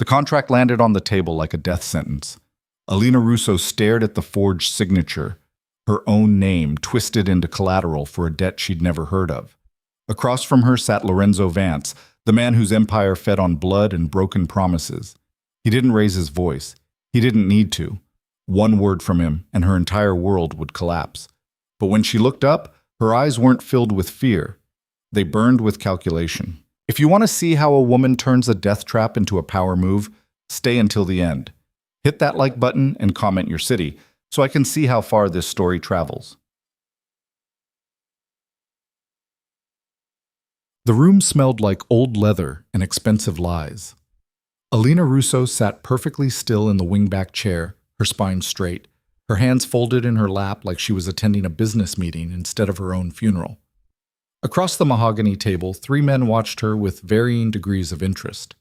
The contract landed on the table like a death sentence. Alina Russo stared at the forged signature, her own name twisted into collateral for a debt she'd never heard of. Across from her sat Lorenzo Vance, the man whose empire fed on blood and broken promises. He didn't raise his voice. He didn't need to. One word from him, and her entire world would collapse. But when she looked up, her eyes weren't filled with fear. They burned with calculation. If you want to see how a woman turns a death trap into a power move, stay until the end. Hit that like button and comment your city, so I can see how far this story travels. The room smelled like old leather and expensive lies. Alina Russo sat perfectly still in the wingback chair, her spine straight, her hands folded in her lap like she was attending a business meeting instead of her own funeral. Across the mahogany table, 3 men watched her with varying degrees of interest.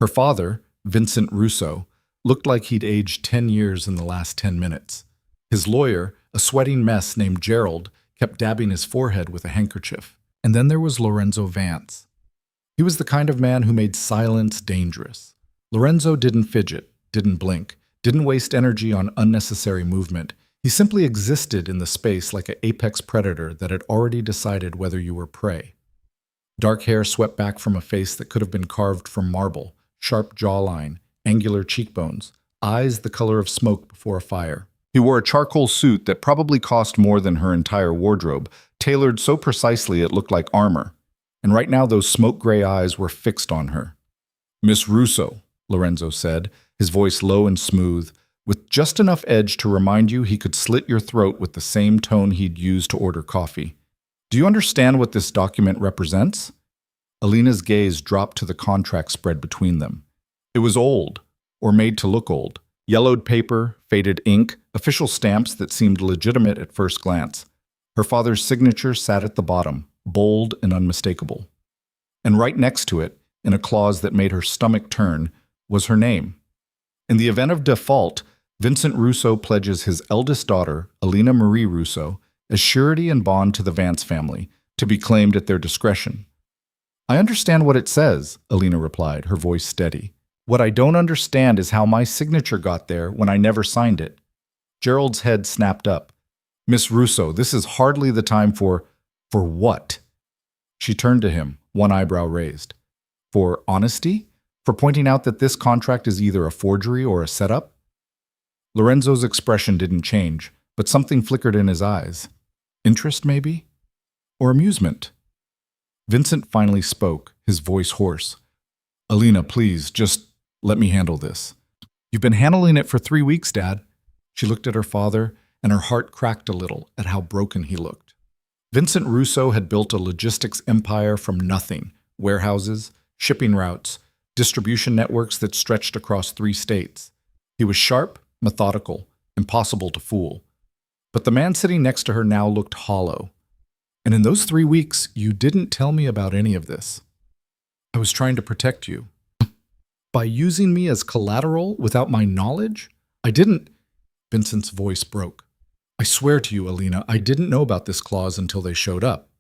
Her father, Vincent Russo, looked like he'd aged 10 years in the last 10 minutes. His lawyer, a sweating mess named Gerald, kept dabbing his forehead with a handkerchief. And then there was Lorenzo Vance. He was the kind of man who made silence dangerous. Lorenzo didn't fidget, didn't blink, didn't waste energy on unnecessary movement. He simply existed in the space like an apex predator that had already decided whether you were prey. Dark hair swept back from a face that could have been carved from marble, sharp jawline, angular cheekbones, eyes the color of smoke before a fire. He wore a charcoal suit that probably cost more than her entire wardrobe, tailored so precisely it looked like armor. And right now those smoke-gray eyes were fixed on her. "Miss Russo," Lorenzo said, his voice low and smooth, with just enough edge to remind you he could slit your throat with the same tone he'd used to order coffee. "Do you understand what this document represents?" Alina's gaze dropped to the contract spread between them. It was old, or made to look old. Yellowed paper, faded ink, official stamps that seemed legitimate at first glance. Her father's signature sat at the bottom, bold and unmistakable. And right next to it, in a clause that made her stomach turn, was her name. In the event of default, Vincent Russo pledges his eldest daughter, Alina Marie Russo, as surety and bond to the Vance family, to be claimed at their discretion. "I understand what it says," Alina replied, her voice steady. "What I don't understand is how my signature got there when I never signed it." Gerald's head snapped up. "Miss Russo, this is hardly the time for what?" She turned to him, one eyebrow raised. "For honesty? For pointing out that this contract is either a forgery or a setup?" Lorenzo's expression didn't change, but something flickered in his eyes. Interest, maybe? Or amusement? Vincent finally spoke, his voice hoarse. "Alina, please, just let me handle this." "You've been handling it for 3 weeks, Dad." She looked at her father, and her heart cracked a little at how broken he looked. Vincent Russo had built a logistics empire from nothing: warehouses, shipping routes, distribution networks that stretched across 3 states. He was sharp, methodical, impossible to fool. But the man sitting next to her now looked hollow. "And in those 3 weeks, you didn't tell me about any of this." "I was trying to protect you." "By using me as collateral without my knowledge? I didn't—" Vincent's voice broke. "I swear to you, Alina, I didn't know about this clause until they showed up."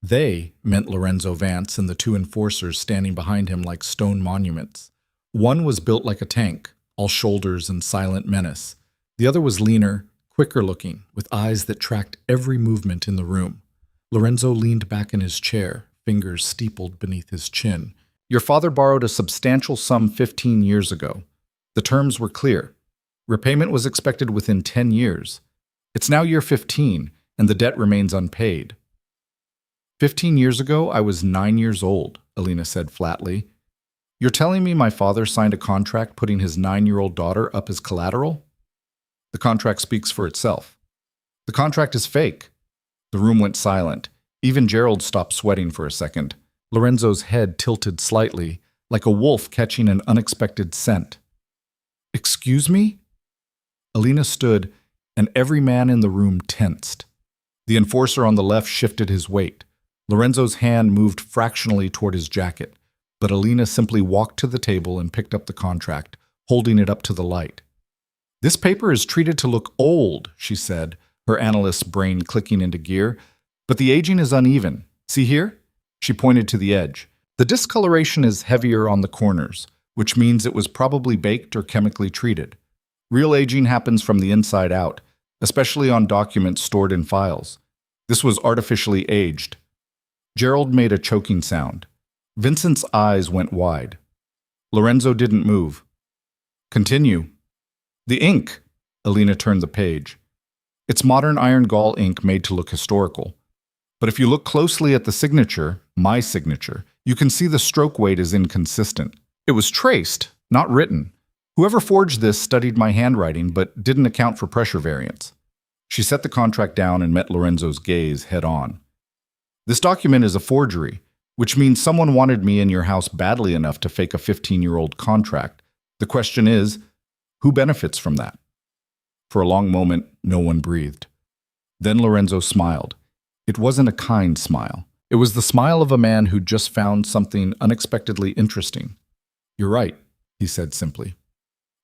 They meant Lorenzo Vance and the 2 enforcers standing behind him like stone monuments. One was built like a tank, all shoulders and silent menace. The other was leaner, quicker looking, with eyes that tracked every movement in the room. Lorenzo leaned back in his chair, fingers steepled beneath his chin. "Your father borrowed a substantial sum 15 years ago. The terms were clear. Repayment was expected within 10 years. It's now year 15, and the debt remains unpaid." 15 years ago, I was 9 years old, Alina said flatly. "You're telling me my father signed a contract putting his 9-year-old daughter up as collateral?" "The contract speaks for itself." "The contract is fake." The room went silent. Even Gerald stopped sweating for a second. Lorenzo's head tilted slightly, like a wolf catching an unexpected scent. "Excuse me?" Alina stood, and every man in the room tensed. The enforcer on the left shifted his weight. Lorenzo's hand moved fractionally toward his jacket, but Alina simply walked to the table and picked up the contract, holding it up to the light. "This paper is treated to look old," she said, her analyst's brain clicking into gear, "but the aging is uneven. See here?" She pointed to the edge. "The discoloration is heavier on the corners, which means it was probably baked or chemically treated. Real aging happens from the inside out, especially on documents stored in files. This was artificially aged. Gerald made a choking sound. Vincent's eyes went wide. Lorenzo didn't move. Continue. The ink. Alina turned the page. It's modern iron gall ink made to look historical. But if you look closely at the signature, my signature, you can see the stroke weight is inconsistent. It was traced, not written. Whoever forged this studied my handwriting but didn't account for pressure variance. She set the contract down and met Lorenzo's gaze head on. This document is a forgery, which means someone wanted me in your house badly enough to fake a 15-year-old contract. The question is, who benefits from that? For a long moment, no one breathed. Then Lorenzo smiled. It wasn't a kind smile. It was the smile of a man who'd just found something unexpectedly interesting. You're right, he said simply.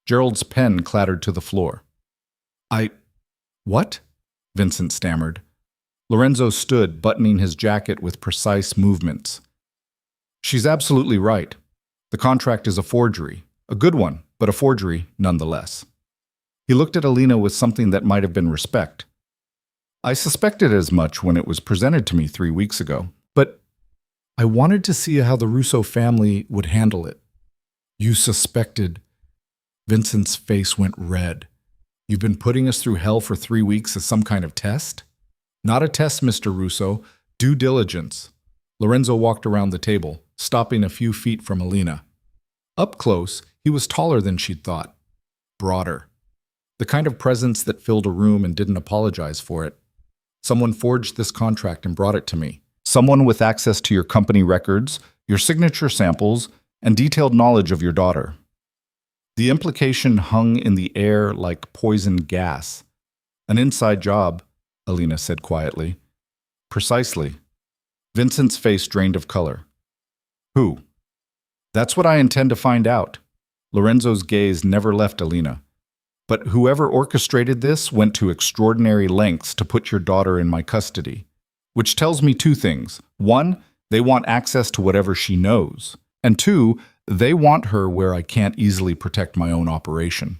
Gerald's pen clattered to the floor. What? Vincent stammered. Lorenzo stood, buttoning his jacket with precise movements. She's absolutely right. The contract is a forgery. A good one, but a forgery nonetheless. He looked at Alina with something that might have been respect. I suspected as much when it was presented to me 3 weeks ago, but I wanted to see how the Russo family would handle it. You suspected? Vincent's face went red. You've been putting us through hell for 3 weeks as some kind of test? Not a test, Mr. Russo. Due diligence. Lorenzo walked around the table, stopping a few feet from Alina. Up close, he was taller than she'd thought. Broader. The kind of presence that filled a room and didn't apologize for it. Someone forged this contract and brought it to me. Someone with access to your company records, your signature samples, and detailed knowledge of your daughter. The implication hung in the air like poison gas. An inside job, Alina said quietly. Precisely. Vincent's face drained of color. Who? That's what I intend to find out. Lorenzo's gaze never left Alina. But whoever orchestrated this went to extraordinary lengths to put your daughter in my custody. Which tells me 2 things. 1, they want access to whatever she knows. And 2, they want her where I can't easily protect my own operation.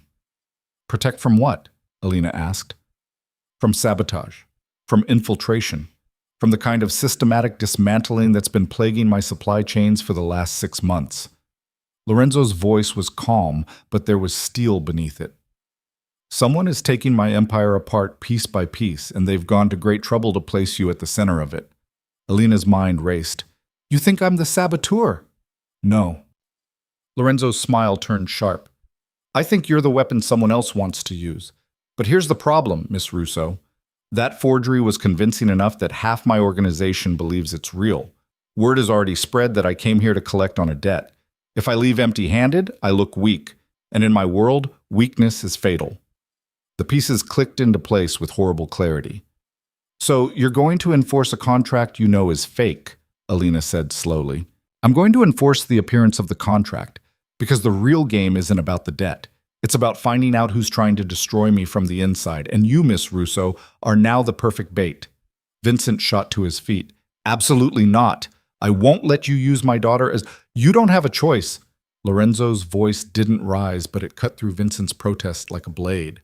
Protect from what? Alina asked. From sabotage. From infiltration. From the kind of systematic dismantling that's been plaguing my supply chains for the last 6 months. Lorenzo's voice was calm, but there was steel beneath it. Someone is taking my empire apart piece by piece, and they've gone to great trouble to place you at the center of it. Alina's mind raced. You think I'm the saboteur? No. Lorenzo's smile turned sharp. I think you're the weapon someone else wants to use. But here's the problem, Miss Russo. That forgery was convincing enough that half my organization believes it's real. Word has already spread that I came here to collect on a debt. If I leave empty-handed, I look weak. And in my world, weakness is fatal. The pieces clicked into place with horrible clarity. So you're going to enforce a contract you know is fake, Alina said slowly. I'm going to enforce the appearance of the contract, because the real game isn't about the debt. It's about finding out who's trying to destroy me from the inside, and you, Miss Russo, are now the perfect bait. Vincent shot to his feet. Absolutely not. I won't let you use my daughter as... You don't have a choice. Lorenzo's voice didn't rise, but it cut through Vincent's protest like a blade.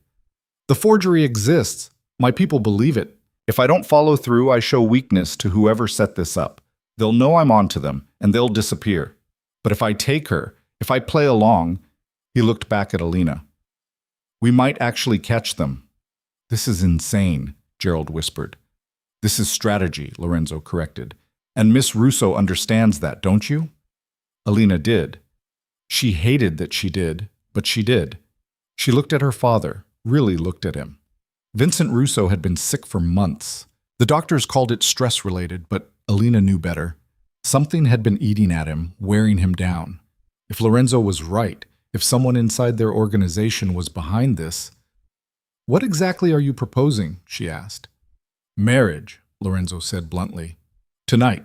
The forgery exists. My people believe it. If I don't follow through, I show weakness to whoever set this up. They'll know I'm onto them, and they'll disappear. But if I take her, if I play along... He looked back at Alina. We might actually catch them. This is insane, Gerald whispered. This is strategy, Lorenzo corrected. And Miss Russo understands that, don't you? Alina did. She hated that she did, but she did. She looked at her father, really looked at him. Vincent Russo had been sick for months. The doctors called it stress-related, but Alina knew better. Something had been eating at him, wearing him down. If Lorenzo was right, if someone inside their organization was behind this... What exactly are you proposing? She asked. Marriage, Lorenzo said bluntly. Tonight.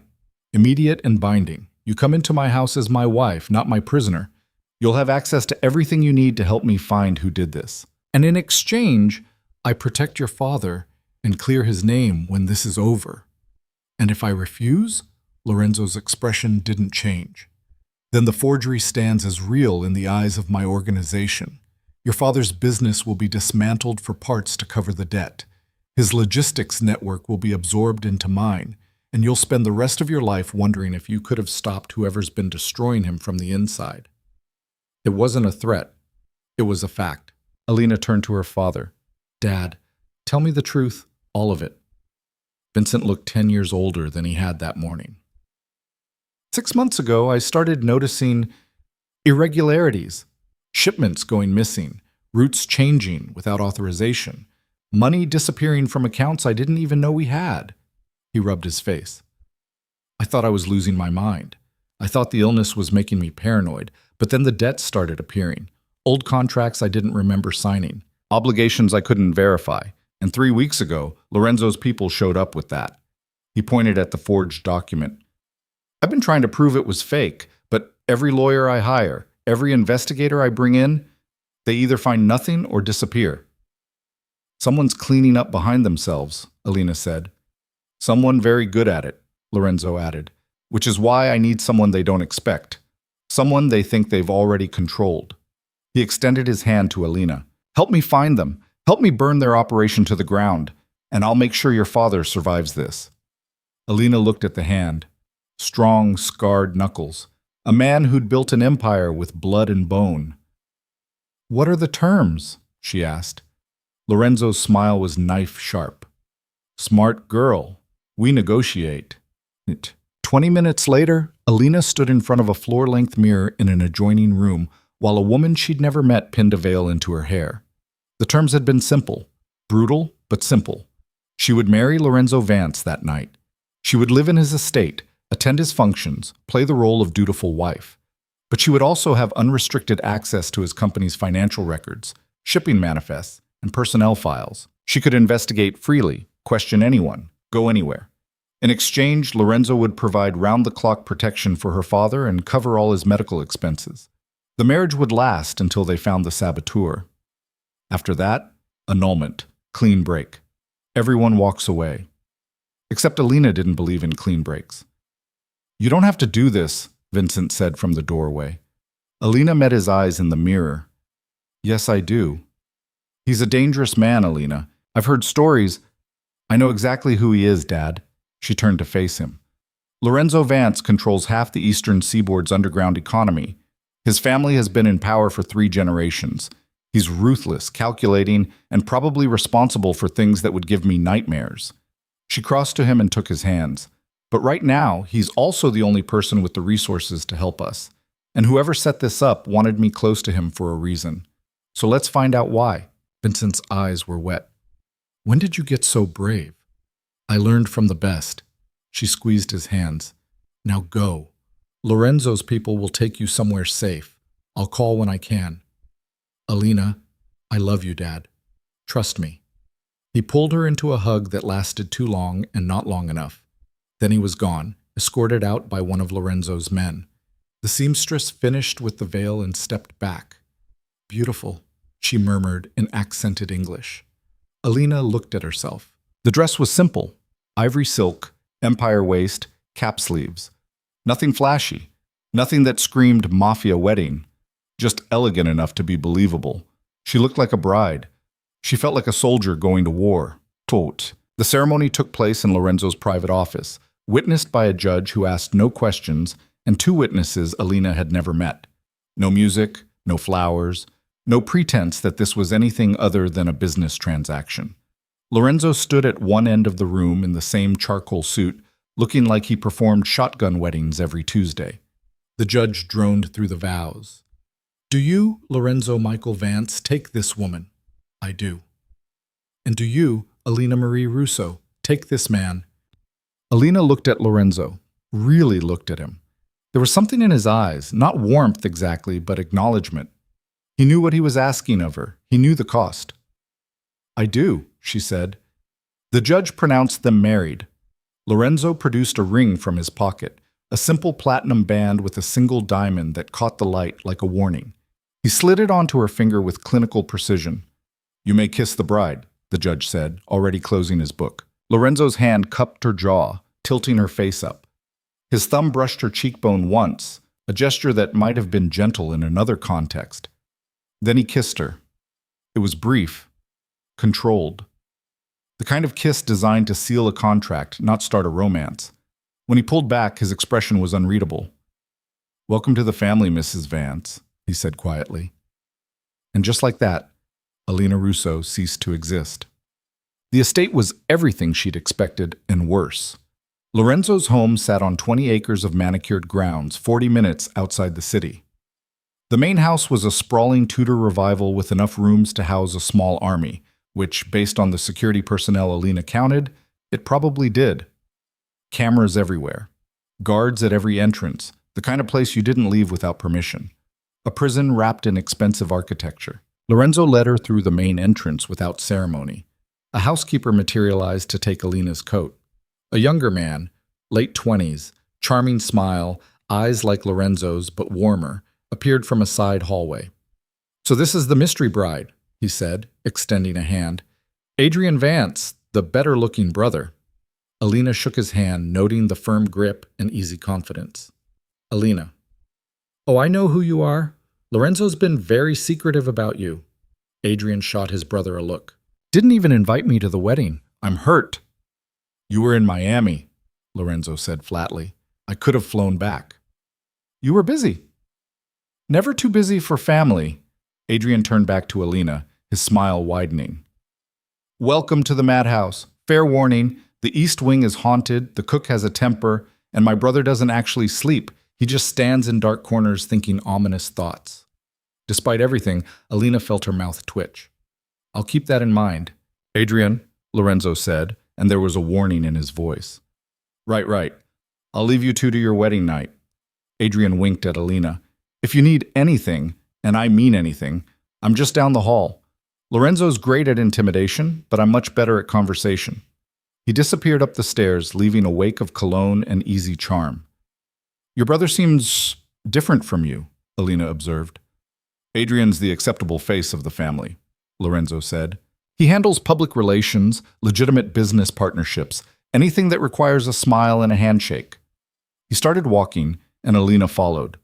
Immediate and binding. You come into my house as my wife, not my prisoner. You'll have access to everything you need to help me find who did this. And in exchange, I protect your father and clear his name when this is over. And if I refuse? Lorenzo's expression didn't change. Then the forgery stands as real in the eyes of my organization. Your father's business will be dismantled for parts to cover the debt. His logistics network will be absorbed into mine, and you'll spend the rest of your life wondering if you could have stopped whoever's been destroying him from the inside. It wasn't a threat. It was a fact. Alina turned to her father. Dad, tell me the truth, all of it. Vincent looked 10 years older than he had that morning. 6 months ago, I started noticing irregularities, shipments going missing, routes changing without authorization, money disappearing from accounts I didn't even know we had. He rubbed his face. I thought I was losing my mind. I thought the illness was making me paranoid, but then the debts started appearing. Old contracts I didn't remember signing, obligations I couldn't verify, and 3 weeks ago, Lorenzo's people showed up with that. He pointed at the forged document. I've been trying to prove it was fake, but every lawyer I hire, every investigator I bring in, they either find nothing or disappear. Someone's cleaning up behind themselves, Alina said. Someone very good at it, Lorenzo added, which is why I need someone they don't expect, someone they think they've already controlled. He extended his hand to Alina. Help me find them. Help me burn their operation to the ground, and I'll make sure your father survives this. Alina looked at the hand. Strong, scarred knuckles. A man who'd built an empire with blood and bone. What are the terms? She asked. Lorenzo's smile was knife-sharp. Smart girl. We negotiate. 20 minutes later, Alina stood in front of a floor-length mirror in an adjoining room while a woman she'd never met pinned a veil into her hair. The terms had been simple. Brutal, but simple. She would marry Lorenzo Vance that night. She would live in his estate, attend his functions, play the role of dutiful wife. But she would also have unrestricted access to his company's financial records, shipping manifests, and personnel files. She could investigate freely, question anyone, go anywhere. In exchange, Lorenzo would provide round-the-clock protection for her father and cover all his medical expenses. The marriage would last until they found the saboteur. After that, annulment, clean break. Everyone walks away. Except Alina didn't believe in clean breaks. You don't have to do this, Vincent said from the doorway. Alina met his eyes in the mirror. Yes, I do. He's a dangerous man, Alina. I've heard stories. I know exactly who he is, Dad. She turned to face him. Lorenzo Vance controls half the eastern seaboard's underground economy. His family has been in power for 3 generations. He's ruthless, calculating, and probably responsible for things that would give me nightmares. She crossed to him and took his hands. But right now, he's also the only person with the resources to help us. And whoever set this up wanted me close to him for a reason. So let's find out why. Vincent's eyes were wet. When did you get so brave? I learned from the best. She squeezed his hands. Now go. Lorenzo's people will take you somewhere safe. I'll call when I can. Alina, I love you, Dad. Trust me. He pulled her into a hug that lasted too long and not long enough. Then he was gone, escorted out by one of Lorenzo's men. The seamstress finished with the veil and stepped back. Beautiful, she murmured in accented English. Alina looked at herself. The dress was simple. Ivory silk, empire waist, cap sleeves. Nothing flashy. Nothing that screamed Mafia wedding. Just elegant enough to be believable. She looked like a bride. She felt like a soldier going to war. Tot. The ceremony took place in Lorenzo's private office, witnessed by a judge who asked no questions and 2 witnesses Alina had never met. No music, no flowers, no pretense that this was anything other than a business transaction. Lorenzo stood at one end of the room in the same charcoal suit, looking like he performed shotgun weddings every Tuesday. The judge droned through the vows. Do you, Lorenzo Michael Vance, take this woman? I do. And do you, Alina Marie Russo, take this man? Alina looked at Lorenzo, really looked at him. There was something in his eyes, not warmth exactly, but acknowledgement. He knew what he was asking of her. He knew the cost. I do, she said. The judge pronounced them married. Lorenzo produced a ring from his pocket, a simple platinum band with a single diamond that caught the light like a warning. He slid it onto her finger with clinical precision. You may kiss the bride, the judge said, already closing his book. Lorenzo's hand cupped her jaw, tilting her face up. His thumb brushed her cheekbone once, a gesture that might have been gentle in another context. Then he kissed her. It was brief, controlled. The kind of kiss designed to seal a contract, not start a romance. When he pulled back, his expression was unreadable. "Welcome to the family, Mrs. Vance," he said quietly. And just like that, Alina Russo ceased to exist. The estate was everything she'd expected and worse. Lorenzo's home sat on 20 acres of manicured grounds, 40 minutes outside the city. The main house was a sprawling Tudor revival with enough rooms to house a small army, which, based on the security personnel Alina counted, it probably did. Cameras everywhere. Guards at every entrance, the kind of place you didn't leave without permission. A prison wrapped in expensive architecture. Lorenzo led her through the main entrance without ceremony. A housekeeper materialized to take Alina's coat. A younger man, late 20s, charming smile, eyes like Lorenzo's but warmer, appeared from a side hallway. "So this is the mystery bride," he said, extending a hand. "Adrian Vance, the better-looking brother." Alina shook his hand, noting the firm grip and easy confidence. "Alina. Oh, I know who you are. Lorenzo's been very secretive about you." Adrian shot his brother a look. "Didn't even invite me to the wedding. I'm hurt." "You were in Miami," Lorenzo said flatly. "I could have flown back." "You were busy." "Never too busy for family." Adrian turned back to Alina, his smile widening. "Welcome to the madhouse. Fair warning, the East Wing is haunted, the cook has a temper, and my brother doesn't actually sleep. He just stands in dark corners thinking ominous thoughts." Despite everything, Alina felt her mouth twitch. "I'll keep that in mind." "Adrian," Lorenzo said, and there was a warning in his voice. Right. I'll leave you two to your wedding night." Adrian winked at Alina. "If you need anything, and I mean anything, I'm just down the hall. Lorenzo's great at intimidation, but I'm much better at conversation." He disappeared up the stairs, leaving a wake of cologne and easy charm. "Your brother seems different from you," Alina observed. "Adrian's the acceptable face of the family," Lorenzo said. "He handles public relations, legitimate business partnerships, anything that requires a smile and a handshake." He started walking, and Alina followed.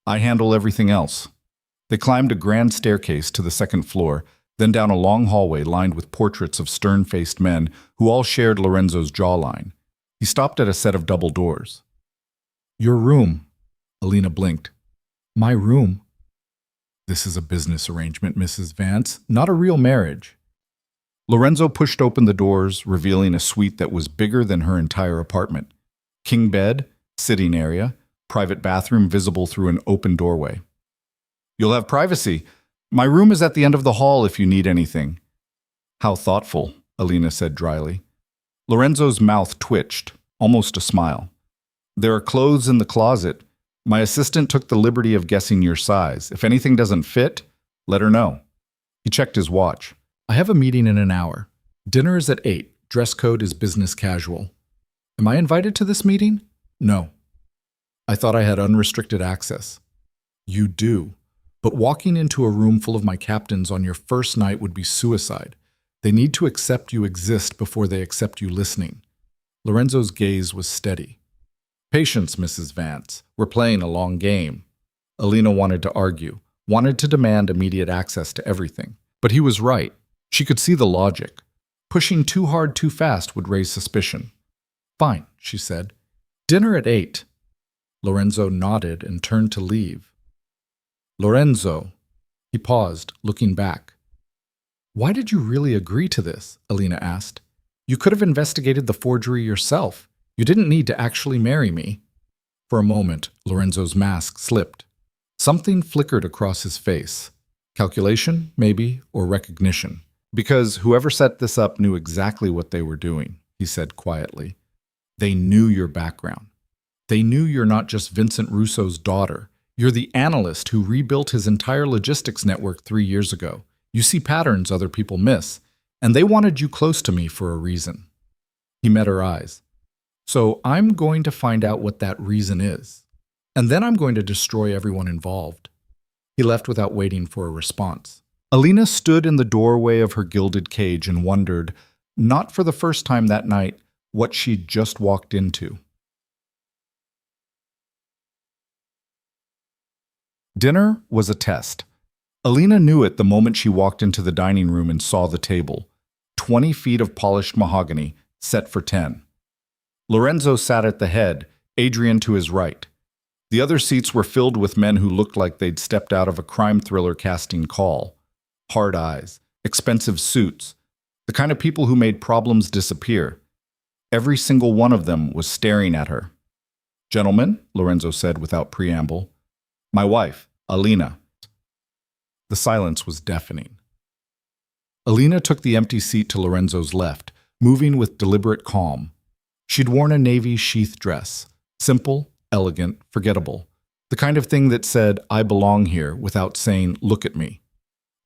"I handle everything else." They climbed a grand staircase to the second floor, then down a long hallway lined with portraits of stern-faced men who all shared Lorenzo's jawline. He stopped at a set of double doors. "Your room," Alina blinked. "My room?" "This is a business arrangement, Mrs. Vance, not a real marriage." Lorenzo pushed open the doors, revealing a suite that was bigger than her entire apartment. King bed, sitting area, private bathroom visible through an open doorway. "You'll have privacy. My room is at the end of the hall if you need anything." "How thoughtful," Alina said dryly. Lorenzo's mouth twitched, almost a smile. "There are clothes in the closet. My assistant took the liberty of guessing your size. If anything doesn't fit, let her know." He checked his watch. "I have a meeting in an hour. Dinner is at 8. Dress code is business casual." "Am I invited to this meeting?" "No." "I thought I had unrestricted access." "You do. But walking into a room full of my captains on your first night would be suicide. They need to accept you exist before they accept you listening." Lorenzo's gaze was steady. "Patience, Mrs. Vance. We're playing a long game." Alina wanted to argue, wanted to demand immediate access to everything. But he was right. She could see the logic. Pushing too hard too fast would raise suspicion. "Fine," she said. "Dinner at 8. Lorenzo nodded and turned to leave. "Lorenzo." He paused, looking back. "Why did you really agree to this?" Alina asked. "You could have investigated the forgery yourself. You didn't need to actually marry me." For a moment, Lorenzo's mask slipped. Something flickered across his face. Calculation, maybe, or recognition. "Because whoever set this up knew exactly what they were doing," he said quietly. "They knew your background. They knew you're not just Vincent Russo's daughter. You're the analyst who rebuilt his entire logistics network 3 years ago. You see patterns other people miss, and they wanted you close to me for a reason." He met her eyes. "So I'm going to find out what that reason is, and then I'm going to destroy everyone involved." He left without waiting for a response. Alina stood in the doorway of her gilded cage and wondered, not for the first time that night, what she'd just walked into. Dinner was a test. Alina knew it the moment she walked into the dining room and saw the table. 20 feet of polished mahogany, set for 10. Lorenzo sat at the head, Adrian to his right. The other seats were filled with men who looked like they'd stepped out of a crime thriller casting call. Hard eyes, expensive suits, the kind of people who made problems disappear. Every single one of them was staring at her. "Gentlemen," Lorenzo said without preamble, "my wife, Alina." The silence was deafening. Alina took the empty seat to Lorenzo's left, moving with deliberate calm. She'd worn a navy sheath dress, simple, elegant, forgettable, the kind of thing that said, "I belong here," without saying, "Look at me."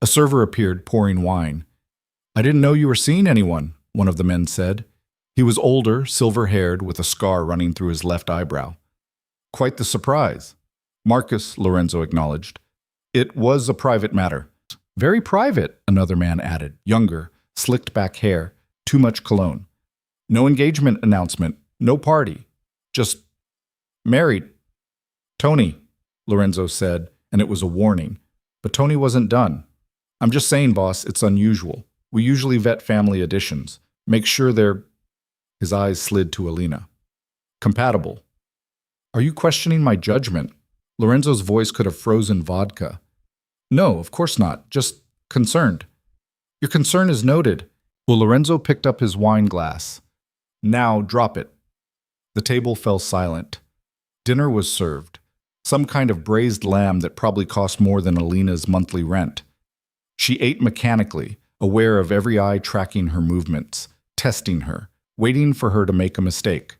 A server appeared, pouring wine. "I didn't know you were seeing anyone," one of the men said. He was older, silver-haired, with a scar running through his left eyebrow. "Quite the surprise." "Marcus," Lorenzo acknowledged. "It was a private matter." "Very private," another man added, younger, slicked-back hair, too much cologne. "No engagement announcement, no party, just married." "Tony," Lorenzo said, and it was a warning. But Tony wasn't done. "I'm just saying, boss, it's unusual. We usually vet family additions. Make sure they're—" His eyes slid to Alina. "Compatible." "Are you questioning my judgment?" Lorenzo's voice could have frozen vodka. "No, of course not. Just concerned." "Your concern is noted." Well, Lorenzo picked up his wine glass. "Now drop it." The table fell silent. Dinner was served. Some kind of braised lamb that probably cost more than Alina's monthly rent. She ate mechanically, aware of every eye tracking her movements, testing her, waiting for her to make a mistake.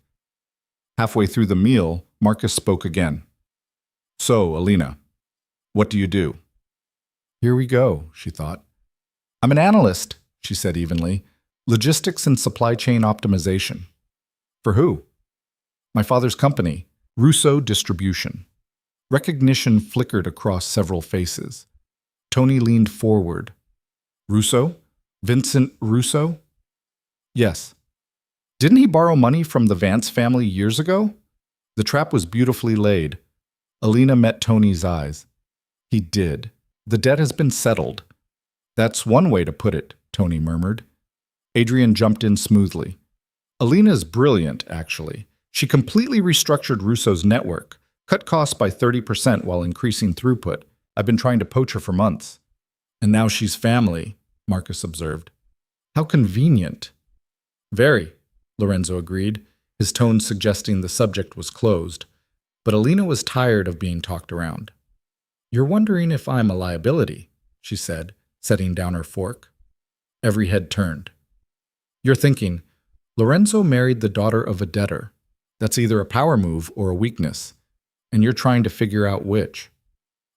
Halfway through the meal, Marcus spoke again. "So, Alina, what do you do?" "Here we go," she thought. "I'm an analyst," she said evenly. "Logistics and supply chain optimization." "For who?" "My father's company, Russo Distribution." Recognition flickered across several faces. Tony leaned forward. "Russo? Vincent Russo?" "Yes." "Didn't he borrow money from the Vance family years ago?" The trap was beautifully laid. Alina met Tony's eyes. "He did. The debt has been settled." "That's one way to put it," Tony murmured. Adrian jumped in smoothly. "Alina's brilliant, actually. She completely restructured Russo's network, cut costs by 30% while increasing throughput. I've been trying to poach her for months." "And now she's family," Marcus observed. "How convenient." "Very," Lorenzo agreed, his tone suggesting the subject was closed. But Alina was tired of being talked around. "You're wondering if I'm a liability," she said, setting down her fork. Every head turned. "You're thinking, Lorenzo married the daughter of a debtor. That's either a power move or a weakness. And you're trying to figure out which."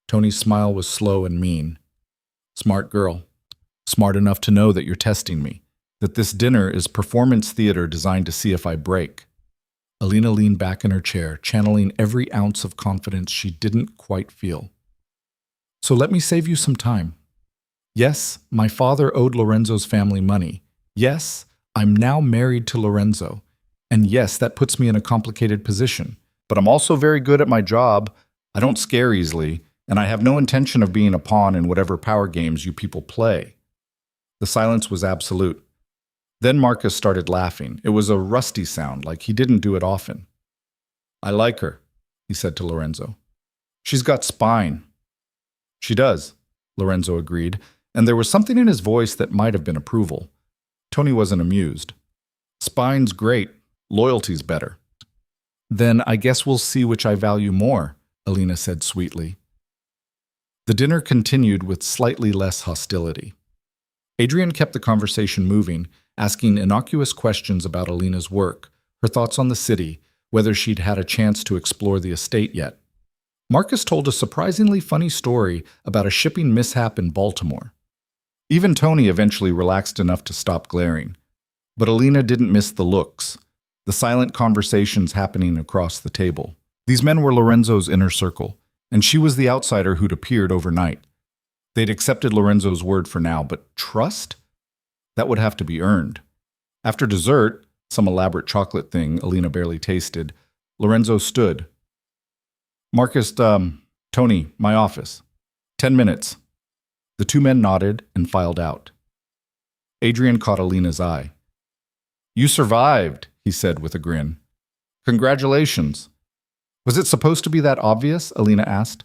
Tony's smile was slow and mean. "Smart girl. Smart enough to know that you're testing me. That this dinner is performance theater designed to see if I break." Alina leaned back in her chair, channeling every ounce of confidence she didn't quite feel. "So let me save you some time. Yes, my father owed Lorenzo's family money. Yes, I'm now married to Lorenzo. And yes, that puts me in a complicated position. But I'm also very good at my job. I don't scare easily, and I have no intention of being a pawn in whatever power games you people play." The silence was absolute. Then Marcus started laughing. It was a rusty sound, like he didn't do it often. "I like her," he said to Lorenzo. "She's got spine." "She does," Lorenzo agreed, and there was something in his voice that might have been approval. Tony wasn't amused. "Spine's great. Loyalty's better." "Then I guess we'll see which I value more," Alina said sweetly. The dinner continued with slightly less hostility. Adrian kept the conversation moving, asking innocuous questions about Alina's work, her thoughts on the city, whether she'd had a chance to explore the estate yet. Marcus told a surprisingly funny story about a shipping mishap in Baltimore. Even Tony eventually relaxed enough to stop glaring. But Alina didn't miss the looks, the silent conversations happening across the table. These men were Lorenzo's inner circle, and she was the outsider who'd appeared overnight. They'd accepted Lorenzo's word for now, but trust? That would have to be earned. After dessert, some elaborate chocolate thing Alina barely tasted, Lorenzo stood. "Marcus, Tony, my office. 10 minutes. The two men nodded and filed out. Adrian caught Alina's eye. You survived, he said with a grin. Congratulations. Was it supposed to be that obvious? Alina asked.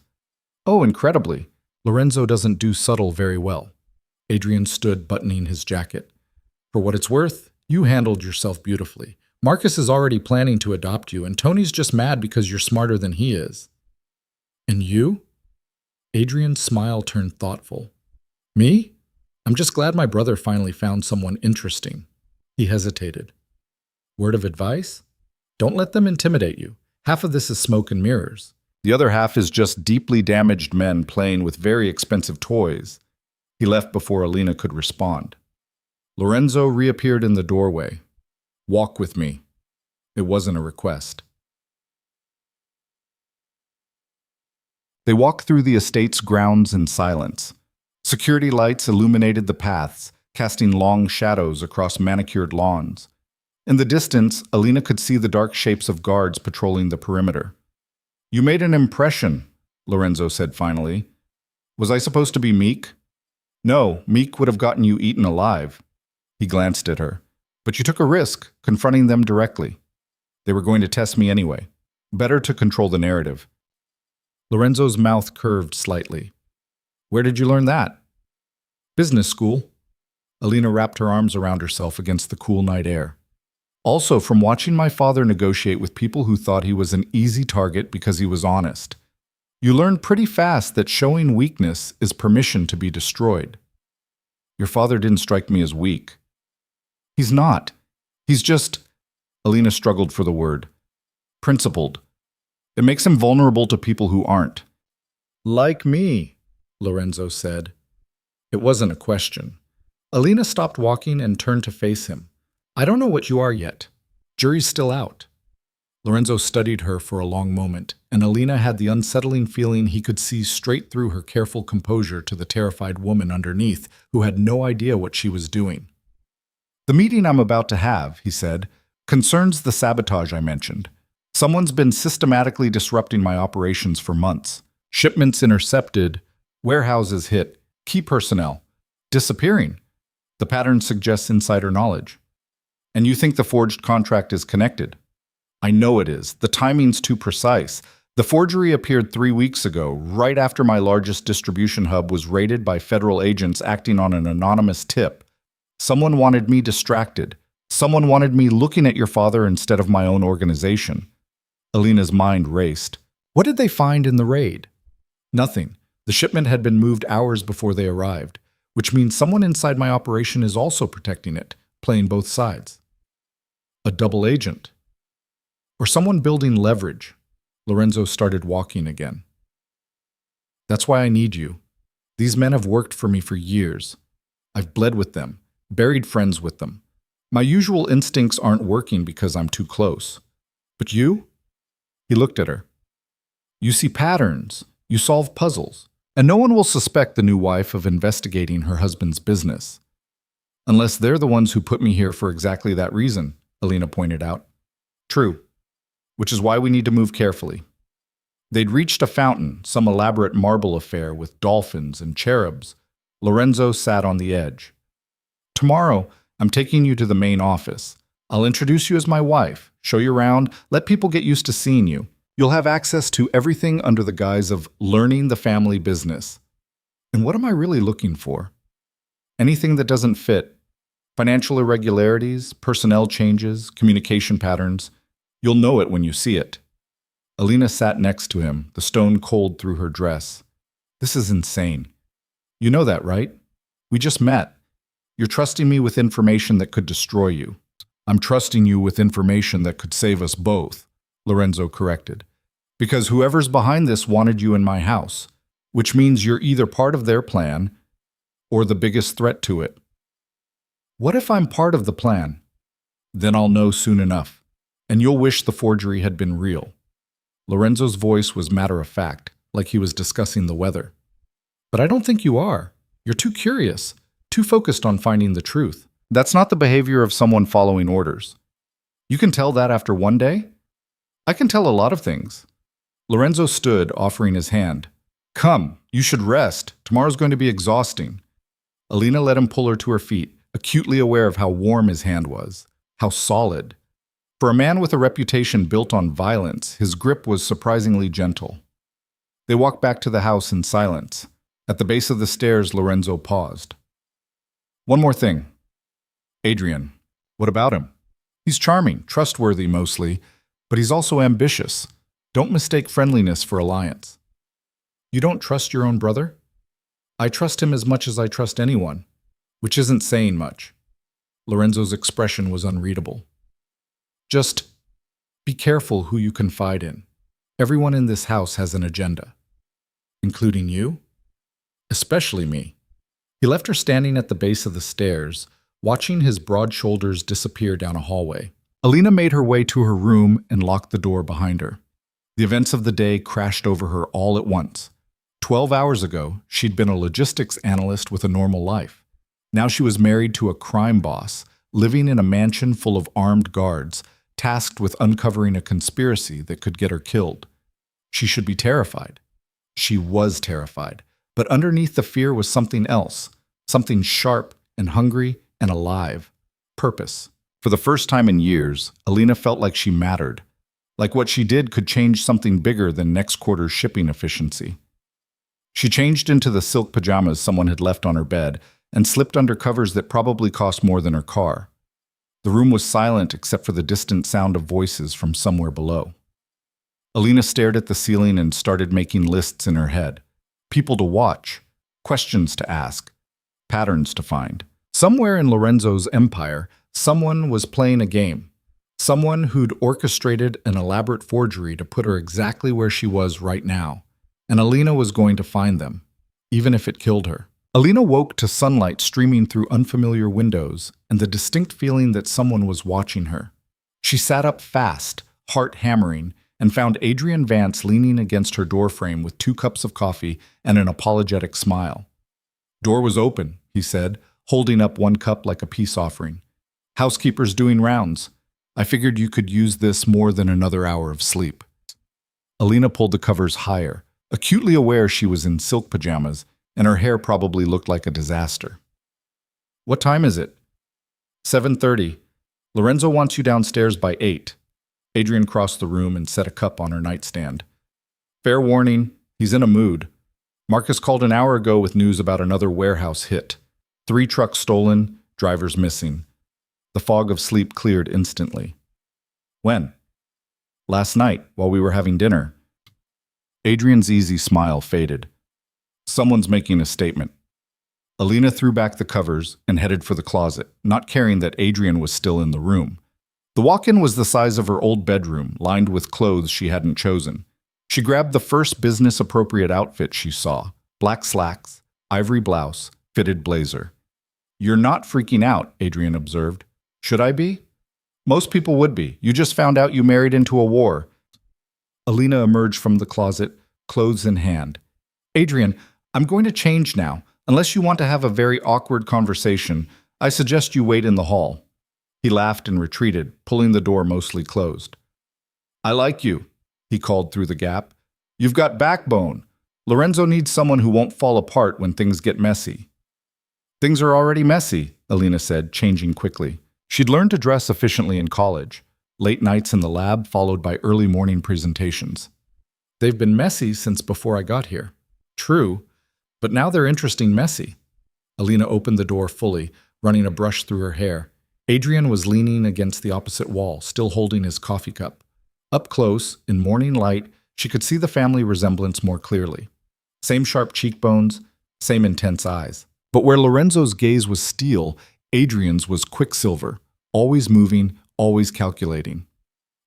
Oh, incredibly. Lorenzo doesn't do subtle very well. Adrian stood buttoning his jacket. For what it's worth, you handled yourself beautifully. Marcus is already planning to adopt you, and Tony's just mad because you're smarter than he is. And you? Adrian's smile turned thoughtful. Me? I'm just glad my brother finally found someone interesting. He hesitated. Word of advice? Don't let them intimidate you. Half of this is smoke and mirrors. The other half is just deeply damaged men playing with very expensive toys. He left before Alina could respond. Lorenzo reappeared in the doorway. Walk with me. It wasn't a request. They walked through the estate's grounds in silence. Security lights illuminated the paths, casting long shadows across manicured lawns. In the distance, Alina could see the dark shapes of guards patrolling the perimeter. You made an impression, Lorenzo said finally. Was I supposed to be meek? No, meek would have gotten you eaten alive. He glanced at her. But you took a risk, confronting them directly. They were going to test me anyway. Better to control the narrative. Lorenzo's mouth curved slightly. Where did you learn that? Business school. Alina wrapped her arms around herself against the cool night air. Also from watching my father negotiate with people who thought he was an easy target because he was honest. You learned pretty fast that showing weakness is permission to be destroyed. Your father didn't strike me as weak. He's not. He's just, Alina struggled for the word, principled. It makes him vulnerable to people who aren't. Like me, Lorenzo said. It wasn't a question. Alina stopped walking and turned to face him. I don't know what you are yet. Jury's still out. Lorenzo studied her for a long moment, and Alina had the unsettling feeling he could see straight through her careful composure to the terrified woman underneath, who had no idea what she was doing. The meeting I'm about to have, he said, concerns the sabotage I mentioned. Someone's been systematically disrupting my operations for months. Shipments intercepted, warehouses hit, key personnel disappearing. The pattern suggests insider knowledge. And you think the forged contract is connected? I know it is. The timing's too precise. The forgery appeared 3 weeks ago, right after my largest distribution hub was raided by federal agents acting on an anonymous tip. Someone wanted me distracted. Someone wanted me looking at your father instead of my own organization. Alina's mind raced. What did they find in the raid? Nothing. The shipment had been moved hours before they arrived, which means someone inside my operation is also protecting it, playing both sides. A double agent. Or someone building leverage. Lorenzo started walking again. That's why I need you. These men have worked for me for years. I've bled with them, buried friends with them. My usual instincts aren't working because I'm too close. But you? He looked at her. You see patterns, you solve puzzles, and no one will suspect the new wife of investigating her husband's business. Unless they're the ones who put me here for exactly that reason, Alina pointed out. True. Which is why we need to move carefully. They'd reached a fountain, some elaborate marble affair with dolphins and cherubs. Lorenzo sat on the edge. Tomorrow, I'm taking you to the main office. I'll introduce you as my wife, show you around, let people get used to seeing you. You'll have access to everything under the guise of learning the family business. And what am I really looking for? Anything that doesn't fit. Financial irregularities, personnel changes, communication patterns. You'll know it when you see it. Alina sat next to him, the stone cold through her dress. This is insane. You know that, right? We just met. You're trusting me with information that could destroy you. I'm trusting you with information that could save us both, Lorenzo corrected. Because whoever's behind this wanted you in my house, which means you're either part of their plan or the biggest threat to it. What if I'm part of the plan? Then I'll know soon enough, and you'll wish the forgery had been real. Lorenzo's voice was matter-of-fact, like he was discussing the weather. But I don't think you are. You're too curious, too focused on finding the truth. That's not the behavior of someone following orders. You can tell that after one day? I can tell a lot of things. Lorenzo stood, offering his hand. Come, you should rest. Tomorrow's going to be exhausting. Alina let him pull her to her feet, acutely aware of how warm his hand was, how solid. For a man with a reputation built on violence, his grip was surprisingly gentle. They walked back to the house in silence. At the base of the stairs, Lorenzo paused. One more thing. Adrian. What about him? He's charming, trustworthy mostly, but he's also ambitious. Don't mistake friendliness for alliance. You don't trust your own brother? I trust him as much as I trust anyone, which isn't saying much. Lorenzo's expression was unreadable. Just be careful who you confide in. Everyone in this house has an agenda. Including you? Especially me. He left her standing at the base of the stairs, watching his broad shoulders disappear down a hallway. Alina made her way to her room and locked the door behind her. The events of the day crashed over her all at once. 12 hours ago, she'd been a logistics analyst with a normal life. Now she was married to a crime boss, living in a mansion full of armed guards, tasked with uncovering a conspiracy that could get her killed. She should be terrified. She was terrified, but underneath the fear was something else, something sharp and hungry and alive. Purpose. For the first time in years, Alina felt like she mattered, like what she did could change something bigger than next quarter's shipping efficiency. She changed into the silk pajamas someone had left on her bed and slipped under covers that probably cost more than her car. The room was silent except for the distant sound of voices from somewhere below. Alina stared at the ceiling and started making lists in her head. People to watch, questions to ask, patterns to find. Somewhere in Lorenzo's empire, someone was playing a game. Someone who'd orchestrated an elaborate forgery to put her exactly where she was right now. And Alina was going to find them, even if it killed her. Alina woke to sunlight streaming through unfamiliar windows and the distinct feeling that someone was watching her. She sat up fast, heart hammering, and found Adrian Vance leaning against her doorframe with 2 cups of coffee and an apologetic smile. Door was open, he said, holding up 1 cup like a peace offering. Housekeeper's doing rounds. I figured you could use this more than another hour of sleep. Alina pulled the covers higher, acutely aware she was in silk pajamas, and her hair probably looked like a disaster. What time is it? 7:30. Lorenzo wants you downstairs by 8. Adrian crossed the room and set a cup on her nightstand. Fair warning, he's in a mood. Marcus called an hour ago with news about another warehouse hit. 3 trucks stolen, drivers missing. The fog of sleep cleared instantly. When? Last night, while we were having dinner. Adrian's easy smile faded. Someone's making a statement. Alina threw back the covers and headed for the closet, not caring that Adrian was still in the room. The walk-in was the size of her old bedroom, lined with clothes she hadn't chosen. She grabbed the first business-appropriate outfit she saw, black slacks, ivory blouse, fitted blazer. You're not freaking out, Adrian observed. Should I be? Most people would be. You just found out you married into a war. Alina emerged from the closet, clothes in hand. Adrian, I'm going to change now. Unless you want to have a very awkward conversation, I suggest you wait in the hall. He laughed and retreated, pulling the door mostly closed. I like you, he called through the gap. You've got backbone. Lorenzo needs someone who won't fall apart when things get messy. Things are already messy, Alina said, changing quickly. She'd learned to dress efficiently in college. Late nights in the lab followed by early morning presentations. They've been messy since before I got here. True, but now they're interesting messy. Alina opened the door fully, running a brush through her hair. Adrian was leaning against the opposite wall, still holding his coffee cup. Up close, in morning light, she could see the family resemblance more clearly. Same sharp cheekbones, same intense eyes. But where Lorenzo's gaze was steel, Adrian's was quicksilver, always moving, always calculating.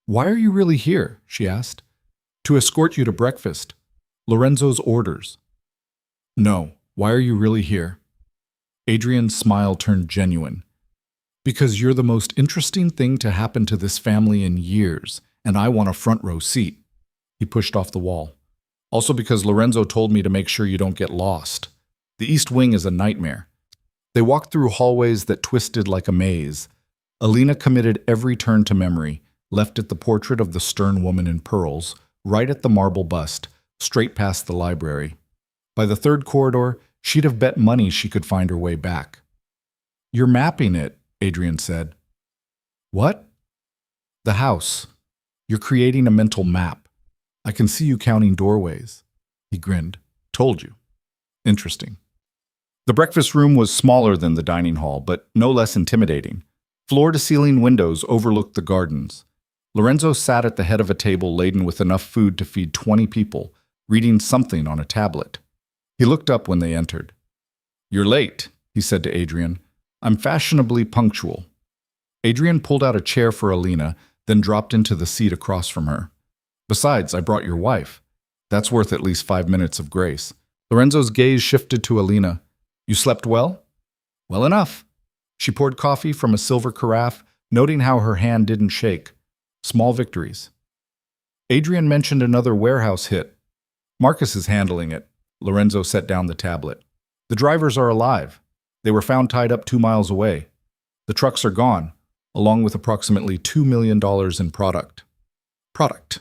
Why are you really here? She asked. To escort you to breakfast. Lorenzo's orders. No, why are you really here? Adrian's smile turned genuine. Because you're the most interesting thing to happen to this family in years, and I want a front row seat. He pushed off the wall. Also because Lorenzo told me to make sure you don't get lost. The East Wing is a nightmare. They walked through hallways that twisted like a maze. Alina committed every turn to memory, left at the portrait of the stern woman in pearls, right at the marble bust, straight past the library. By the third corridor, she'd have bet money she could find her way back. "You're mapping it," Adrian said. "What?" "The house. You're creating a mental map. I can see you counting doorways." He grinned. "Told you." "Interesting." The breakfast room was smaller than the dining hall, but no less intimidating. Floor-to-ceiling windows overlooked the gardens. Lorenzo sat at the head of a table laden with enough food to feed 20 people, reading something on a tablet. He looked up when they entered. "You're late," he said to Adrian. "I'm fashionably punctual." Adrian pulled out a chair for Alina, then dropped into the seat across from her. "Besides, I brought your wife. That's worth at least 5 minutes of grace." Lorenzo's gaze shifted to Alina. "You slept well?" "Well enough." She poured coffee from a silver carafe, noting how her hand didn't shake. Small victories. Adrian mentioned another warehouse hit. "Marcus is handling it." Lorenzo set down the tablet. "The drivers are alive. They were found tied up 2 miles away. The trucks are gone, along with approximately $2 million in product." "Product,"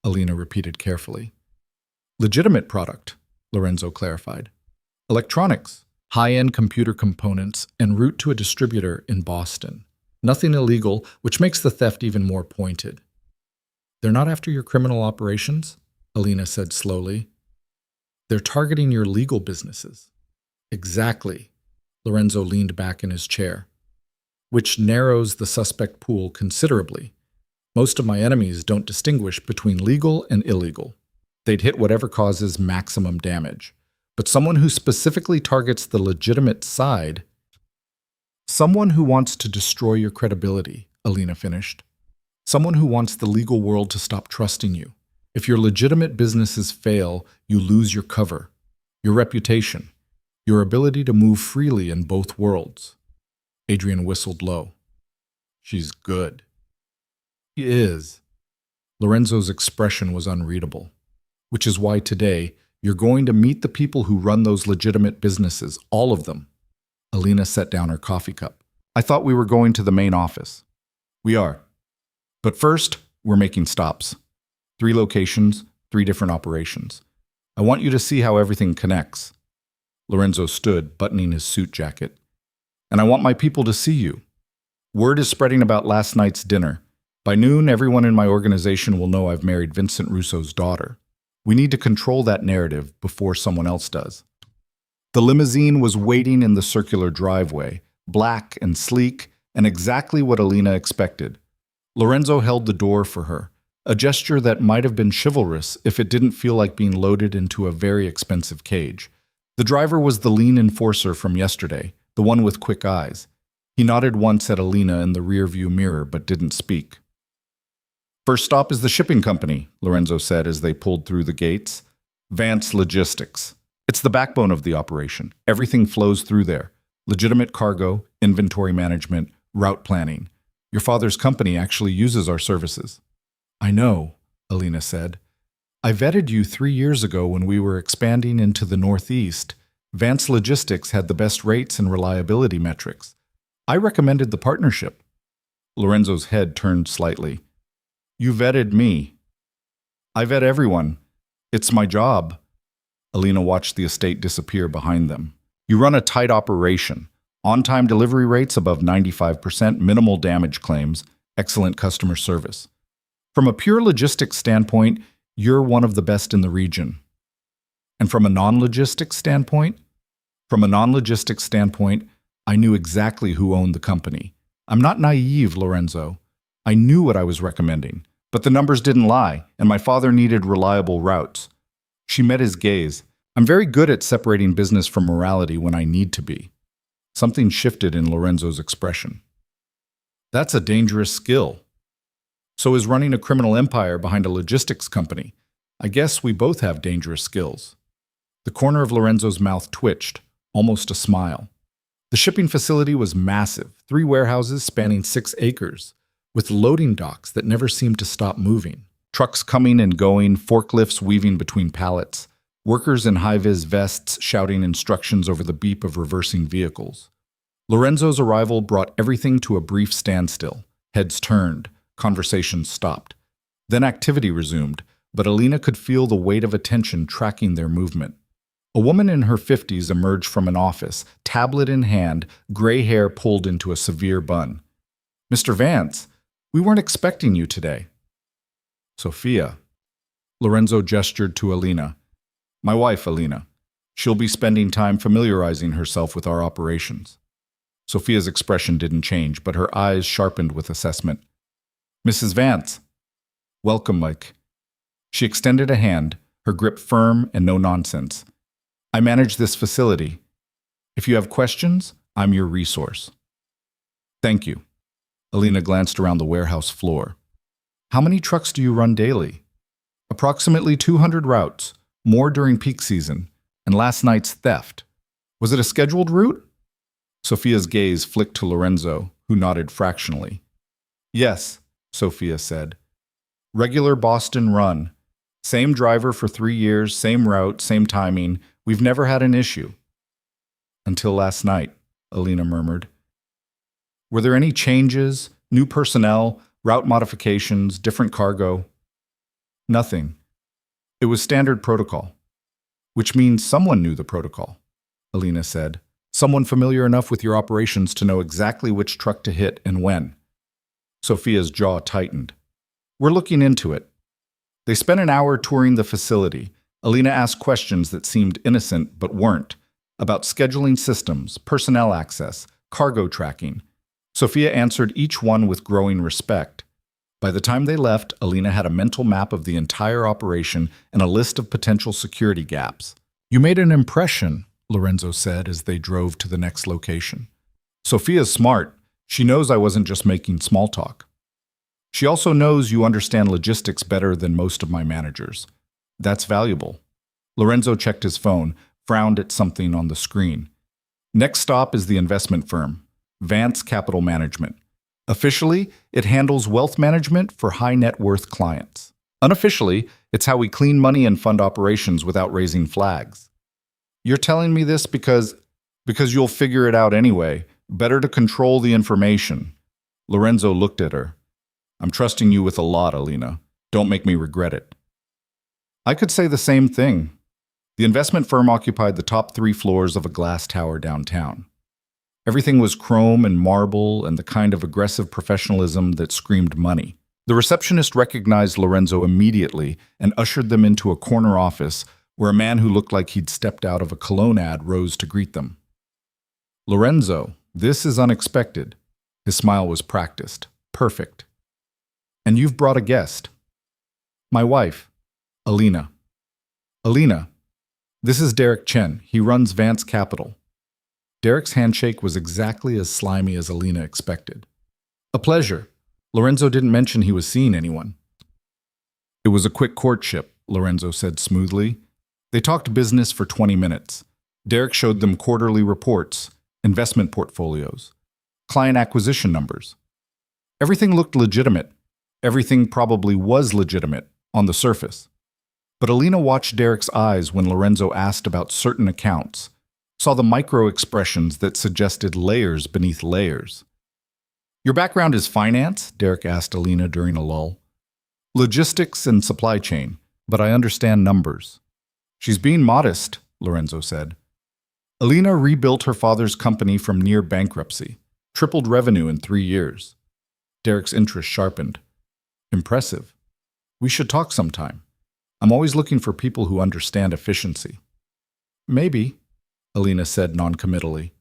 Alina repeated carefully. "Legitimate product," Lorenzo clarified. "Electronics, high-end computer components, en route to a distributor in Boston. Nothing illegal, which makes the theft even more pointed." "They're not after your criminal operations?" Alina said slowly. "They're targeting your legal businesses." "Exactly." Lorenzo leaned back in his chair. "Which narrows the suspect pool considerably. Most of my enemies don't distinguish between legal and illegal. They'd hit whatever causes maximum damage. But someone who specifically targets the legitimate side—" "Someone who wants to destroy your credibility," Alina finished. "Someone who wants the legal world to stop trusting you. If your legitimate businesses fail, you lose your cover, your reputation, your ability to move freely in both worlds." Adrian whistled low. "She's good." "He is." Lorenzo's expression was unreadable. "Which is why today, you're going to meet the people who run those legitimate businesses, all of them." Alina set down her coffee cup. "I thought we were going to the main office." "We are. But first, we're making stops. 3 locations, 3 different operations. I want you to see how everything connects." Lorenzo stood, buttoning his suit jacket. "And I want my people to see you. Word is spreading about last night's dinner. By noon, everyone in my organization will know I've married Vincent Russo's daughter. We need to control that narrative before someone else does." The limousine was waiting in the circular driveway, black and sleek, and exactly what Alina expected. Lorenzo held the door for her, a gesture that might have been chivalrous if it didn't feel like being loaded into a very expensive cage. The driver was the lean enforcer from yesterday, the one with quick eyes. He nodded once at Alina in the rearview mirror but didn't speak. "First stop is the shipping company," Lorenzo said as they pulled through the gates. "Vance Logistics. It's the backbone of the operation. Everything flows through there. Legitimate cargo, inventory management, route planning. Your father's company actually uses our services." "I know," Alina said. "I vetted you 3 years ago when we were expanding into the Northeast. Vance Logistics had the best rates and reliability metrics. I recommended the partnership." Lorenzo's head turned slightly. "You vetted me." "I vet everyone. It's my job." Alina watched the estate disappear behind them. "You run a tight operation. On-time delivery rates above 95%, minimal damage claims, excellent customer service. From a pure logistics standpoint, you're one of the best in the region." "And from a non-logistics standpoint?" "From a non-logistics standpoint, I knew exactly who owned the company. I'm not naive, Lorenzo. I knew what I was recommending, but the numbers didn't lie, and my father needed reliable routes." She met his gaze. "I'm very good at separating business from morality when I need to be." Something shifted in Lorenzo's expression. "That's a dangerous skill." "So is running a criminal empire behind a logistics company. I guess we both have dangerous skills." The corner of Lorenzo's mouth twitched, almost a smile. The shipping facility was massive, 3 warehouses spanning 6 acres, with loading docks that never seemed to stop moving. Trucks coming and going, forklifts weaving between pallets, workers in high-vis vests shouting instructions over the beep of reversing vehicles. Lorenzo's arrival brought everything to a brief standstill. Heads turned, conversations stopped. Then activity resumed, but Alina could feel the weight of attention tracking their movement. A woman in her 50s emerged from an office, tablet in hand, gray hair pulled into a severe bun. "Mr. Vance, we weren't expecting you today." "Sophia." Lorenzo gestured to Alina. "My wife, Alina. She'll be spending time familiarizing herself with our operations." Sophia's expression didn't change, but her eyes sharpened with assessment. "Mrs. Vance." "Welcome, Mike." She extended a hand, her grip firm and no nonsense. "I manage this facility. If you have questions, I'm your resource." "Thank you." Alina glanced around the warehouse floor. "How many trucks do you run daily?" "Approximately 200 routes, more during peak season, and last night's theft. Was it a scheduled route?" Sophia's gaze flicked to Lorenzo, who nodded fractionally. "Yes," Sophia said. "Regular Boston run. Same driver for 3 years, same route, same timing. We've never had an issue." "Until last night," Alina murmured. "Were there any changes, new personnel, route modifications, different cargo?" "Nothing. It was standard protocol." "Which means someone knew the protocol," Alina said. "Someone familiar enough with your operations to know exactly which truck to hit and when." Sophia's jaw tightened. "We're looking into it." They spent an hour touring the facility. Alina asked questions that seemed innocent but weren't, about scheduling systems, personnel access, cargo tracking. Sophia answered each one with growing respect. By the time they left, Alina had a mental map of the entire operation and a list of potential security gaps. "You made an impression," Lorenzo said as they drove to the next location. "Sophia's smart. She knows I wasn't just making small talk. She also knows you understand logistics better than most of my managers. That's valuable." Lorenzo checked his phone, frowned at something on the screen. "Next stop is the investment firm, Vance Capital Management. Officially, it handles wealth management for high net worth clients. Unofficially, it's how we clean money and fund operations without raising flags." "You're telling me this because you'll figure it out anyway. Better to control the information." Lorenzo looked at her. "I'm trusting you with a lot, Alina. Don't make me regret it." "I could say the same thing." The investment firm occupied the top 3 floors of a glass tower downtown. Everything was chrome and marble and the kind of aggressive professionalism that screamed money. The receptionist recognized Lorenzo immediately and ushered them into a corner office where a man who looked like he'd stepped out of a cologne ad rose to greet them. "Lorenzo, this is unexpected." His smile was practiced, perfect. "And you've brought a guest." "My wife, Alina." "Alina, this is Derek Chen. He runs Vance Capital." Derek's handshake was exactly as slimy as Alina expected. "A pleasure." Lorenzo didn't mention he was seeing anyone. "It was a quick courtship," Lorenzo said smoothly. They talked business for 20 minutes. Derek showed them quarterly reports, investment portfolios, client acquisition numbers. Everything looked legitimate. Everything probably was legitimate on the surface. But Alina watched Derek's eyes when Lorenzo asked about certain accounts, saw the micro-expressions that suggested layers beneath layers. "Your background is finance?" Derek asked Alina during a lull. "Logistics and supply chain, but I understand numbers." "She's being modest," Lorenzo said. Alina rebuilt her father's company from near bankruptcy, tripled revenue in 3 years. Derek's interest sharpened. "Impressive. We should talk sometime. I'm always looking for people who understand efficiency." "Maybe," Alina said noncommittally.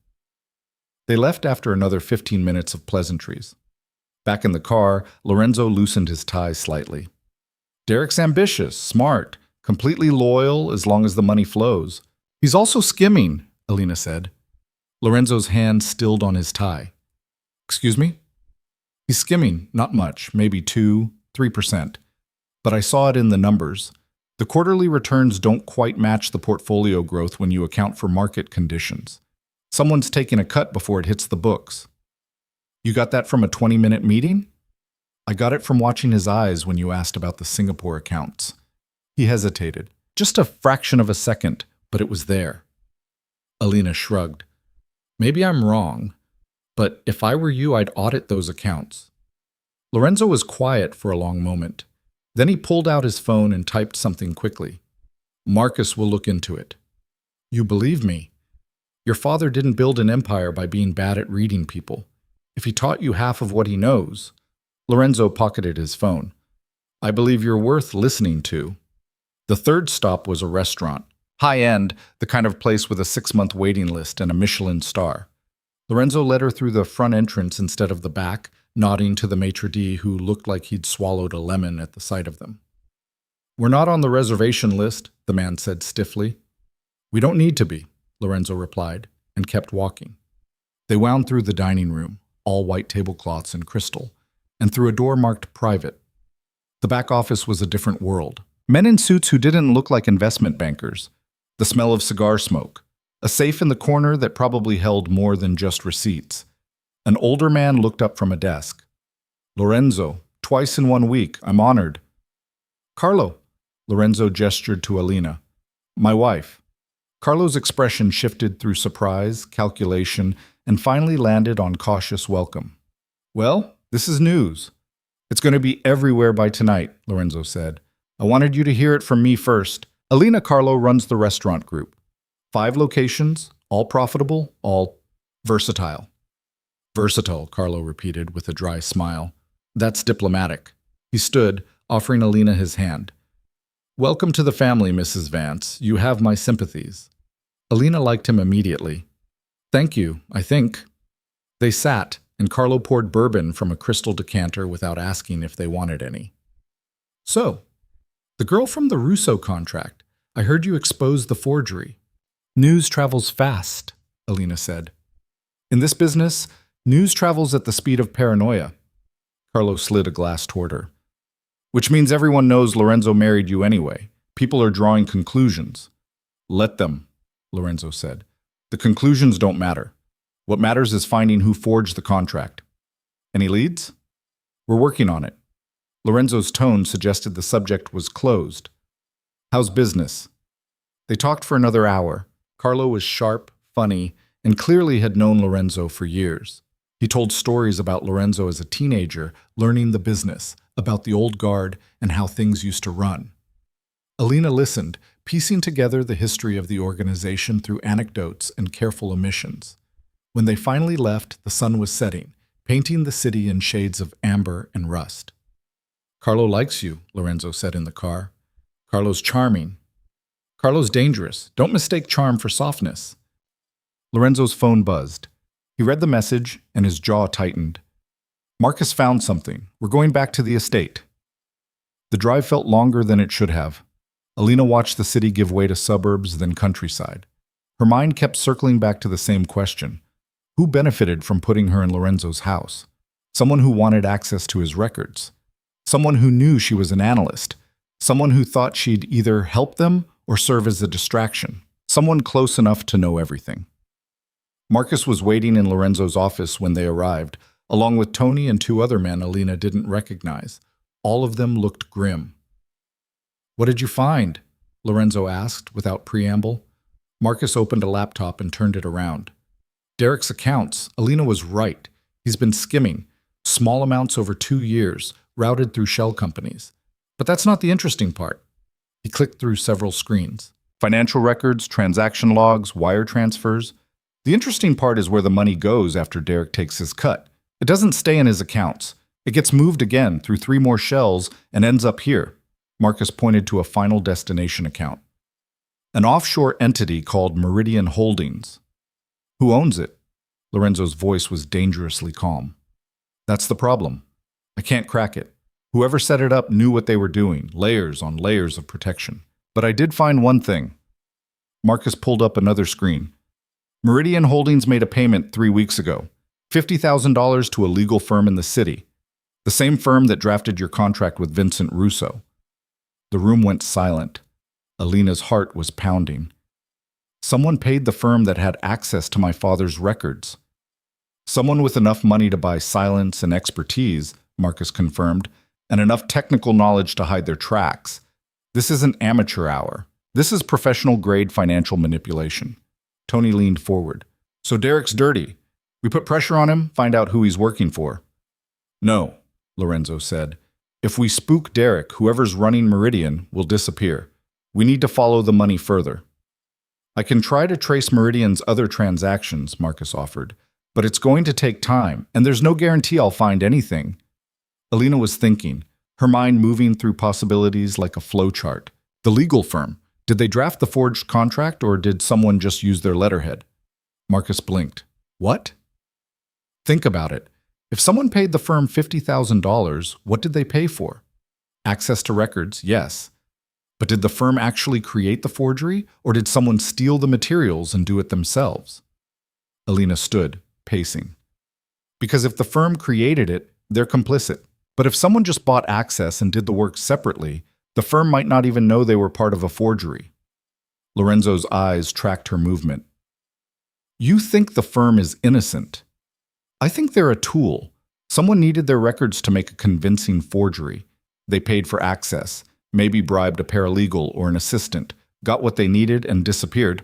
They left after another 15 minutes of pleasantries. Back in the car, Lorenzo loosened his tie slightly. "Derek's ambitious, smart, completely loyal as long as the money flows. He's also skimming," Alina said. Lorenzo's hand stilled on his tie. "Excuse me?" "He's skimming, not much, maybe 2-3%. But I saw it in the numbers. The quarterly returns don't quite match the portfolio growth when you account for market conditions. Someone's taking a cut before it hits the books." "You got that from a 20-minute meeting?" "I got it from watching his eyes when you asked about the Singapore accounts." He hesitated. Just a fraction of a second, but it was there. Alina shrugged. "Maybe I'm wrong, but if I were you, I'd audit those accounts." Lorenzo was quiet for a long moment. Then he pulled out his phone and typed something quickly. "Marcus will look into it." You believe me? Your father didn't build an empire by being bad at reading people. If he taught you half of what he knows. Lorenzo pocketed his phone. I believe you're worth listening to. The third stop was a restaurant. High-end, the kind of place with a 6-month waiting list and a Michelin star. Lorenzo led her through the front entrance instead of the back, nodding to the maitre d' who looked like he'd swallowed a lemon at the sight of them. We're not on the reservation list, the man said stiffly. We don't need to be, Lorenzo replied, and kept walking. They wound through the dining room, all white tablecloths and crystal, and through a door marked private. The back office was a different world. Men in suits who didn't look like investment bankers. The smell of cigar smoke. A safe in the corner that probably held more than just receipts. An older man looked up from a desk. Lorenzo, twice in 1 week. I'm honored. Carlo, Lorenzo gestured to Alina. My wife. Carlo's expression shifted through surprise, calculation, and finally landed on cautious welcome. Well, this is news. It's going to be everywhere by tonight, Lorenzo said. I wanted you to hear it from me first. Alina Carlo runs the restaurant group. 5 locations, all profitable, all versatile. Versatile, Carlo repeated with a dry smile. That's diplomatic. He stood, offering Alina his hand. Welcome to the family, Mrs. Vance. You have my sympathies. Alina liked him immediately. Thank you, I think. They sat, and Carlo poured bourbon from a crystal decanter without asking if they wanted any. So, the girl from the Russo contract. I heard you exposed the forgery. News travels fast, Alina said. In this business, news travels at the speed of paranoia. Carlo slid a glass toward her. Which means everyone knows Lorenzo married you anyway. People are drawing conclusions. Let them, Lorenzo said. The conclusions don't matter. What matters is finding who forged the contract. Any leads? We're working on it. Lorenzo's tone suggested the subject was closed. How's business? They talked for another hour. Carlo was sharp, funny, and clearly had known Lorenzo for years. He told stories about Lorenzo as a teenager, learning the business, about the old guard, and how things used to run. Alina listened, piecing together the history of the organization through anecdotes and careful omissions. When they finally left, the sun was setting, painting the city in shades of amber and rust. Carlo likes you, Lorenzo said in the car. Carlo's charming. Carlo's dangerous. Don't mistake charm for softness. Lorenzo's phone buzzed. He read the message, and his jaw tightened. Marcus found something. We're going back to the estate. The drive felt longer than it should have. Alina watched the city give way to suburbs, then countryside. Her mind kept circling back to the same question. Who benefited from putting her in Lorenzo's house? Someone who wanted access to his records. Someone who knew she was an analyst. Someone who thought she'd either help them or serve as a distraction. Someone close enough to know everything. Marcus was waiting in Lorenzo's office when they arrived, along with Tony and 2 other men Alina didn't recognize. All of them looked grim. What did you find? Lorenzo asked without preamble. Marcus opened a laptop and turned it around. Derek's accounts. Alina was right. He's been skimming. Small amounts over 2 years, routed through shell companies. But that's not the interesting part. He clicked through several screens. Financial records, transaction logs, wire transfers. The interesting part is where the money goes after Derek takes his cut. It doesn't stay in his accounts. It gets moved again through 3 more shells and ends up here. Marcus pointed to a final destination account. An offshore entity called Meridian Holdings. Who owns it? Lorenzo's voice was dangerously calm. That's the problem. I can't crack it. Whoever set it up knew what they were doing, layers on layers of protection. But I did find one thing. Marcus pulled up another screen. Meridian Holdings made a payment 3 weeks ago. $50,000 to a legal firm in the city. The same firm that drafted your contract with Vincent Russo. The room went silent. Alina's heart was pounding. Someone paid the firm that had access to my father's records. Someone with enough money to buy silence and expertise, Marcus confirmed, and enough technical knowledge to hide their tracks. This isn't amateur hour. This is professional-grade financial manipulation. Tony leaned forward. So Derek's dirty. We put pressure on him, find out who he's working for. No, Lorenzo said. If we spook Derek, whoever's running Meridian will disappear. We need to follow the money further. I can try to trace Meridian's other transactions, Marcus offered, but it's going to take time, and there's no guarantee I'll find anything. Alina was thinking, her mind moving through possibilities like a flowchart. The legal firm. Did they draft the forged contract, or did someone just use their letterhead? Marcus blinked. What? Think about it. If someone paid the firm $50,000, what did they pay for? Access to records, yes. But did the firm actually create the forgery, or did someone steal the materials and do it themselves? Alina stood, pacing. Because if the firm created it, they're complicit. But if someone just bought access and did the work separately, the firm might not even know they were part of a forgery. Lorenzo's eyes tracked her movement. You think the firm is innocent. I think they're a tool. Someone needed their records to make a convincing forgery. They paid for access, maybe bribed a paralegal or an assistant, got what they needed and disappeared.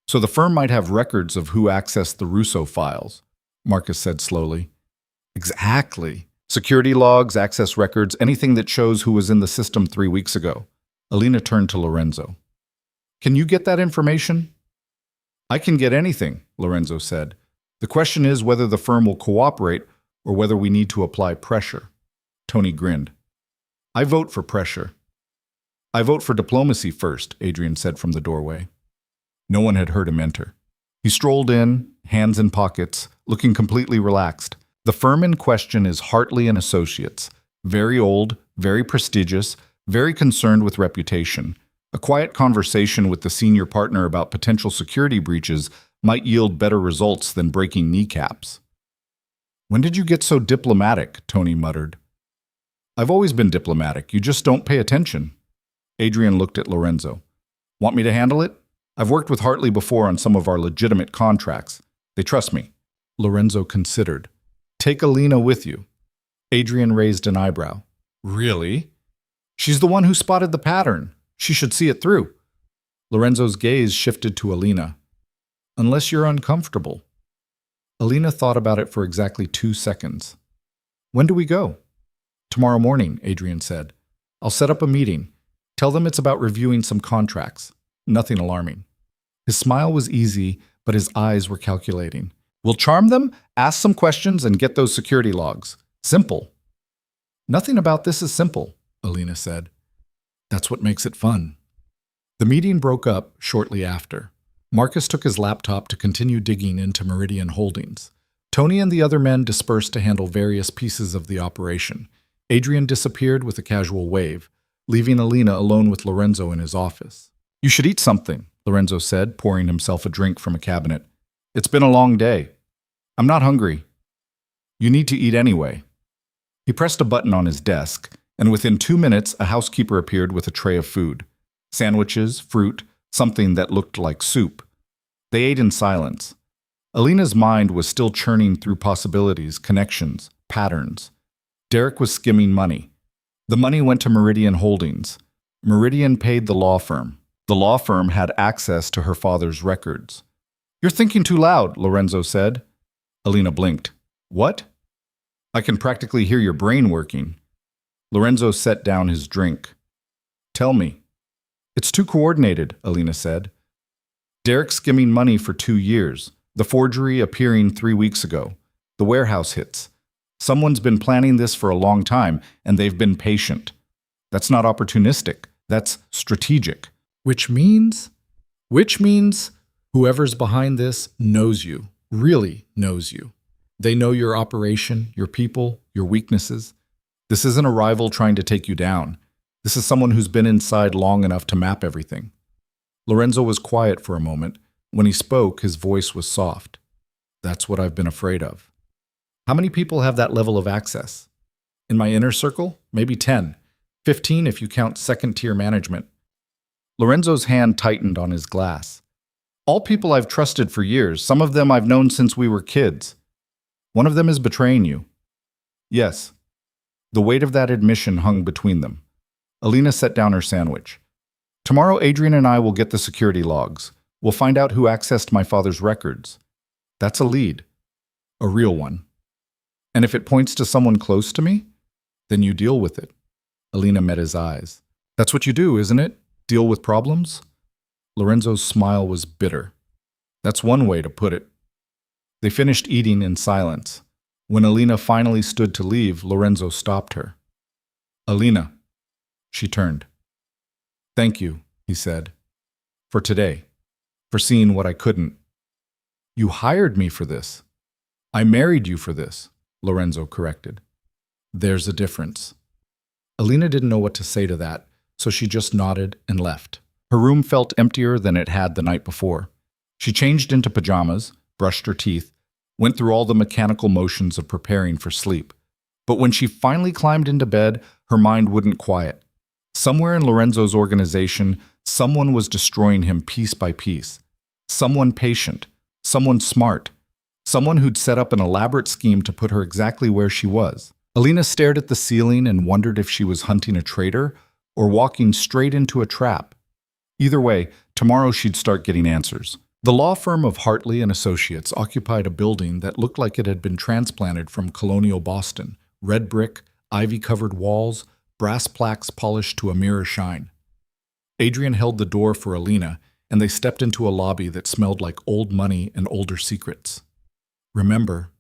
So the firm might have records of who accessed the Russo files, Marcus said slowly. Exactly. Security logs, access records, anything that shows who was in the system 3 weeks ago. Alina turned to Lorenzo. Can you get that information? I can get anything, Lorenzo said. The question is whether the firm will cooperate or whether we need to apply pressure. Tony grinned. I vote for pressure. I vote for diplomacy first, Adrian said from the doorway. No one had heard him enter. He strolled in, hands in pockets, looking completely relaxed. The firm in question is Hartley and Associates. Very old, very prestigious, very concerned with reputation. A quiet conversation with the senior partner about potential security breaches might yield better results than breaking kneecaps. When did you get so diplomatic? Tony muttered. I've always been diplomatic. You just don't pay attention. Adrian looked at Lorenzo. Want me to handle it? I've worked with Hartley before on some of our legitimate contracts. They trust me. Lorenzo considered. Take Alina with you. Adrian raised an eyebrow. Really? She's the one who spotted the pattern. She should see it through. Lorenzo's gaze shifted to Alina. Unless you're uncomfortable. Alina thought about it for exactly 2 seconds. When do we go? Tomorrow morning, Adrian said. I'll set up a meeting. Tell them it's about reviewing some contracts. Nothing alarming. His smile was easy, but his eyes were calculating. We'll charm them, ask some questions, and get those security logs. Simple. Nothing about this is simple, Alina said. That's what makes it fun. The meeting broke up shortly after. Marcus took his laptop to continue digging into Meridian Holdings. Tony and the other men dispersed to handle various pieces of the operation. Adrian disappeared with a casual wave, leaving Alina alone with Lorenzo in his office. You should eat something, Lorenzo said, pouring himself a drink from a cabinet. It's been a long day. I'm not hungry. You need to eat anyway. He pressed a button on his desk, and within 2 minutes a housekeeper appeared with a tray of food. Sandwiches, fruit, something that looked like soup. They ate in silence. Alina's mind was still churning through possibilities, connections, patterns. Derek was skimming money. The money went to Meridian Holdings. Meridian paid the law firm. The law firm had access to her father's records. You're thinking too loud, Lorenzo said. Alina blinked. What? I can practically hear your brain working. Lorenzo set down his drink. Tell me. It's too coordinated, Alina said. Derek skimming money for 2 years. The forgery appearing 3 weeks ago. The warehouse hits. Someone's been planning this for a long time, and they've been patient. That's not opportunistic. That's strategic. Which means whoever's behind this knows you, really knows you. They know your operation, your people, your weaknesses. This isn't a rival trying to take you down. This is someone who's been inside long enough to map everything. Lorenzo was quiet for a moment. When he spoke, his voice was soft. That's what I've been afraid of. How many people have that level of access? In my inner circle, maybe 10. 15 if you count second-tier management. Lorenzo's hand tightened on his glass. All people I've trusted for years, some of them I've known since we were kids. One of them is betraying you. Yes. The weight of that admission hung between them. Alina set down her sandwich. Tomorrow, Adrian and I will get the security logs. We'll find out who accessed my father's records. That's a lead. A real one. And if it points to someone close to me, then you deal with it. Alina met his eyes. That's what you do, isn't it? Deal with problems? Lorenzo's smile was bitter. That's one way to put it. They finished eating in silence. When Alina finally stood to leave, Lorenzo stopped her. Alina. She turned. Thank you, he said. For today. For seeing what I couldn't. You hired me for this. I married you for this, Lorenzo corrected. There's a difference. Alina didn't know what to say to that, so she just nodded and left. Her room felt emptier than it had the night before. She changed into pajamas, brushed her teeth, went through all the mechanical motions of preparing for sleep. But when she finally climbed into bed, her mind wouldn't quiet. Somewhere in Lorenzo's organization, someone was destroying him piece by piece. Someone patient, someone smart, someone who'd set up an elaborate scheme to put her exactly where she was. Alina stared at the ceiling and wondered if she was hunting a traitor or walking straight into a trap. Either way, tomorrow she'd start getting answers. The law firm of Hartley and Associates occupied a building that looked like it had been transplanted from colonial Boston. Red brick, ivy-covered walls, brass plaques polished to a mirror shine. Adrian held the door for Alina, and they stepped into a lobby that smelled like old money and older secrets. Remember,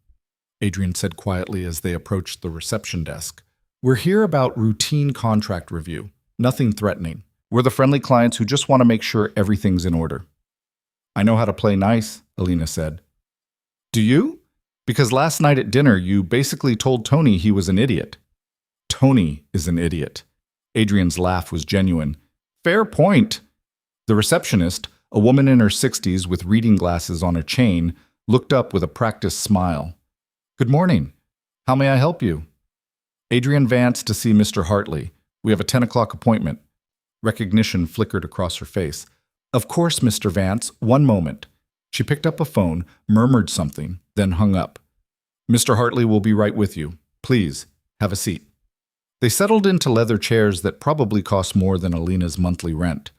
Adrian said quietly as they approached the reception desk, we're here about routine contract review, nothing threatening. We're the friendly clients who just want to make sure everything's in order. I know how to play nice, Alina said. Do you? Because last night at dinner you basically told Tony he was an idiot. Tony is an idiot. Adrian's laugh was genuine. Fair point. The receptionist, a woman in her 60s with reading glasses on a chain, looked up with a practiced smile. Good morning. How may I help you? Adrian Vance to see Mr. Hartley. We have a 10 o'clock appointment. Recognition flickered across her face. Of course, Mr. Vance, one moment. She picked up a phone, murmured something, then hung up. Mr. Hartley will be right with you. Please, have a seat. They settled into leather chairs that probably cost more than Alina's monthly rent.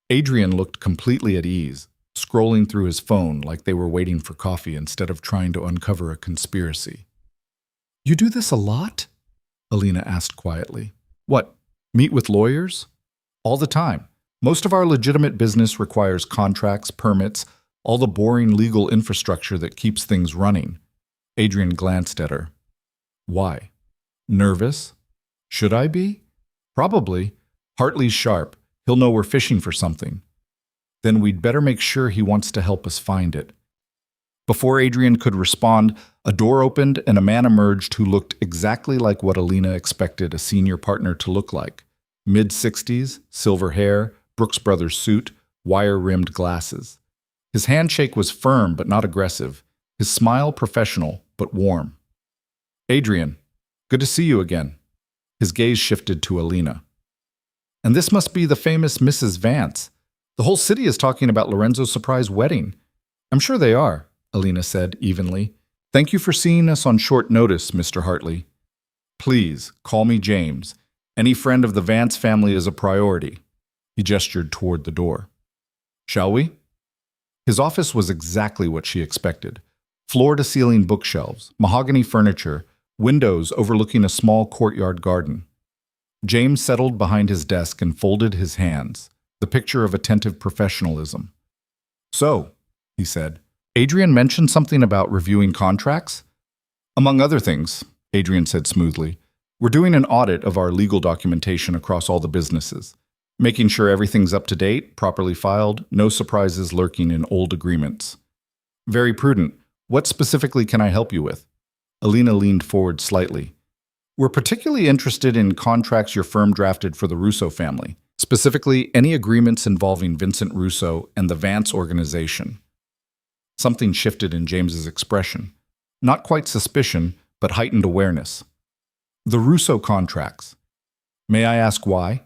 Adrian looked completely at ease, scrolling through his phone like they were waiting for coffee instead of trying to uncover a conspiracy. You do this a lot? Alina asked quietly. What, meet with lawyers? All the time. Most of our legitimate business requires contracts, permits, all the boring legal infrastructure that keeps things running. Adrian glanced at her. Why? Nervous? Should I be? Probably. Hartley's sharp. He'll know we're fishing for something. Then we'd better make sure he wants to help us find it. Before Adrian could respond, a door opened and a man emerged who looked exactly like what Alina expected a senior partner to look like. Mid-60s, silver hair, Brooks Brothers suit, wire-rimmed glasses. His handshake was firm but not aggressive, his smile professional but warm. Adrian, good to see you again. His gaze shifted to Alina. And this must be the famous Mrs. Vance. The whole city is talking about Lorenzo's surprise wedding. I'm sure they are, Alina said evenly. Thank you for seeing us on short notice, Mr. Hartley. Please, call me James. Any friend of the Vance family is a priority. He gestured toward the door. Shall we? His office was exactly what she expected. Floor-to-ceiling bookshelves, mahogany furniture, windows overlooking a small courtyard garden. James settled behind his desk and folded his hands, the picture of attentive professionalism. So, he said, Adrian mentioned something about reviewing contracts? Among other things, Adrian said smoothly, we're doing an audit of our legal documentation across all the businesses, making sure everything's up to date, properly filed, no surprises lurking in old agreements. Very prudent. What specifically can I help you with? Alina leaned forward slightly. We're particularly interested in contracts your firm drafted for the Russo family, specifically any agreements involving Vincent Russo and the Vance organization. Something shifted in James's expression. Not quite suspicion, but heightened awareness. The Russo contracts. May I ask why?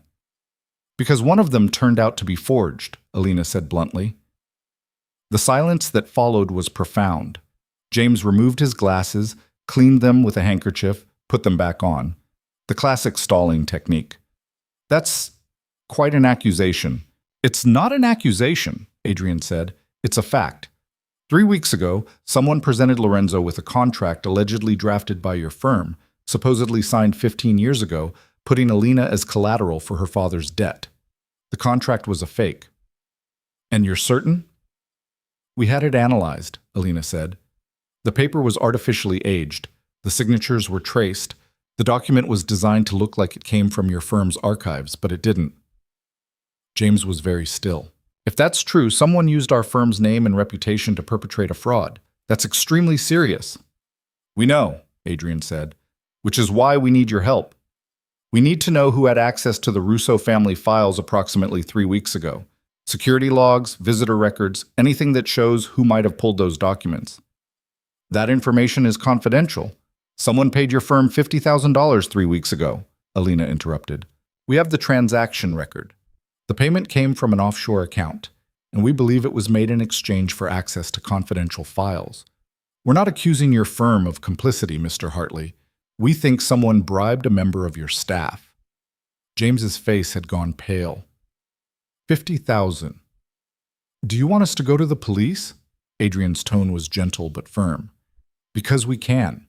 Because one of them turned out to be forged, Alina said bluntly. The silence that followed was profound. James removed his glasses, cleaned them with a handkerchief, put them back on. The classic stalling technique. That's quite an accusation. It's not an accusation, Adrian said. It's a fact. 3 weeks ago, someone presented Lorenzo with a contract allegedly drafted by your firm, supposedly signed 15 years ago, putting Alina as collateral for her father's debt. The contract was a fake. And you're certain? We had it analyzed, Alina said. The paper was artificially aged. The signatures were traced. The document was designed to look like it came from your firm's archives, but it didn't. James was very still. If that's true, someone used our firm's name and reputation to perpetrate a fraud. That's extremely serious. We know, Adrian said, which is why we need your help. We need to know who had access to the Russo family files approximately 3 weeks ago. Security logs, visitor records, anything that shows who might have pulled those documents. That information is confidential. Someone paid your firm $50,000 3 weeks ago, Alina interrupted. We have the transaction record. The payment came from an offshore account, and we believe it was made in exchange for access to confidential files. We're not accusing your firm of complicity, Mr. Hartley. We think someone bribed a member of your staff. James's face had gone pale. 50,000. Do you want us to go to the police? Adrian's tone was gentle but firm. Because we can.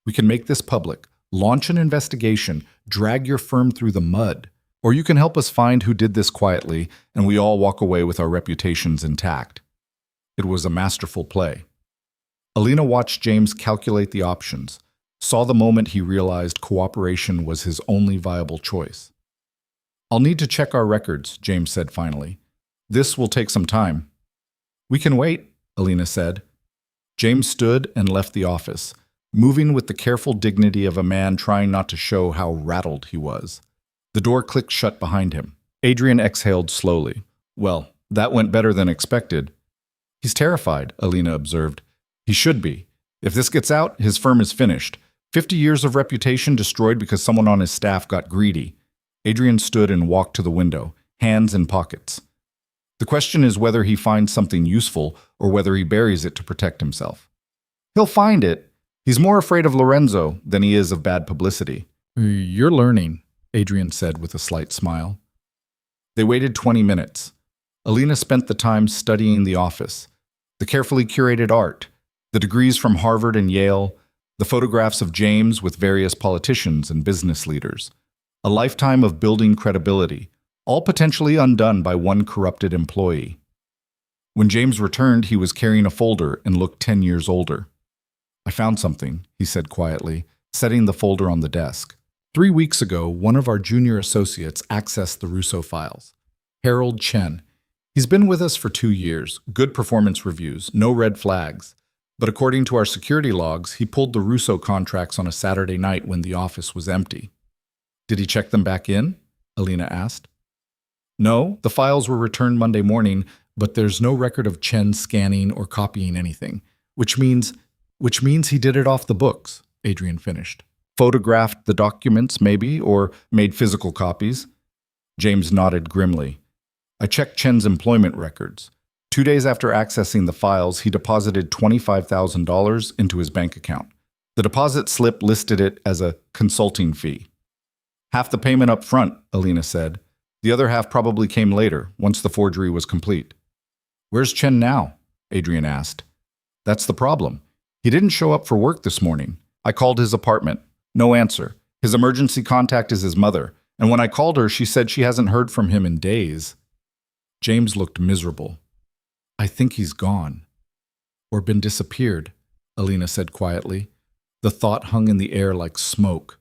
We can make this public, launch an investigation, drag your firm through the mud. Or you can help us find who did this quietly, and we all walk away with our reputations intact. It was a masterful play. Alina watched James calculate the options, saw the moment he realized cooperation was his only viable choice. I'll need to check our records, James said finally. This will take some time. We can wait, Alina said. James stood and left the office, moving with the careful dignity of a man trying not to show how rattled he was. The door clicked shut behind him. Adrian exhaled slowly. Well, that went better than expected. He's terrified, Alina observed. He should be. If this gets out, his firm is finished. 50 years of reputation destroyed because someone on his staff got greedy. Adrian stood and walked to the window, hands in pockets. The question is whether he finds something useful or whether he buries it to protect himself. He'll find it. He's more afraid of Lorenzo than he is of bad publicity. You're learning, Adrian said with a slight smile. They waited 20 minutes. Alina spent the time studying the office, the carefully curated art, the degrees from Harvard and Yale, the photographs of James with various politicians and business leaders. A lifetime of building credibility, all potentially undone by one corrupted employee. When James returned, he was carrying a folder and looked 10 years older. I found something, he said quietly, setting the folder on the desk. 3 weeks ago, one of our junior associates accessed the Russo files. Harold Chen. He's been with us for 2 years, good performance reviews, no red flags. But according to our security logs, he pulled the Russo contracts on a Saturday night when the office was empty. Did he check them back in? Alina asked. No, the files were returned Monday morning, but there's no record of Chen scanning or copying anything, which means he did it off the books, Adrian finished. Photographed the documents, maybe, or made physical copies. James nodded grimly. I checked Chen's employment records. 2 days after accessing the files, he deposited $25,000 into his bank account. The deposit slip listed it as a consulting fee. Half the payment up front, Alina said. The other half probably came later, once the forgery was complete. Where's Chen now? Adrian asked. That's the problem. He didn't show up for work this morning. I called his apartment. No answer. His emergency contact is his mother, and when I called her, she said she hasn't heard from him in days. James looked miserable. I think he's gone. Or been disappeared, Alina said quietly. The thought hung in the air like smoke.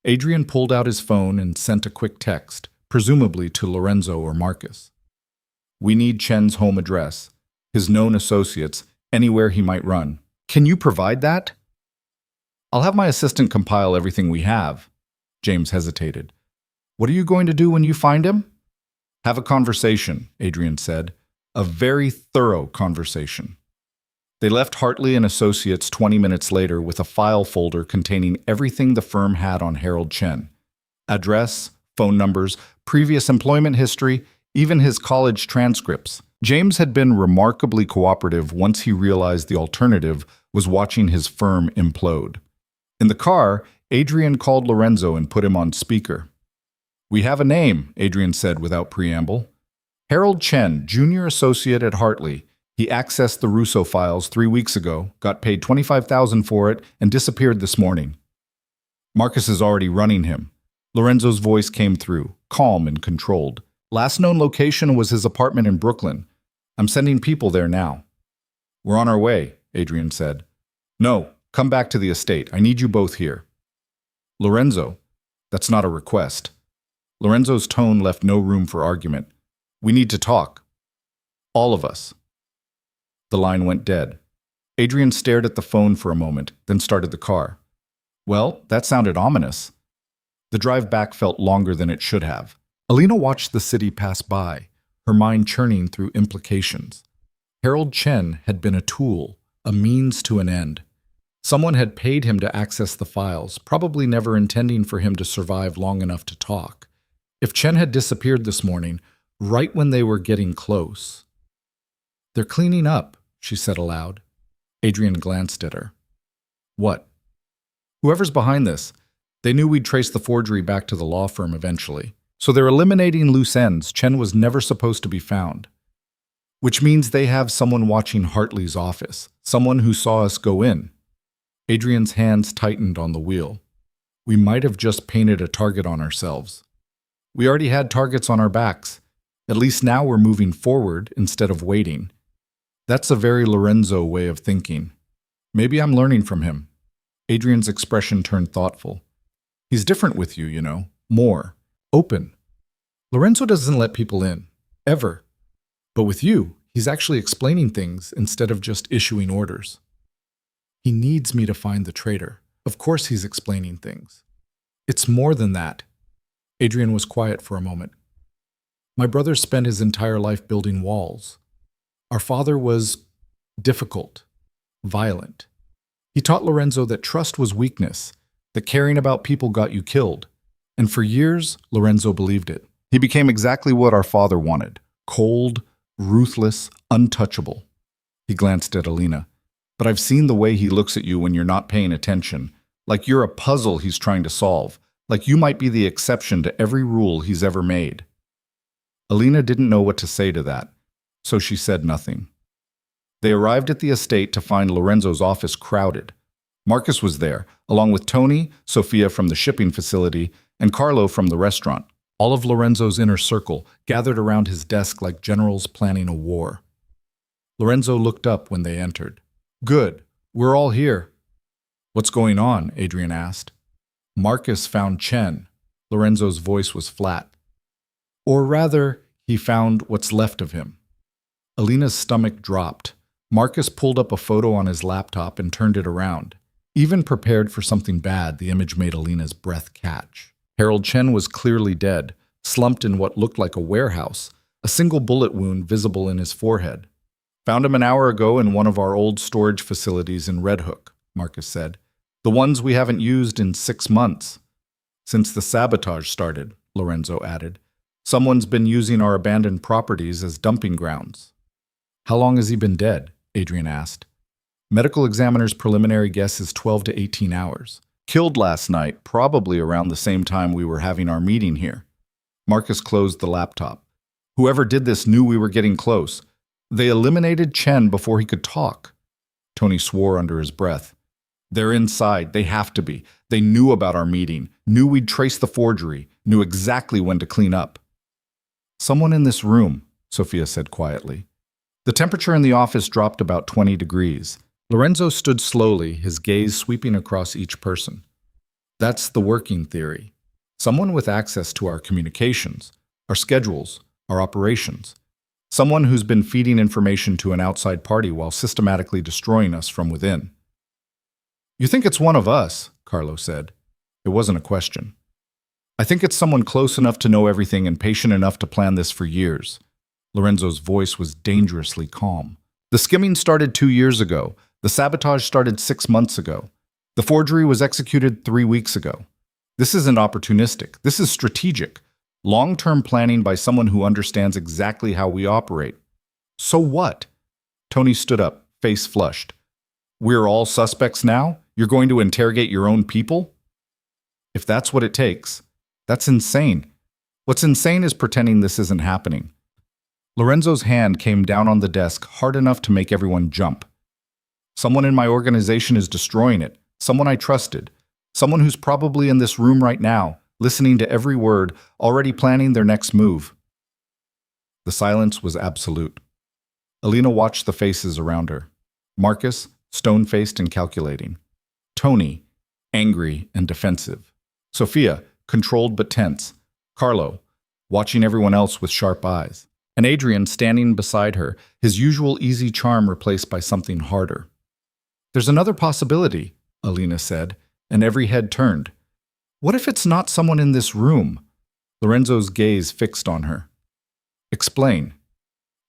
Adrian pulled out his phone and sent a quick text, presumably to Lorenzo or Marcus. We need Chen's home address, his known associates, anywhere he might run. Can you provide that? I'll have my assistant compile everything we have. James hesitated. What are you going to do when you find him? Have a conversation, Adrian said. A very thorough conversation. They left Hartley and Associates 20 minutes later with a file folder containing everything the firm had on Harold Chen. Address, phone numbers, previous employment history, even his college transcripts. James had been remarkably cooperative once he realized the alternative was watching his firm implode. In the car, Adrian called Lorenzo and put him on speaker. We have a name, Adrian said without preamble. Harold Chen, junior associate at Hartley. He accessed the Russo files 3 weeks ago, got paid $25,000 for it, and disappeared this morning. Marcus is already running him. Lorenzo's voice came through, calm and controlled. Last known location was his apartment in Brooklyn. I'm sending people there now. We're on our way, Adrian said. No, come back to the estate. I need you both here. Lorenzo, that's not a request. Lorenzo's tone left no room for argument. We need to talk. All of us. The line went dead. Adrian stared at the phone for a moment, then started the car. Well, that sounded ominous. The drive back felt longer than it should have. Alina watched the city pass by, her mind churning through implications. Harold Chen had been a tool, a means to an end. Someone had paid him to access the files, probably never intending for him to survive long enough to talk. If Chen had disappeared this morning, right when they were getting close. They're cleaning up, she said aloud. Adrian glanced at her. What? Whoever's behind this, they knew we'd trace the forgery back to the law firm eventually. So they're eliminating loose ends. Chen was never supposed to be found. Which means they have someone watching Hartley's office, someone who saw us go in. Adrian's hands tightened on the wheel. We might have just painted a target on ourselves. We already had targets on our backs. At least now we're moving forward instead of waiting. That's a very Lorenzo way of thinking. Maybe I'm learning from him. Adrian's expression turned thoughtful. He's different with you, more. Open. Lorenzo doesn't let people in. Ever. But with you, he's actually explaining things instead of just issuing orders. He needs me to find the traitor. Of course he's explaining things. It's more than that. Adrian was quiet for a moment. My brother spent his entire life building walls. Our father was difficult, violent. He taught Lorenzo that trust was weakness, that caring about people got you killed. And for years, Lorenzo believed it. He became exactly what our father wanted. Cold, ruthless, untouchable. He glanced at Alina. But I've seen the way he looks at you when you're not paying attention. Like you're a puzzle he's trying to solve. Like you might be the exception to every rule he's ever made. Alina didn't know what to say to that, so she said nothing. They arrived at the estate to find Lorenzo's office crowded. Marcus was there, along with Tony, Sophia from the shipping facility, and Carlo from the restaurant. All of Lorenzo's inner circle gathered around his desk like generals planning a war. Lorenzo looked up when they entered. Good, we're all here. What's going on? Adrian asked. Marcus found Chen. Lorenzo's voice was flat. Or rather, he found what's left of him. Alina's stomach dropped. Marcus pulled up a photo on his laptop and turned it around. Even prepared for something bad, the image made Alina's breath catch. Harold Chen was clearly dead, slumped in what looked like a warehouse, a single bullet wound visible in his forehead. Found him an hour ago in one of our old storage facilities in Red Hook, Marcus said. The ones we haven't used in 6 months. Since the sabotage started, Lorenzo added. Someone's been using our abandoned properties as dumping grounds. How long has he been dead? Adrian asked. Medical examiner's preliminary guess is 12 to 18 hours. Killed last night, probably around the same time we were having our meeting here. Marcus closed the laptop. Whoever did this knew we were getting close. They eliminated Chen before he could talk. Tony swore under his breath. They're inside. They have to be. They knew about our meeting, knew we'd trace the forgery, knew exactly when to clean up. Someone in this room, Sophia said quietly. The temperature in the office dropped about 20 degrees. Lorenzo stood slowly, his gaze sweeping across each person. That's the working theory. Someone with access to our communications, our schedules, our operations. Someone who's been feeding information to an outside party while systematically destroying us from within. You think it's one of us, Carlo said. It wasn't a question. I think it's someone close enough to know everything and patient enough to plan this for years. Lorenzo's voice was dangerously calm. The skimming started 2 years ago. The sabotage started 6 months ago. The forgery was executed 3 weeks ago. This isn't opportunistic. This is strategic. Long-term planning by someone who understands exactly how we operate. So what? Tony stood up, face flushed. We're all suspects now? You're going to interrogate your own people? If that's what it takes, that's insane. What's insane is pretending this isn't happening. Lorenzo's hand came down on the desk hard enough to make everyone jump. Someone in my organization is destroying it. Someone I trusted. Someone who's probably in this room right now, listening to every word, already planning their next move. The silence was absolute. Alina watched the faces around her. Marcus, stone-faced and calculating. Tony, angry and defensive. Sophia, controlled but tense. Carlo, watching everyone else with sharp eyes. And Adrian standing beside her, his usual easy charm replaced by something harder. "There's another possibility," Alina said, and every head turned. "What if it's not someone in this room?" Lorenzo's gaze fixed on her. "Explain.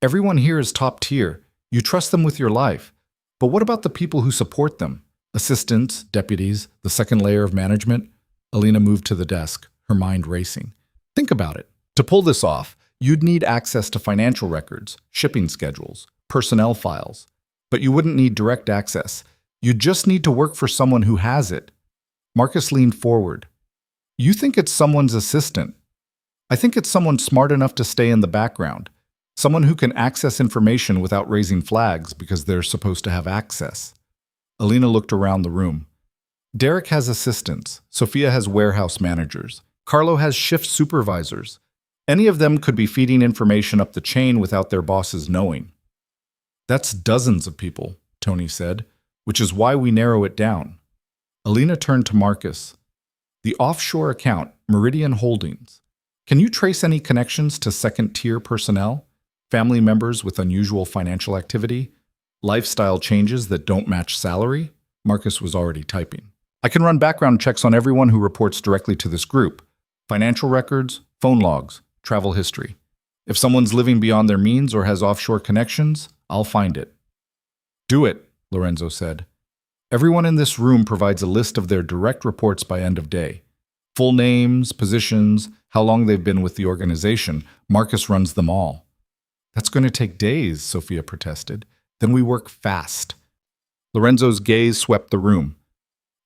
Everyone here is top tier. You trust them with your life. But what about the people who support them? Assistants, deputies, the second layer of management?" Alina moved to the desk, her mind racing. "Think about it. To pull this off, you'd need access to financial records, shipping schedules, personnel files. But you wouldn't need direct access. You'd just need to work for someone who has it." Marcus leaned forward. "You think it's someone's assistant. I think it's someone smart enough to stay in the background. Someone who can access information without raising flags because they're supposed to have access." Alina looked around the room. Derek has assistants. Sophia has warehouse managers. Carlo has shift supervisors. Any of them could be feeding information up the chain without their bosses knowing. "That's dozens of people," Tony said, "which is why we narrow it down." Alina turned to Marcus. "The offshore account, Meridian Holdings. Can you trace any connections to second-tier personnel? Family members with unusual financial activity? Lifestyle changes that don't match salary?" Marcus was already typing. "I can run background checks on everyone who reports directly to this group. Financial records, phone logs, travel history. If someone's living beyond their means or has offshore connections, I'll find it." "Do it," Lorenzo said. "Everyone in this room provides a list of their direct reports by end of day. Full names, positions, how long they've been with the organization. Marcus runs them all." "That's going to take days," Sophia protested. "Then we work fast." Lorenzo's gaze swept the room.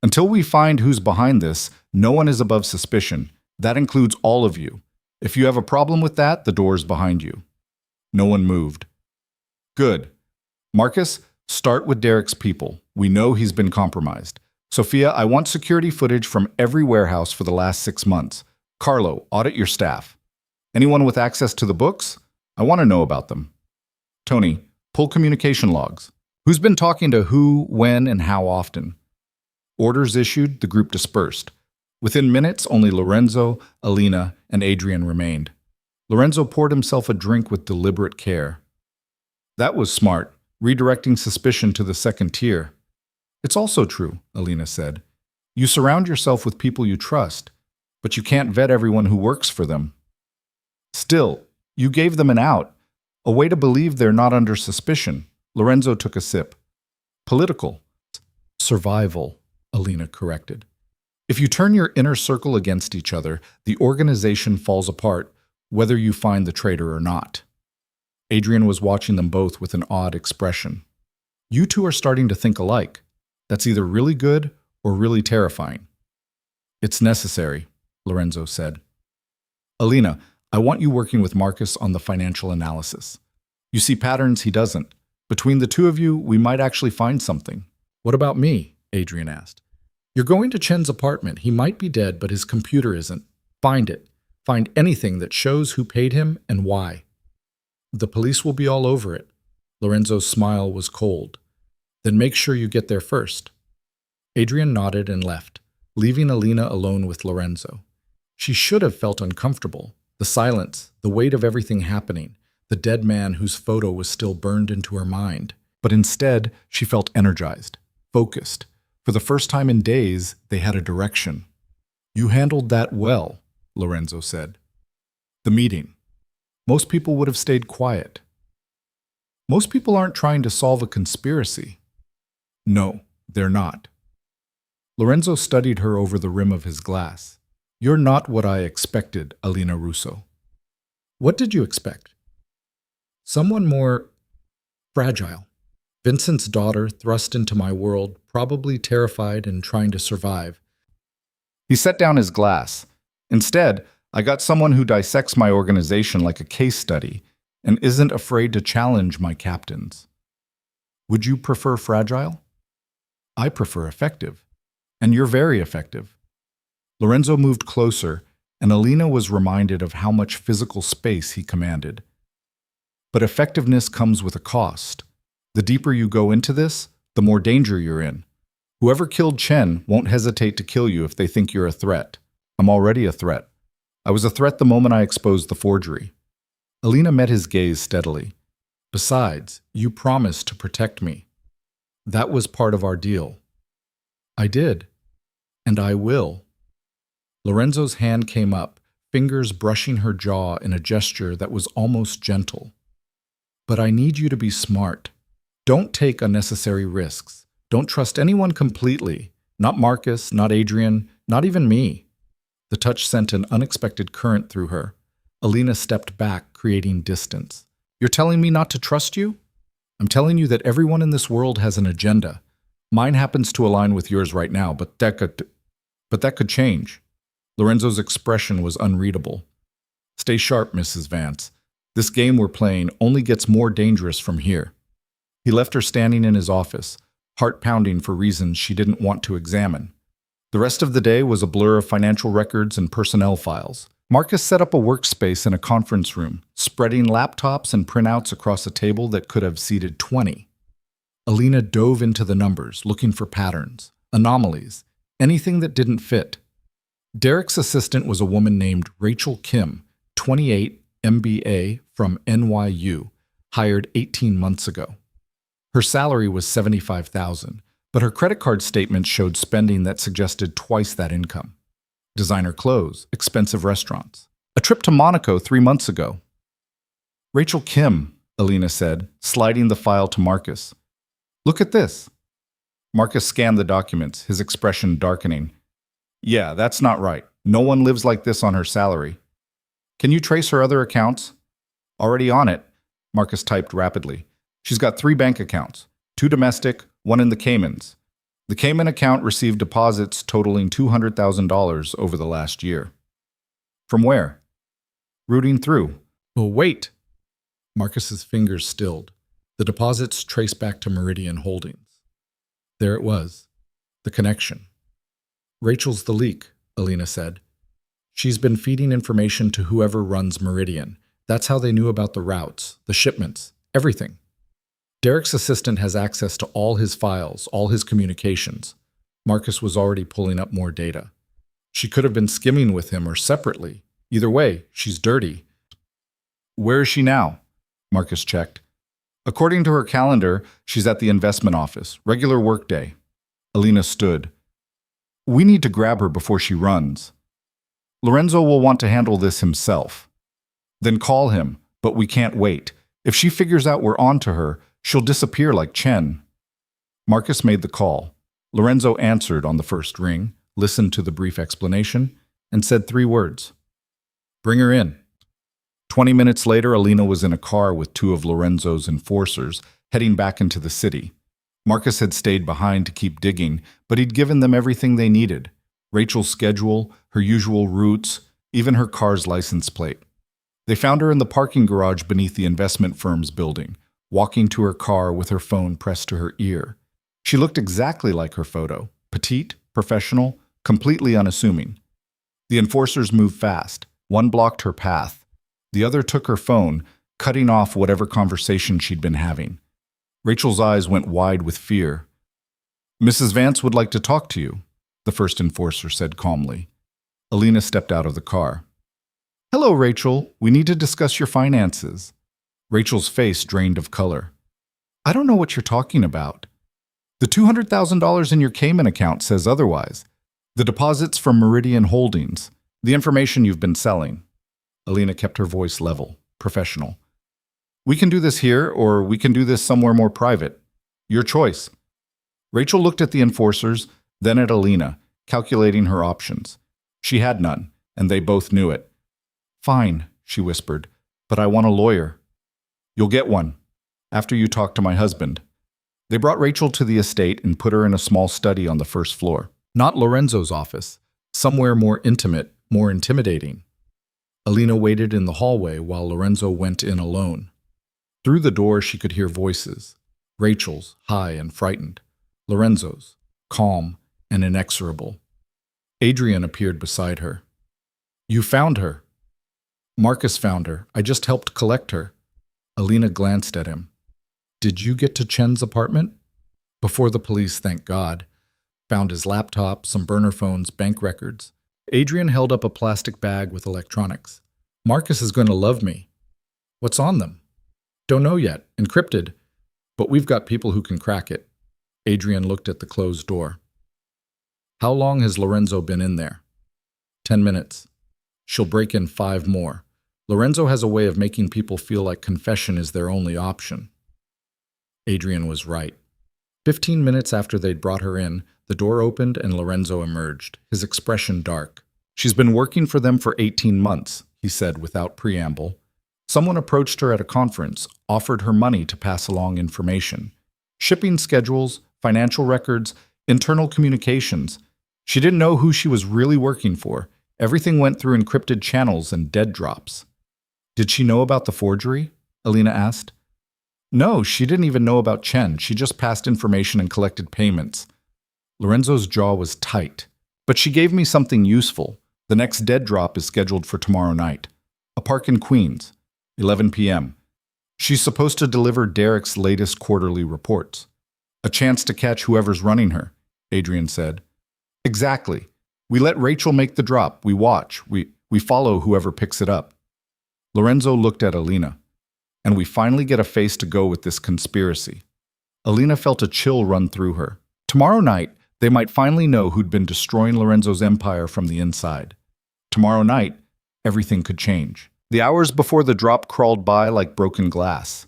"Until we find who's behind this, no one is above suspicion. That includes all of you. If you have a problem with that, the door's behind you." No one moved. "Good. Marcus, start with Derek's people. We know he's been compromised. Sophia, I want security footage from every warehouse for the last 6 months. Carlo, audit your staff. Anyone with access to the books? I want to know about them. Tony, pull communication logs. Who's been talking to who, when, and how often?" Orders issued, the group dispersed. Within minutes, only Lorenzo, Alina, and Adrian remained. Lorenzo poured himself a drink with deliberate care. "That was smart, redirecting suspicion to the second tier." "It's also true," Alina said. "You surround yourself with people you trust, but you can't vet everyone who works for them. Still, you gave them an out, a way to believe they're not under suspicion." Lorenzo took a sip. "Political. Survival," Alina corrected. "If you turn your inner circle against each other, the organization falls apart, whether you find the traitor or not." Adrian was watching them both with an odd expression. "You two are starting to think alike. That's either really good or really terrifying." "It's necessary," Lorenzo said. "Alina, I want you working with Marcus on the financial analysis. You see patterns he doesn't. Between the two of you, we might actually find something." "What about me?" Adrian asked. "You're going to Chen's apartment. He might be dead, but his computer isn't. Find it. Find anything that shows who paid him and why." "The police will be all over it." Lorenzo's smile was cold. "Then make sure you get there first." Adrian nodded and left, leaving Alina alone with Lorenzo. She should have felt uncomfortable. The silence, the weight of everything happening, the dead man whose photo was still burned into her mind. But instead, she felt energized, focused. For the first time in days, they had a direction. "You handled that well," Lorenzo said. "The meeting. Most people would have stayed quiet." "Most people aren't trying to solve a conspiracy." "No, they're not." Lorenzo studied her over the rim of his glass. "You're not what I expected, Alina Russo." "What did you expect?" "Someone more fragile. Vincent's daughter thrust into my world, probably terrified and trying to survive." He set down his glass. "Instead, I got someone who dissects my organization like a case study and isn't afraid to challenge my captains." "Would you prefer fragile?" "I prefer effective. And you're very effective." Lorenzo moved closer, and Alina was reminded of how much physical space he commanded. But effectiveness comes with a cost. The deeper you go into this, the more danger you're in. Whoever killed Chen won't hesitate to kill you if they think you're a threat. I'm already a threat. I was a threat the moment I exposed the forgery. Alina met his gaze steadily. Besides, you promised to protect me. That was part of our deal. I did. And I will. Lorenzo's hand came up, fingers brushing her jaw in a gesture that was almost gentle. But I need you to be smart. Don't take unnecessary risks. Don't trust anyone completely. Not Marcus, not Adrian, not even me. The touch sent an unexpected current through her. Alina stepped back, creating distance. You're telling me not to trust you? I'm telling you that everyone in this world has an agenda. Mine happens to align with yours right now, but that could change. Lorenzo's expression was unreadable. Stay sharp, Mrs. Vance. This game we're playing only gets more dangerous from here. He left her standing in his office, heart pounding for reasons she didn't want to examine. The rest of the day was a blur of financial records and personnel files. Marcus set up a workspace in a conference room, spreading laptops and printouts across a table that could have seated 20. Alina dove into the numbers, looking for patterns, anomalies, anything that didn't fit. Derek's assistant was a woman named Rachel Kim, 28, MBA from NYU, hired 18 months ago. Her salary was $75,000, but her credit card statement showed spending that suggested twice that income. Designer clothes, expensive restaurants. A trip to Monaco 3 months ago. Rachel Kim, Alina said, sliding the file to Marcus. Look at this. Marcus scanned the documents, his expression darkening. Yeah, that's not right. No one lives like this on her salary. Can you trace her other accounts? Already on it, Marcus typed rapidly. She's got 3 bank accounts, 2 domestic, 1 in the Caymans. The Cayman account received deposits totaling $200,000 over the last year. From where? Rooting through. Oh, wait. Marcus's fingers stilled. The deposits traced back to Meridian Holdings. There it was. The connection. Rachel's the leak, Alina said. She's been feeding information to whoever runs Meridian. That's how they knew about the routes, the shipments, everything. Derek's assistant has access to all his files, all his communications. Marcus was already pulling up more data. She could have been skimming with him or separately. Either way, she's dirty. Where is she now? Marcus checked. According to her calendar, she's at the investment office, regular workday. Alina stood. We need to grab her before she runs. Lorenzo will want to handle this himself. Then call him, but we can't wait. If she figures out we're on to her, she'll disappear like Chen. Marcus made the call. Lorenzo answered on the first ring, listened to the brief explanation, and said 3 words. Bring her in. 20 minutes later, Alina was in a car with 2 of Lorenzo's enforcers, heading back into the city. Marcus had stayed behind to keep digging, but he'd given them everything they needed. Rachel's schedule, her usual routes, even her car's license plate. They found her in the parking garage beneath the investment firm's building, walking to her car with her phone pressed to her ear. She looked exactly like her photo, petite, professional, completely unassuming. The enforcers moved fast. One blocked her path. The other took her phone, cutting off whatever conversation she'd been having. Rachel's eyes went wide with fear. Mrs. Vance would like to talk to you, the first enforcer said calmly. Alina stepped out of the car. Hello, Rachel. We need to discuss your finances. Rachel's face drained of color. I don't know what you're talking about. The $200,000 in your Cayman account says otherwise. The deposits from Meridian Holdings, the information you've been selling. Alina kept her voice level, professional. We can do this here, or we can do this somewhere more private. Your choice. Rachel looked at the enforcers, then at Alina, calculating her options. She had none, and they both knew it. Fine, she whispered, but I want a lawyer. You'll get one, after you talk to my husband. They brought Rachel to the estate and put her in a small study on the first floor. Not Lorenzo's office, somewhere more intimate, more intimidating. Alina waited in the hallway while Lorenzo went in alone. Through the door she could hear voices. Rachel's, high and frightened. Lorenzo's, calm and inexorable. Adrian appeared beside her. You found her. Marcus found her. I just helped collect her. Alina glanced at him. Did you get to Chen's apartment? Before the police, thank God. Found his laptop, some burner phones, bank records. Adrian held up a plastic bag with electronics. Marcus is going to love me. What's on them? Don't know yet. Encrypted. But we've got people who can crack it. Adrian looked at the closed door. How long has Lorenzo been in there? 10 minutes. She'll break in 5 more. Lorenzo has a way of making people feel like confession is their only option. Adrian was right. 15 minutes after they'd brought her in, the door opened and Lorenzo emerged, his expression dark. She's been working for them for 18 months, he said without preamble. Someone approached her at a conference, offered her money to pass along information. Shipping schedules, financial records, internal communications. She didn't know who she was really working for. Everything went through encrypted channels and dead drops. Did she know about the forgery? Alina asked. No, she didn't even know about Chen. She just passed information and collected payments. Lorenzo's jaw was tight. But she gave me something useful. The next dead drop is scheduled for tomorrow night. A park in Queens, 11 p.m. She's supposed to deliver Derek's latest quarterly reports. A chance to catch whoever's running her, Adrian said. Exactly. We let Rachel make the drop. We watch. We follow whoever picks it up. Lorenzo looked at Alina. And we finally get a face to go with this conspiracy. Alina felt a chill run through her. Tomorrow night, they might finally know who'd been destroying Lorenzo's empire from the inside. Tomorrow night, everything could change. The hours before the drop crawled by like broken glass.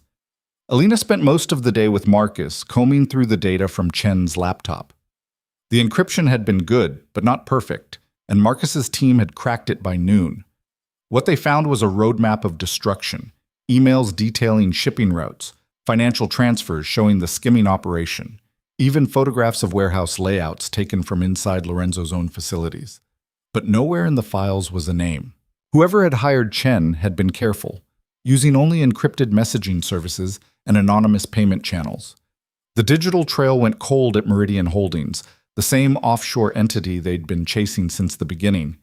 Alina spent most of the day with Marcus, combing through the data from Chen's laptop. The encryption had been good, but not perfect, and Marcus's team had cracked it by noon. What they found was a roadmap of destruction. Emails detailing shipping routes, financial transfers showing the skimming operation, even photographs of warehouse layouts taken from inside Lorenzo's own facilities. But nowhere in the files was a name. Whoever had hired Chen had been careful, using only encrypted messaging services and anonymous payment channels. The digital trail went cold at Meridian Holdings, the same offshore entity they'd been chasing since the beginning.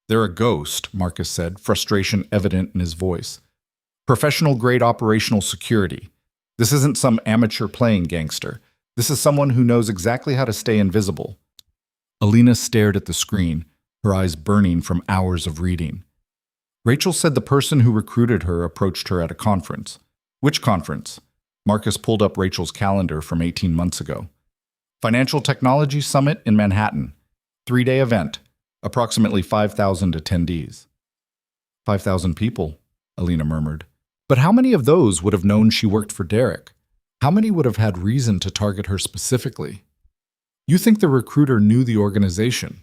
They're a ghost, Marcus said, frustration evident in his voice. Professional-grade operational security. This isn't some amateur playing gangster. This is someone who knows exactly how to stay invisible. Alina stared at the screen, her eyes burning from hours of reading. Rachel said the person who recruited her approached her at a conference. Which conference? Marcus pulled up Rachel's calendar from 18 months ago. Financial Technology Summit in Manhattan. 3-day event. Approximately 5,000 attendees. 5,000 people, Alina murmured. But how many of those would have known she worked for Derek? How many would have had reason to target her specifically? You think the recruiter knew the organization?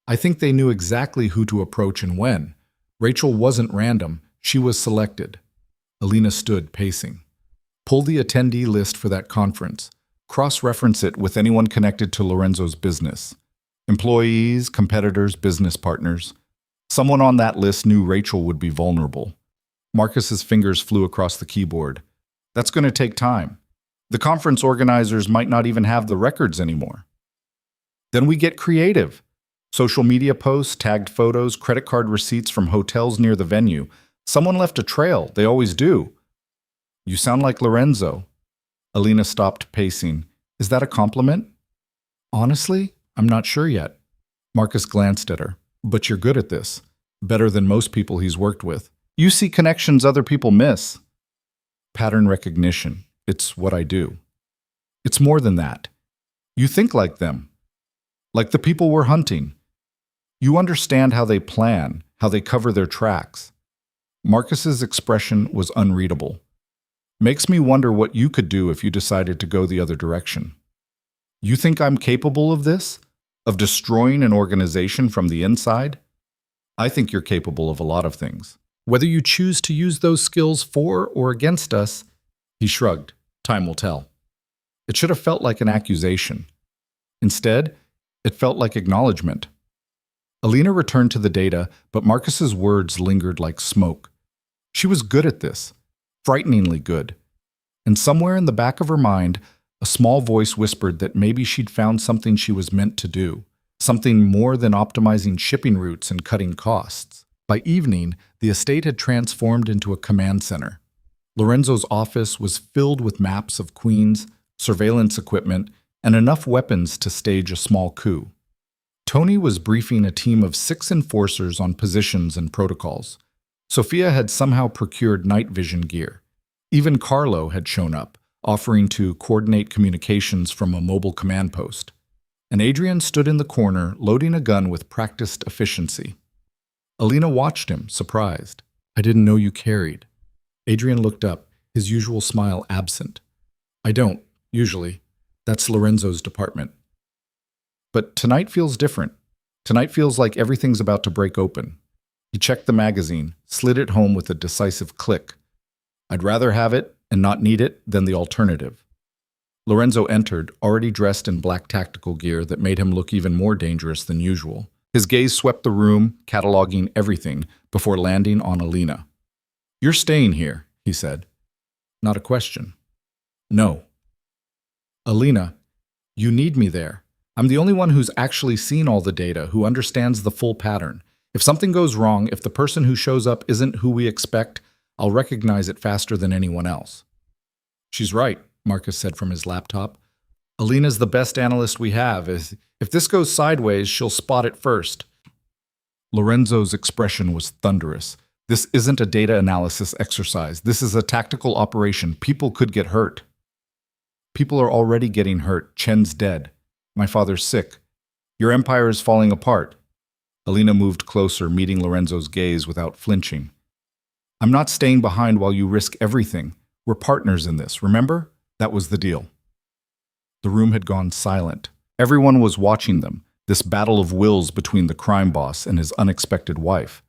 I think they knew exactly who to approach and when. Rachel wasn't random. She was selected. Alina stood, pacing. Pull the attendee list for that conference. Cross-reference it with anyone connected to Lorenzo's business. Employees, competitors, business partners. Someone on that list knew Rachel would be vulnerable. Marcus's fingers flew across the keyboard. That's going to take time. The conference organizers might not even have the records anymore. Then we get creative. Social media posts, tagged photos, credit card receipts from hotels near the venue. Someone left a trail. They always do. You sound like Lorenzo. Alina stopped pacing. Is that a compliment? Honestly, I'm not sure yet. Marcus glanced at her. But you're good at this. Better than most people he's worked with. You see connections other people miss. Pattern recognition. It's what I do. It's more than that. You think like them. Like the people we're hunting. You understand how they plan, how they cover their tracks. Marcus's expression was unreadable. Makes me wonder what you could do if you decided to go the other direction. You think I'm capable of this? Of destroying an organization from the inside? I think you're capable of a lot of things. Whether you choose to use those skills for or against us, he shrugged. Time will tell. It should have felt like an accusation. Instead, it felt like acknowledgement. Alina returned to the data, but Marcus's words lingered like smoke. She was good at this, frighteningly good. And somewhere in the back of her mind, a small voice whispered that maybe she'd found something she was meant to do, something more than optimizing shipping routes and cutting costs. By evening, the estate had transformed into a command center. Lorenzo's office was filled with maps of queens, surveillance equipment, and enough weapons to stage a small coup. Tony was briefing a team of 6 enforcers on positions and protocols. Sofia had somehow procured night vision gear. Even Carlo had shown up, offering to coordinate communications from a mobile command post. And Adrian stood in the corner, loading a gun with practiced efficiency. Alina watched him, surprised. "I didn't know you carried." Adrian looked up, his usual smile absent. "I don't, usually. That's Lorenzo's department. But tonight feels different. Tonight feels like everything's about to break open." He checked the magazine, slid it home with a decisive click. "I'd rather have it and not need it than the alternative." Lorenzo entered, already dressed in black tactical gear that made him look even more dangerous than usual. His gaze swept the room, cataloging everything, before landing on Alina. "You're staying here," he said. "Not a question." "No." "Alina, you need me there. I'm the only one who's actually seen all the data, who understands the full pattern. If something goes wrong, if the person who shows up isn't who we expect, I'll recognize it faster than anyone else." "She's right," Marcus said from his laptop. "Alina's the best analyst we have. If this goes sideways, she'll spot it first." Lorenzo's expression was thunderous. "This isn't a data analysis exercise. This is a tactical operation. People could get hurt." "People are already getting hurt. Chen's dead. My father's sick. Your empire is falling apart." Alina moved closer, meeting Lorenzo's gaze without flinching. "I'm not staying behind while you risk everything. We're partners in this, remember? That was the deal." The room had gone silent. Everyone was watching them, this battle of wills between the crime boss and his unexpected wife.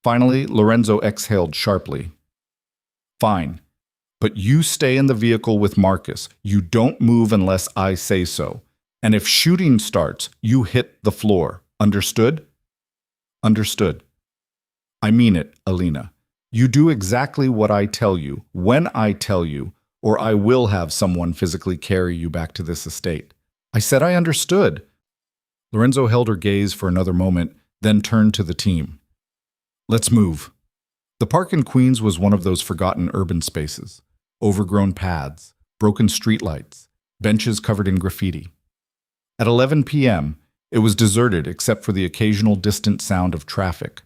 Finally, Lorenzo exhaled sharply. "Fine, but you stay in the vehicle with Marcus. You don't move unless I say so. And if shooting starts, you hit the floor. Understood?" "Understood." "I mean it, Alina. You do exactly what I tell you, when I tell you, or I will have someone physically carry you back to this estate." "I said I understood." Lorenzo held her gaze for another moment, then turned to the team. "Let's move." The park in Queens was one of those forgotten urban spaces. Overgrown paths, broken streetlights, benches covered in graffiti. At 11 p.m., it was deserted except for the occasional distant sound of traffic.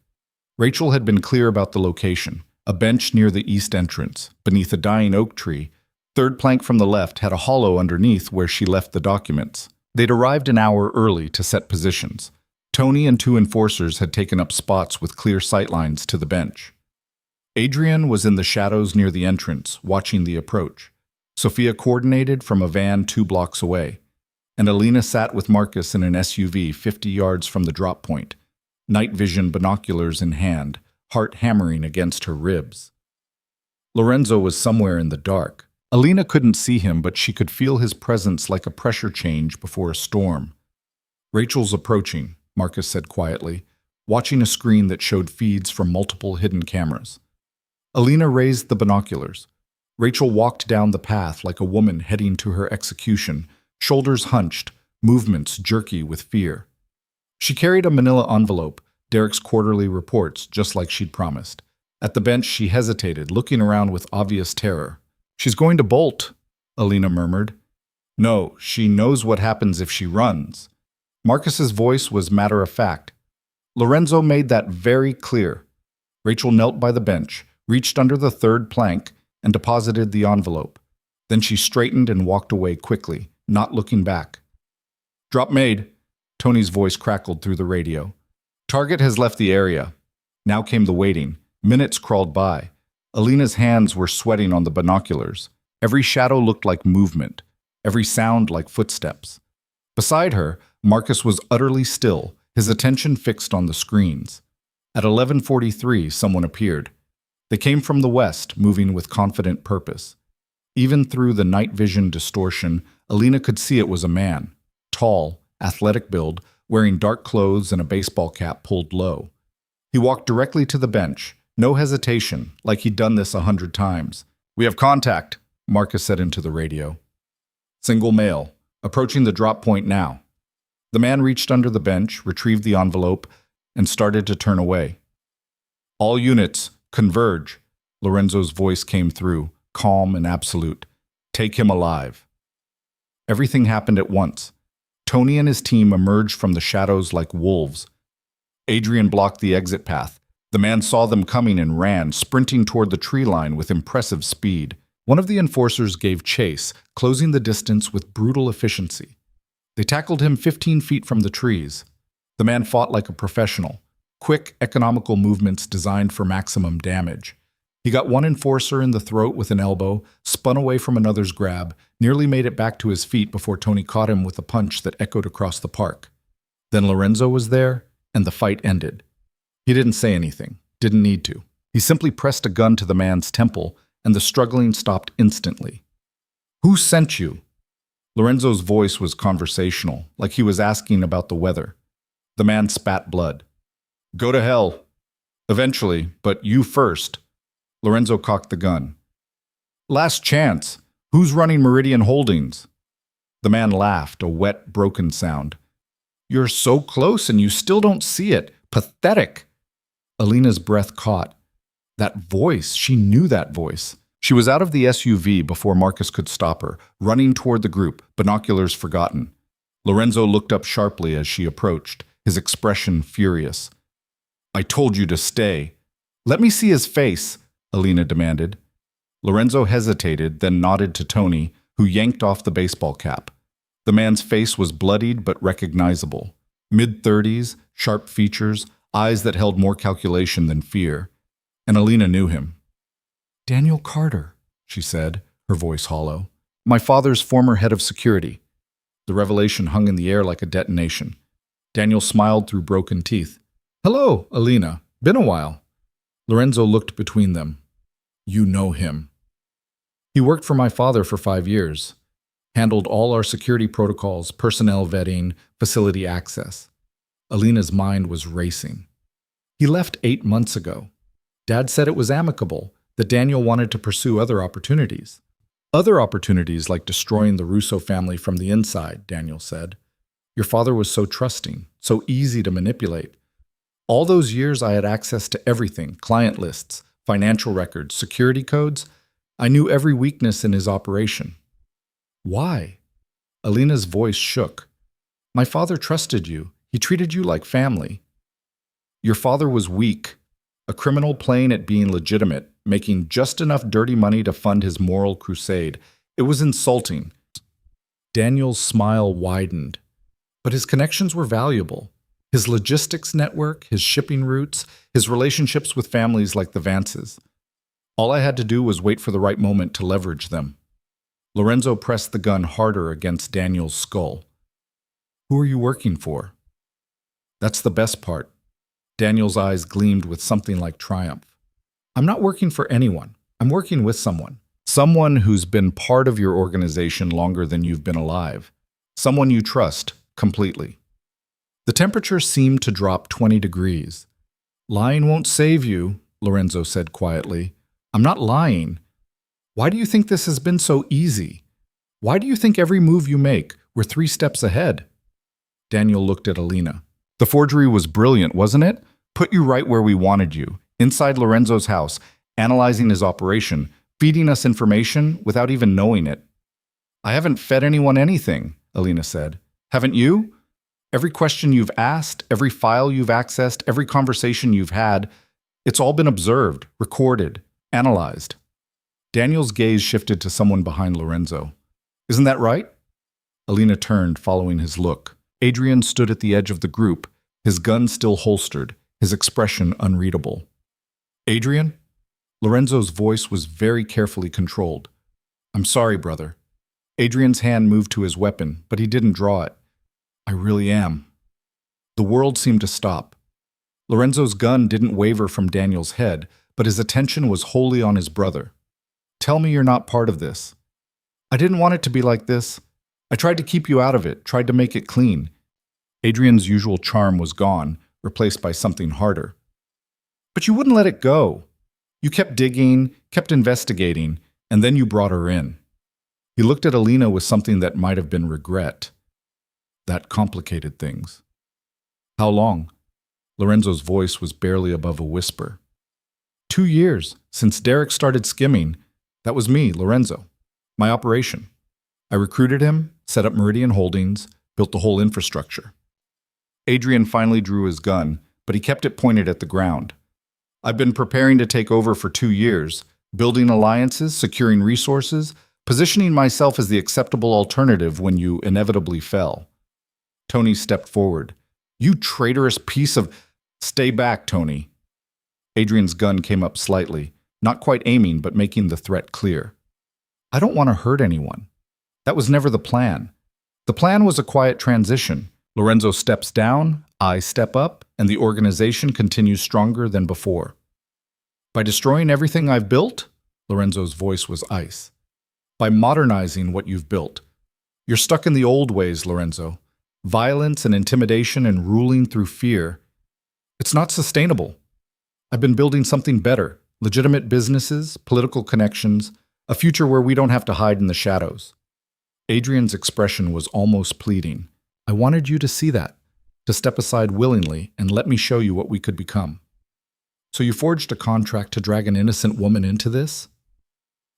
Rachel had been clear about the location, a bench near the east entrance, beneath a dying oak tree. Third plank from the left had a hollow underneath where she left the documents. They'd arrived an hour early to set positions. Tony and 2 enforcers had taken up spots with clear sightlines to the bench. Adrian was in the shadows near the entrance, watching the approach. Sofia coordinated from a van 2 blocks away. And Alina sat with Marcus in an SUV 50 yards from the drop point, night vision binoculars in hand, heart hammering against her ribs. Lorenzo was somewhere in the dark. Alina couldn't see him, but she could feel his presence like a pressure change before a storm. "Rachel's approaching," Marcus said quietly, watching a screen that showed feeds from multiple hidden cameras. Alina raised the binoculars. Rachel walked down the path like a woman heading to her execution, shoulders hunched, movements jerky with fear. She carried a manila envelope, Derek's quarterly reports, just like she'd promised. At the bench, she hesitated, looking around with obvious terror. "She's going to bolt," Alina murmured. "No, she knows what happens if she runs." Marcus's voice was matter-of-fact. Lorenzo made that very clear. Rachel knelt by the bench, reached under the 3rd plank, and deposited the envelope. Then she straightened and walked away quickly, not looking back. "Drop made," Tony's voice crackled through the radio. "Target has left the area." Now came the waiting. Minutes crawled by. Alina's hands were sweating on the binoculars. Every shadow looked like movement, every sound like footsteps. Beside her, Marcus was utterly still, his attention fixed on the screens. At 11:43, someone appeared. They came from the west, moving with confident purpose. Even through the night vision distortion, Alina could see it was a man. Tall, athletic build, wearing dark clothes and a baseball cap pulled low. He walked directly to the bench, no hesitation, like he'd done this 100 times. "We have contact," Marcus said into the radio. "Single male, approaching the drop point now." The man reached under the bench, retrieved the envelope, and started to turn away. "All units, converge," Lorenzo's voice came through, calm and absolute. Take him alive. Everything happened at once. Tony and his team emerged from the shadows like wolves. Adrian blocked the exit path. The man saw them coming and ran, sprinting toward the tree line with impressive speed. One of the enforcers gave chase, closing the distance with brutal efficiency. They tackled him 15 feet from the trees. The man fought like a professional. Quick, economical movements designed for maximum damage. He got one enforcer in the throat with an elbow, spun away from another's grab, nearly made it back to his feet before Tony caught him with a punch that echoed across the park. Then Lorenzo was there, and the fight ended. He didn't say anything, didn't need to. He simply pressed a gun to the man's temple, and the struggling stopped instantly. Who sent you? Lorenzo's voice was conversational, like he was asking about the weather. The man spat blood. Go to hell. Eventually, but you first. Lorenzo cocked the gun. Last chance. Who's running Meridian Holdings? The man laughed, a wet, broken sound. You're so close and you still don't see it. Pathetic. Alina's breath caught. That voice, she knew that voice. She was out of the SUV before Marcus could stop her, running toward the group, binoculars forgotten. Lorenzo looked up sharply as she approached, his expression furious. I told you to stay. Let me see his face, Alina demanded. Lorenzo hesitated, then nodded to Tony, who yanked off the baseball cap. The man's face was bloodied but recognizable. Mid-30s, sharp features, eyes that held more calculation than fear. And Alina knew him. Daniel Carter, she said, her voice hollow. My father's former head of security. The revelation hung in the air like a detonation. Daniel smiled through broken teeth. Hello, Alina. Been a while. Lorenzo looked between them. You know him. He worked for my father for 5 years. Handled all our security protocols, personnel vetting, facility access. Alina's mind was racing. He left 8 months ago. Dad said it was amicable, that Daniel wanted to pursue other opportunities. Other opportunities like destroying the Russo family from the inside, Daniel said. Your father was so trusting, so easy to manipulate. All those years I had access to everything, client lists, financial records, security codes. I knew every weakness in his operation. Why? Alina's voice shook. My father trusted you. He treated you like family. Your father was weak, a criminal playing at being legitimate, making just enough dirty money to fund his moral crusade. It was insulting. Daniel's smile widened. But his connections were valuable. His logistics network, his shipping routes, his relationships with families like the Vances. All I had to do was wait for the right moment to leverage them. Lorenzo pressed the gun harder against Daniel's skull. Who are you working for? That's the best part. Daniel's eyes gleamed with something like triumph. I'm not working for anyone. I'm working with someone. Someone who's been part of your organization longer than you've been alive. Someone you trust completely. The temperature seemed to drop 20 degrees. Lying won't save you, Lorenzo said quietly. I'm not lying. Why do you think this has been so easy? Why do you think every move you make, we're 3 steps ahead? Daniel looked at Alina. The forgery was brilliant, wasn't it? Put you right where we wanted you, inside Lorenzo's house, analyzing his operation, feeding us information without even knowing it. I haven't fed anyone anything, Alina said. Haven't you? Every question you've asked, every file you've accessed, every conversation you've had, it's all been observed, recorded, analyzed. Daniel's gaze shifted to someone behind Lorenzo. Isn't that right? Alina turned, following his look. Adrian stood at the edge of the group, his gun still holstered, his expression unreadable. Adrian? Lorenzo's voice was very carefully controlled. I'm sorry, brother. Adrian's hand moved to his weapon, but he didn't draw it. I really am. The world seemed to stop. Lorenzo's gun didn't waver from Daniel's head, but his attention was wholly on his brother. Tell me you're not part of this. I didn't want it to be like this. I tried to keep you out of it, tried to make it clean. Adrian's usual charm was gone, replaced by something harder. But you wouldn't let it go. You kept digging, kept investigating, and then you brought her in. He looked at Alina with something that might have been regret. That complicated things. How long? Lorenzo's voice was barely above a whisper. 2 years since Derek started skimming. That was me, Lorenzo. My operation. I recruited him, set up Meridian Holdings, built the whole infrastructure. Adrian finally drew his gun, but he kept it pointed at the ground. I've been preparing to take over for 2 years, building alliances, securing resources, positioning myself as the acceptable alternative when you inevitably fell. Tony stepped forward. You traitorous piece of... Stay back, Tony. Adrian's gun came up slightly, not quite aiming, but making the threat clear. I don't want to hurt anyone. That was never the plan. The plan was a quiet transition. Lorenzo steps down, I step up, and the organization continues stronger than before. By destroying everything I've built, Lorenzo's voice was ice. By modernizing what you've built. You're stuck in the old ways, Lorenzo. Violence and intimidation and ruling through fear. It's not sustainable. I've been building something better. Legitimate businesses, political connections, a future where we don't have to hide in the shadows. Adrian's expression was almost pleading. I wanted you to see that, to step aside willingly and let me show you what we could become. So you forged a contract to drag an innocent woman into this?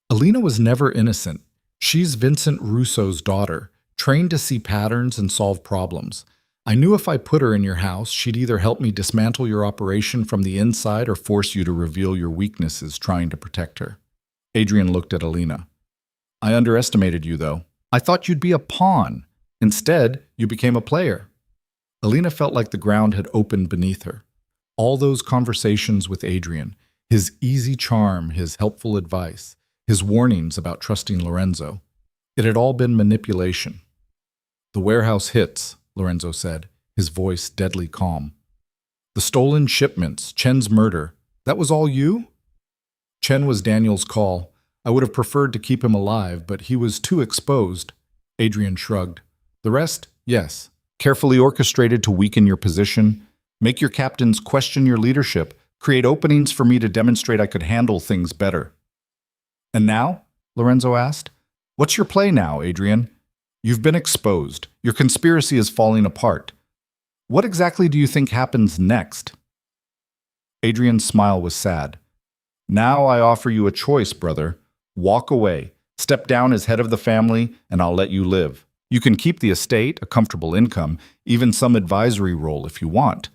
Alina was never innocent. She's Vincent Russo's daughter, trained to see patterns and solve problems. I knew if I put her in your house, she'd either help me dismantle your operation from the inside or force you to reveal your weaknesses trying to protect her. Adrian looked at Alina. I underestimated you, though. I thought you'd be a pawn. Instead, you became a player. Alina felt like the ground had opened beneath her. All those conversations with Adrian, his easy charm, his helpful advice, his warnings about trusting Lorenzo, it had all been manipulation. The warehouse hits, Lorenzo said, his voice deadly calm. The stolen shipments, Chen's murder, that was all you? Chen was Daniel's call. I would have preferred to keep him alive, but he was too exposed. Adrian shrugged. The rest, yes. Carefully orchestrated to weaken your position, make your captains question your leadership, create openings for me to demonstrate I could handle things better. And now? Lorenzo asked. What's your play now, Adrian? You've been exposed. Your conspiracy is falling apart. What exactly do you think happens next? Adrian's smile was sad. Now I offer you a choice, brother. Walk away. Step down as head of the family, and I'll let you live. You can keep the estate, a comfortable income, even some advisory role if you want.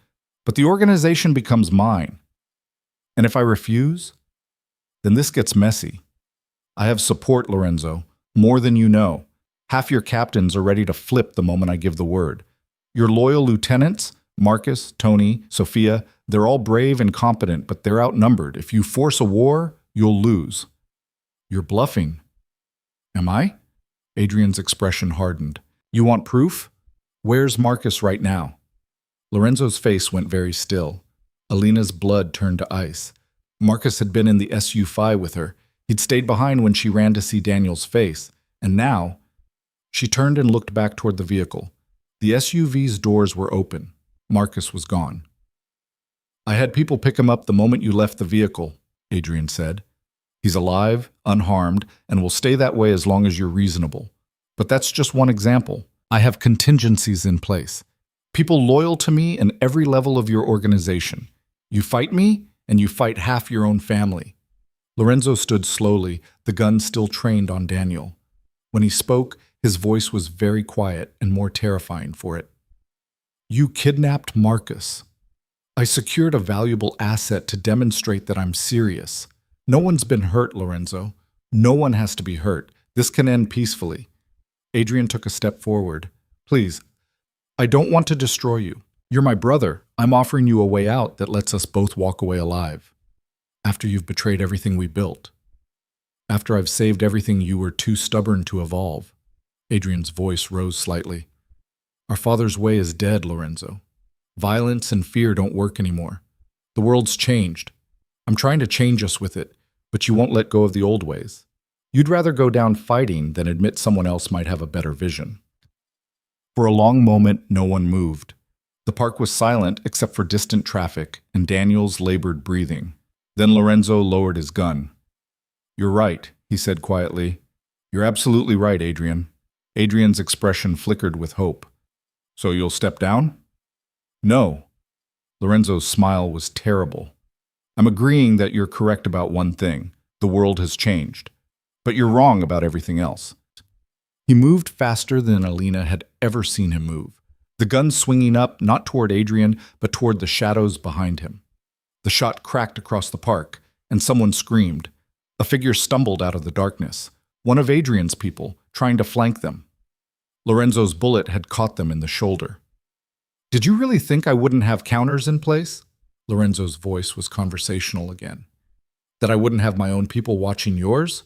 But the organization becomes mine. And if I refuse, then this gets messy. I have support, Lorenzo, more than you know. Half your captains are ready to flip the moment I give the word. Your loyal lieutenants, Marcus, Tony, Sophia, they're all brave and competent, but they're outnumbered. If you force a war, you'll lose. You're bluffing. Am I? Adrian's expression hardened. You want proof? Where's Marcus right now? Lorenzo's face went very still. Alina's blood turned to ice. Marcus had been in the SU-5 with her. He'd stayed behind when she ran to see Daniel's face. And now, she turned and looked back toward the vehicle. The SUV's doors were open. Marcus was gone. I had people pick him up the moment you left the vehicle, Adrian said. He's alive, unharmed, and will stay that way as long as you're reasonable. But that's just one example. I have contingencies in place. People loyal to me in every level of your organization. You fight me, and you fight half your own family. Lorenzo stood slowly, the gun still trained on Daniel. When he spoke, his voice was very quiet and more terrifying for it. You kidnapped Marcus. I secured a valuable asset to demonstrate that I'm serious. No one's been hurt, Lorenzo. No one has to be hurt. This can end peacefully. Adrian took a step forward. Please, I don't want to destroy you. You're my brother. I'm offering you a way out that lets us both walk away alive. After you've betrayed everything we built. After I've saved everything you were too stubborn to evolve. Adrian's voice rose slightly. Our father's way is dead, Lorenzo. Violence and fear don't work anymore. The world's changed. I'm trying to change us with it, but you won't let go of the old ways. You'd rather go down fighting than admit someone else might have a better vision. For a long moment, no one moved. The park was silent except for distant traffic and Daniel's labored breathing. Then Lorenzo lowered his gun. You're right, he said quietly. You're absolutely right, Adrian. Adrian's expression flickered with hope. So you'll step down? No. Lorenzo's smile was terrible. I'm agreeing that you're correct about one thing. The world has changed. But you're wrong about everything else. He moved faster than Alina had ever seen him move, the gun swinging up not toward Adrian, but toward the shadows behind him. The shot cracked across the park, and someone screamed. A figure stumbled out of the darkness, one of Adrian's people, trying to flank them. Lorenzo's bullet had caught them in the shoulder. Did you really think I wouldn't have counters in place? Lorenzo's voice was conversational again. That I wouldn't have my own people watching yours?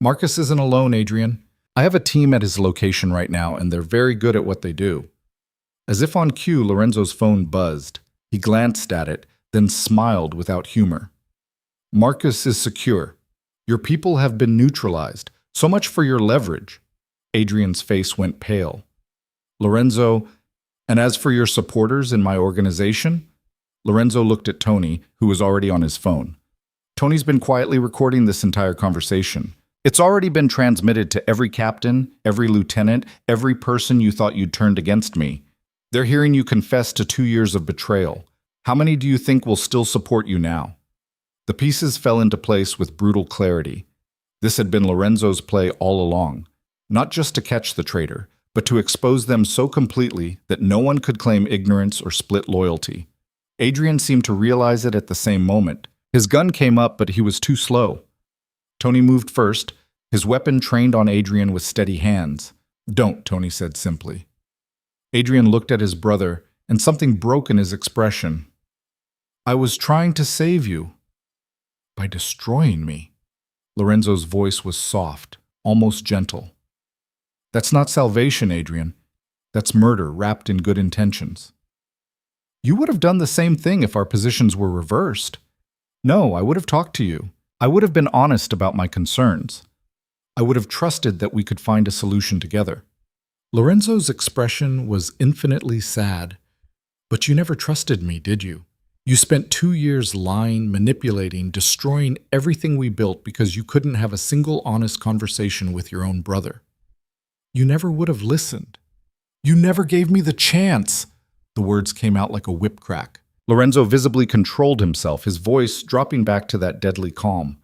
Marcus isn't alone, Adrian. I have a team at his location right now, and they're very good at what they do. As if on cue, Lorenzo's phone buzzed. He glanced at it, then smiled without humor. Marcus is secure. Your people have been neutralized. So much for your leverage. Adrian's face went pale. Lorenzo, and as for your supporters in my organization? Lorenzo looked at Tony, who was already on his phone. Tony's been quietly recording this entire conversation. It's already been transmitted to every captain, every lieutenant, every person you thought you'd turned against me. They're hearing you confess to 2 years of betrayal. How many do you think will still support you now? The pieces fell into place with brutal clarity. This had been Lorenzo's play all along, not just to catch the traitor, but to expose them so completely that no one could claim ignorance or split loyalty. Adrian seemed to realize it at the same moment. His gun came up, but he was too slow. Tony moved first, his weapon trained on Adrian with steady hands. Don't, Tony said simply. Adrian looked at his brother, and something broke in his expression. I was trying to save you. By destroying me. Lorenzo's voice was soft, almost gentle. That's not salvation, Adrian. That's murder wrapped in good intentions. You would have done the same thing if our positions were reversed. No, I would have talked to you. I would have been honest about my concerns. I would have trusted that we could find a solution together. Lorenzo's expression was infinitely sad. But you never trusted me, did you? You spent 2 years lying, manipulating, destroying everything we built because you couldn't have a single honest conversation with your own brother. You never would have listened. You never gave me the chance. The words came out like a whip crack. Lorenzo visibly controlled himself, his voice dropping back to that deadly calm.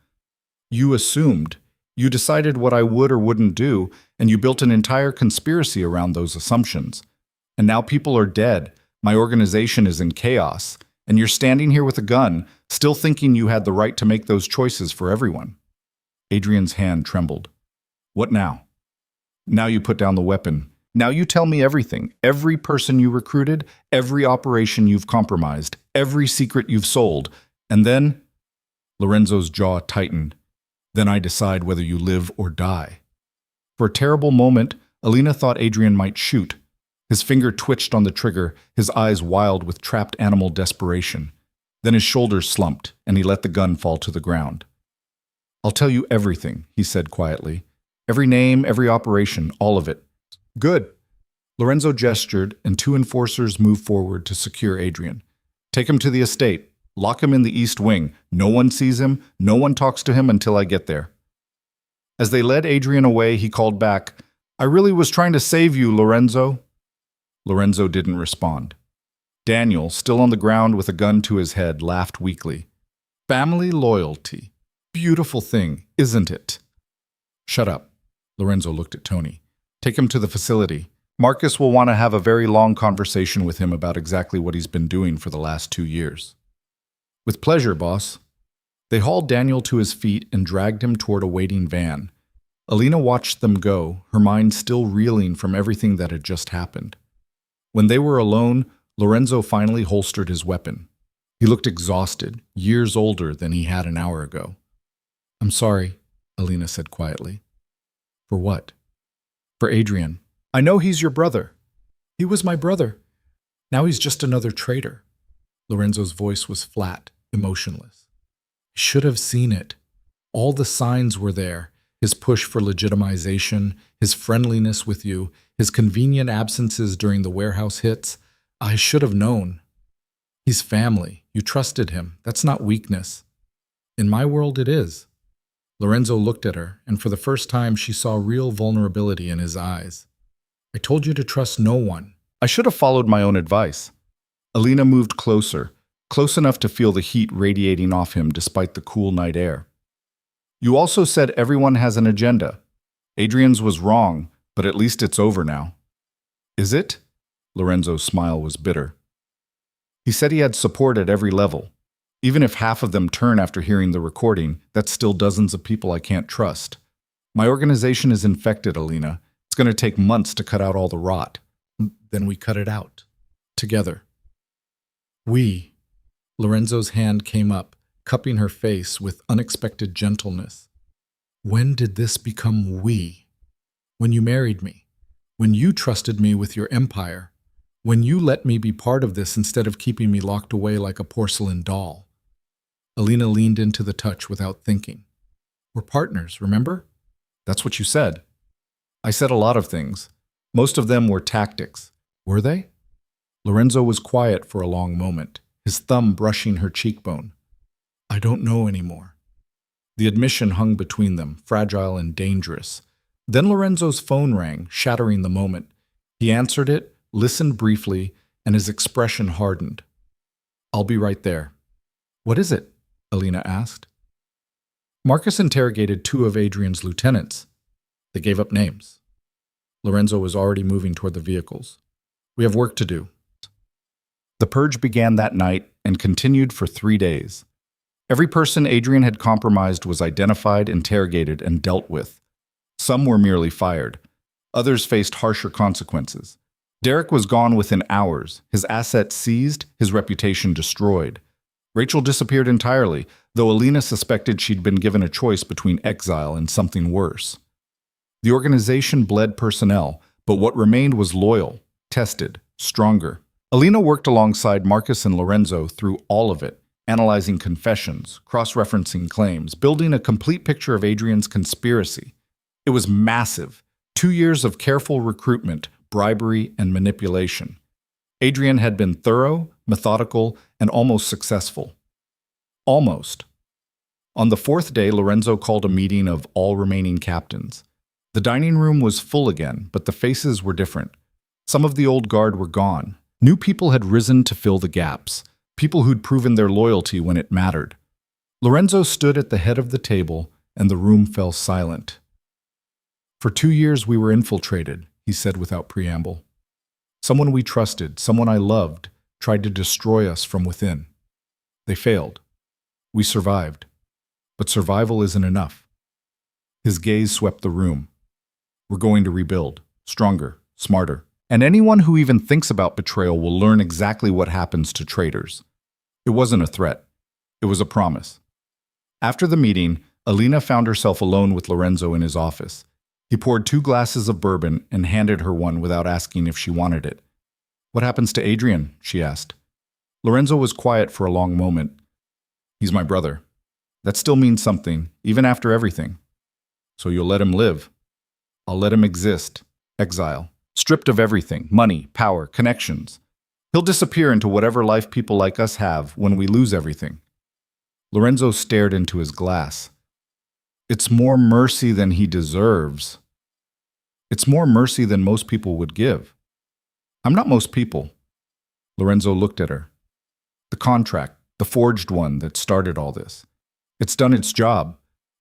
You assumed. You decided what I would or wouldn't do, and you built an entire conspiracy around those assumptions. And now people are dead. My organization is in chaos. And you're standing here with a gun, still thinking you had the right to make those choices for everyone. Adrian's hand trembled. What now? Now you put down the weapon. Now you tell me everything. Every person you recruited, every operation you've compromised, every secret you've sold. And then... Lorenzo's jaw tightened. Then I decide whether you live or die. For a terrible moment, Alina thought Adrian might shoot. His finger twitched on the trigger, his eyes wild with trapped animal desperation. Then his shoulders slumped, and he let the gun fall to the ground. I'll tell you everything, he said quietly. Every name, every operation, all of it. Good. Lorenzo gestured, and 2 enforcers moved forward to secure Adrian. Take him to the estate. Lock him in the east wing. No one sees him. No one talks to him until I get there. As they led Adrian away, he called back, I really was trying to save you, Lorenzo. Lorenzo didn't respond. Daniel, still on the ground with a gun to his head, laughed weakly. Family loyalty. Beautiful thing, isn't it? Shut up. Lorenzo looked at Tony. Take him to the facility. Marcus will want to have a very long conversation with him about exactly what he's been doing for the last 2 years. With pleasure, boss. They hauled Daniel to his feet and dragged him toward a waiting van. Alina watched them go, her mind still reeling from everything that had just happened. When they were alone, Lorenzo finally holstered his weapon. He looked exhausted, years older than he had an hour ago. I'm sorry, Alina said quietly. For what? For Adrian. I know he's your brother. He was my brother. Now he's just another traitor. Lorenzo's voice was flat, emotionless. I should have seen it. All the signs were there. His push for legitimization, his friendliness with you, his convenient absences during the warehouse hits. I should have known. He's family. You trusted him. That's not weakness. In my world, it is. Lorenzo looked at her, and for the first time she saw real vulnerability in his eyes. I told you to trust no one. I should have followed my own advice. Alina moved closer, close enough to feel the heat radiating off him despite the cool night air. You also said everyone has an agenda. Adrian's was wrong, but at least it's over now. Is it? Lorenzo's smile was bitter. He said he had support at every level. Even if half of them turn after hearing the recording, that's still dozens of people I can't trust. My organization is infected, Alina. It's going to take months to cut out all the rot. Then we cut it out. Together. We. Lorenzo's hand came up, cupping her face with unexpected gentleness. When did this become we? When you married me. When you trusted me with your empire. When you let me be part of this instead of keeping me locked away like a porcelain doll. Alina leaned into the touch without thinking. We're partners, remember? That's what you said. I said a lot of things. Most of them were tactics. Were they? Lorenzo was quiet for a long moment, his thumb brushing her cheekbone. I don't know anymore. The admission hung between them, fragile and dangerous. Then Lorenzo's phone rang, shattering the moment. He answered it, listened briefly, and his expression hardened. I'll be right there. What is it? Alina asked. Marcus interrogated 2 of Adrian's lieutenants. They gave up names. Lorenzo was already moving toward the vehicles. We have work to do. The purge began that night and continued for 3 days. Every person Adrian had compromised was identified, interrogated, and dealt with. Some were merely fired. Others faced harsher consequences. Derek was gone within hours, his assets seized, his reputation destroyed. Rachel disappeared entirely, though Alina suspected she'd been given a choice between exile and something worse. The organization bled personnel, but what remained was loyal, tested, stronger. Alina worked alongside Marcus and Lorenzo through all of it, analyzing confessions, cross-referencing claims, building a complete picture of Adrian's conspiracy. It was massive. 2 years of careful recruitment, bribery, and manipulation. Adrian had been thorough, methodical, and almost successful. Almost. On the 4th day, Lorenzo called a meeting of all remaining captains. The dining room was full again, but the faces were different. Some of the old guard were gone. New people had risen to fill the gaps, people who'd proven their loyalty when it mattered. Lorenzo stood at the head of the table, and the room fell silent. For 2 years we were infiltrated, he said without preamble. Someone we trusted, someone I loved, tried to destroy us from within. They failed. We survived. But survival isn't enough. His gaze swept the room. We're going to rebuild, stronger, smarter. And anyone who even thinks about betrayal will learn exactly what happens to traitors. It wasn't a threat. It was a promise. After the meeting, Alina found herself alone with Lorenzo in his office. He poured 2 glasses of bourbon and handed her one without asking if she wanted it. What happens to Adrian? She asked. Lorenzo was quiet for a long moment. He's my brother. That still means something, even after everything. So you'll let him live. I'll let him exist. Exile. Stripped of everything, money, power, connections. He'll disappear into whatever life people like us have when we lose everything. Lorenzo stared into his glass. It's more mercy than he deserves. It's more mercy than most people would give. I'm not most people. Lorenzo looked at her. The contract, the forged one that started all this. It's done its job.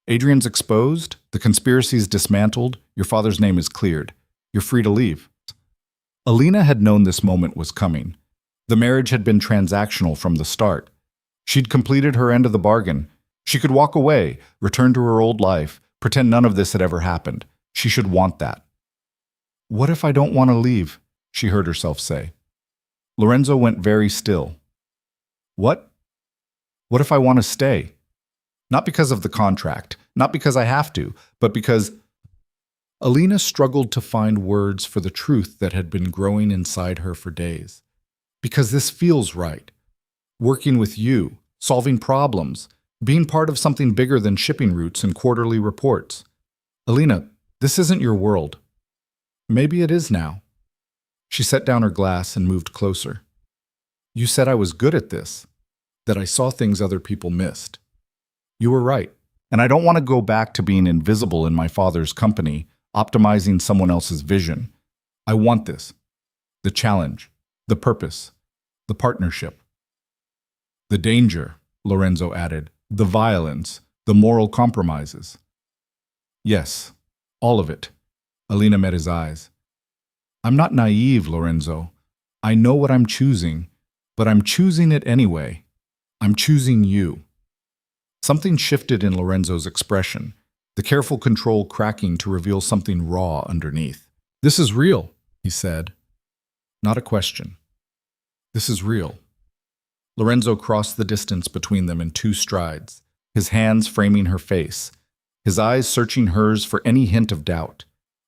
Adrian's exposed, the conspiracy's dismantled, your father's name is cleared. You're free to leave. Alina had known this moment was coming. The marriage had been transactional from the start. She'd completed her end of the bargain. She could walk away, return to her old life, pretend none of this had ever happened. She should want that. What if I don't want to leave? She heard herself say. Lorenzo went very still. What? What if I want to stay? Not because of the contract, not because I have to, but because... Alina struggled to find words for the truth that had been growing inside her for days. Because this feels right. Working with you, solving problems, being part of something bigger than shipping routes and quarterly reports. Alina, this isn't your world. Maybe it is now. She set down her glass and moved closer. You said I was good at this, that I saw things other people missed. You were right, and I don't want to go back to being invisible in my father's company, optimizing someone else's vision. I want this. The challenge, the purpose, the partnership. The danger, Lorenzo added, the violence, the moral compromises. Yes, all of it. Alina met his eyes. I'm not naive, Lorenzo. I know what I'm choosing, but I'm choosing it anyway. I'm choosing you. Something shifted in Lorenzo's expression, the careful control cracking to reveal something raw underneath. This is real, he said. Not a question. This is real. Lorenzo crossed the distance between them in 2 strides, his hands framing her face, his eyes searching hers for any hint of doubt.